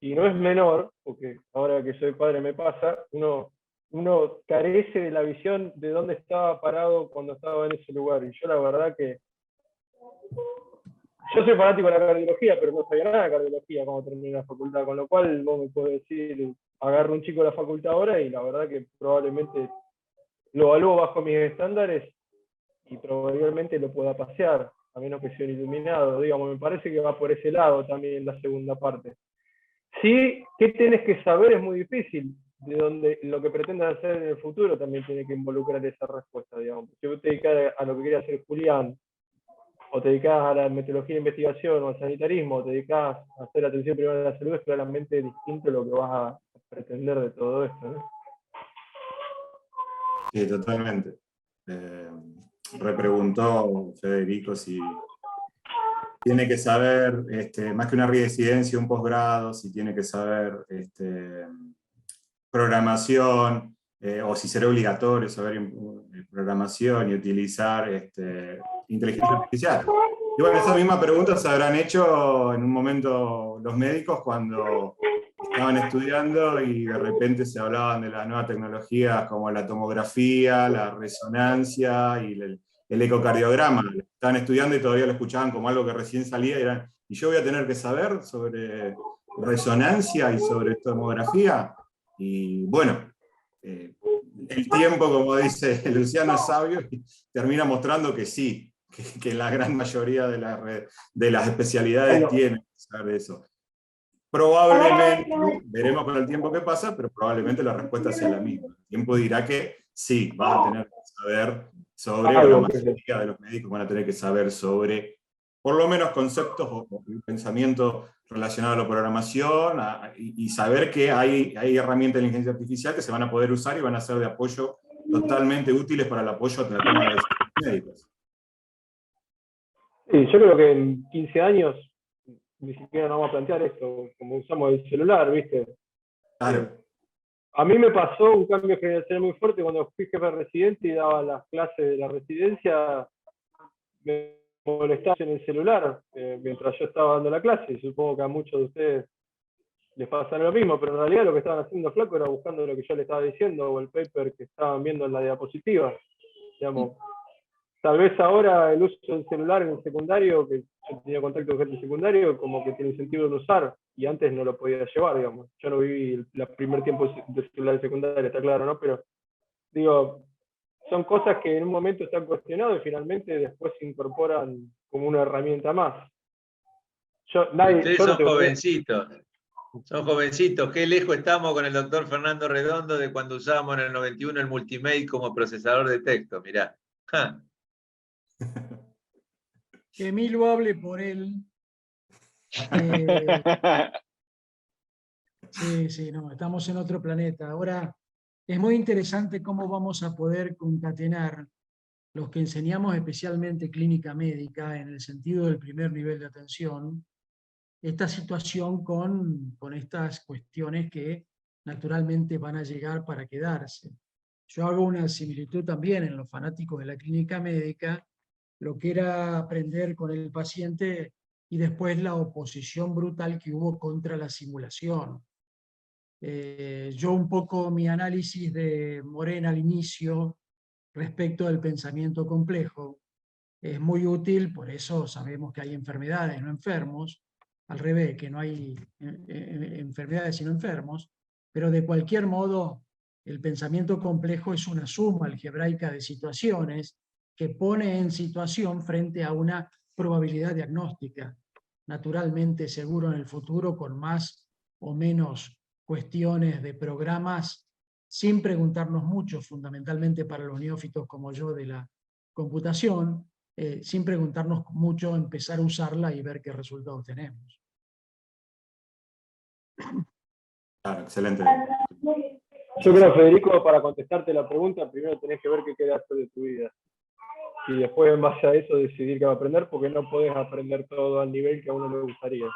y no es menor, porque ahora que soy padre me pasa, uno carece de la visión de dónde estaba parado cuando estaba en ese lugar. Y yo la verdad que yo soy fanático de la cardiología, pero no sabía nada de cardiología cuando terminé la facultad, con lo cual vos me podés decir, agarro un chico de la facultad ahora y la verdad que probablemente lo evalúo bajo mis estándares y probablemente lo pueda pasear, a menos que sea un iluminado. Digamos, me parece que va por ese lado también la segunda parte. Sí, ¿qué tenés que saber? Es muy difícil. De donde lo que pretendas hacer en el futuro también tiene que involucrar esa respuesta, digamos. Si vos te dedicás a lo que quería hacer Julián, o te dedicás a la metodología de investigación o al sanitarismo, o te dedicás a hacer atención primaria de la salud, es claramente distinto lo que vas a pretender de todo esto, ¿no? Sí, totalmente. Repreguntó Federico si tiene que saber, más que una residencia, un posgrado, si tiene que saber programación, o si será obligatorio saber programación y utilizar inteligencia artificial. Y bueno, esa misma pregunta se habrán hecho en un momento los médicos cuando estaban estudiando y de repente se hablaban de las nuevas tecnologías como la tomografía, la resonancia y el ecocardiograma. Estaban estudiando y todavía lo escuchaban como algo que recién salía y yo voy a tener que saber sobre resonancia y sobre tomografía. Y bueno, el tiempo, como dice Luciano, es sabio y termina mostrando que sí, que la gran mayoría de las especialidades tienen que saber eso. Probablemente, veremos con el tiempo que pasa, pero probablemente la respuesta sea la misma. El tiempo dirá que sí, vas a tener que saber sobre, o la mayoría de los médicos van a tener que saber sobre, por lo menos, conceptos o pensamiento relacionado a la programación, y saber que hay herramientas de inteligencia artificial que se van a poder usar y van a ser de apoyo totalmente útiles para el apoyo a la toma de decisiones médicas. Sí, yo creo que en 15 años ni siquiera nos vamos a plantear esto, como usamos el celular, ¿viste? Claro. A mí me pasó un cambio generacional muy fuerte cuando fui jefe de residente y daba las clases de la residencia, me molestaba en el celular mientras yo estaba dando la clase, y supongo que a muchos de ustedes les pasa lo mismo, pero en realidad lo que estaban haciendo flaco era buscando lo que yo les estaba diciendo o el paper que estaban viendo en la diapositiva. Digamos, tal vez ahora el uso del celular en el secundario, que yo tenía contacto con gente secundario, como que tiene sentido de usar, y antes no lo podía llevar, digamos. Yo no viví el primer tiempo de celular en secundaria, está claro, ¿no? Pero, digo, son cosas que en un momento están cuestionadas y finalmente después se incorporan como una herramienta más. Ustedes son jovencitos. Son jovencitos. Qué lejos estamos con el doctor Fernando Redondo de cuando usábamos en el 91 el Multimate como procesador de texto. Mirá. ¡Ja! Que mil lo hable por él. Sí, no, estamos en otro planeta. Ahora, es muy interesante cómo vamos a poder concatenar los que enseñamos especialmente clínica médica en el sentido del primer nivel de atención, esta situación con estas cuestiones que naturalmente van a llegar para quedarse. Yo hago una similitud también en los fanáticos de la clínica médica, lo que era aprender con el paciente y después la oposición brutal que hubo contra la simulación. Yo un poco mi análisis de Morena al inicio respecto del pensamiento complejo es muy útil, por eso sabemos que hay enfermedades, no enfermos, al revés, que no hay enfermedades sino enfermos, pero de cualquier modo el pensamiento complejo es una suma algebraica de situaciones que pone en situación frente a una probabilidad diagnóstica, naturalmente seguro en el futuro con más o menos cuestiones de programas, sin preguntarnos mucho, fundamentalmente para los neófitos como yo de la computación, sin preguntarnos mucho, empezar a usarla y ver qué resultados tenemos. Claro, excelente. Yo creo, Federico, para contestarte la pregunta, primero tenés que ver qué querés hacer de tu vida. Y después, en base a eso, decidir qué va a aprender, porque no podés aprender todo al nivel que a uno le gustaría.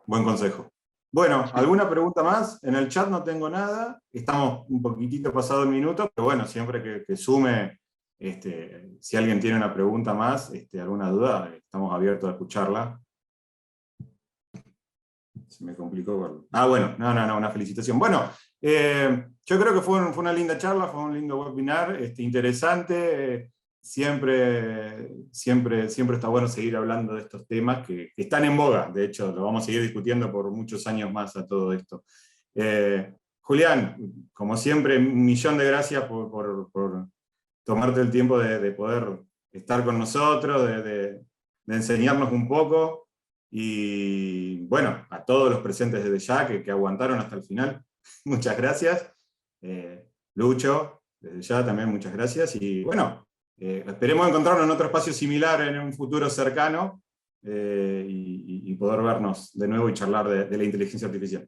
Buen consejo. Bueno, ¿alguna pregunta más? En el chat no tengo nada. Estamos un poquitito pasado el minuto, pero bueno, siempre que sume, si alguien tiene una pregunta más, alguna duda, estamos abiertos a escucharla. Se me complicó. Bueno, no, una felicitación. Bueno, yo creo que fue una linda charla, fue un lindo webinar, interesante. Siempre está bueno seguir hablando de estos temas que están en boga. De hecho, lo vamos a seguir discutiendo por muchos años más a todo esto. Julián, como siempre, un millón de gracias por tomarte el tiempo de poder estar con nosotros, de enseñarnos un poco. Y bueno, a todos los presentes desde ya que aguantaron hasta el final, muchas gracias. Lucho, desde ya también muchas gracias. Y bueno, esperemos encontrarnos en otro espacio similar en un futuro cercano y poder vernos de nuevo y charlar de la inteligencia artificial.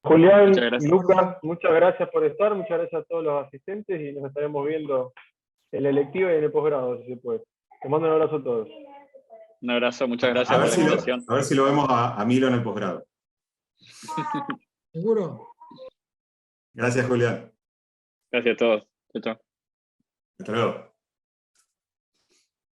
Julián, Lucas, muchas gracias por estar, muchas gracias a todos los asistentes y nos estaremos viendo en la electiva y en el posgrado, si se puede. Te mando un abrazo a todos. Un abrazo, muchas gracias por la invitación. A ver si lo vemos a Milo en el posgrado. ¿Seguro? Gracias, Julián. Gracias a todos. Chao, chao. Hasta luego.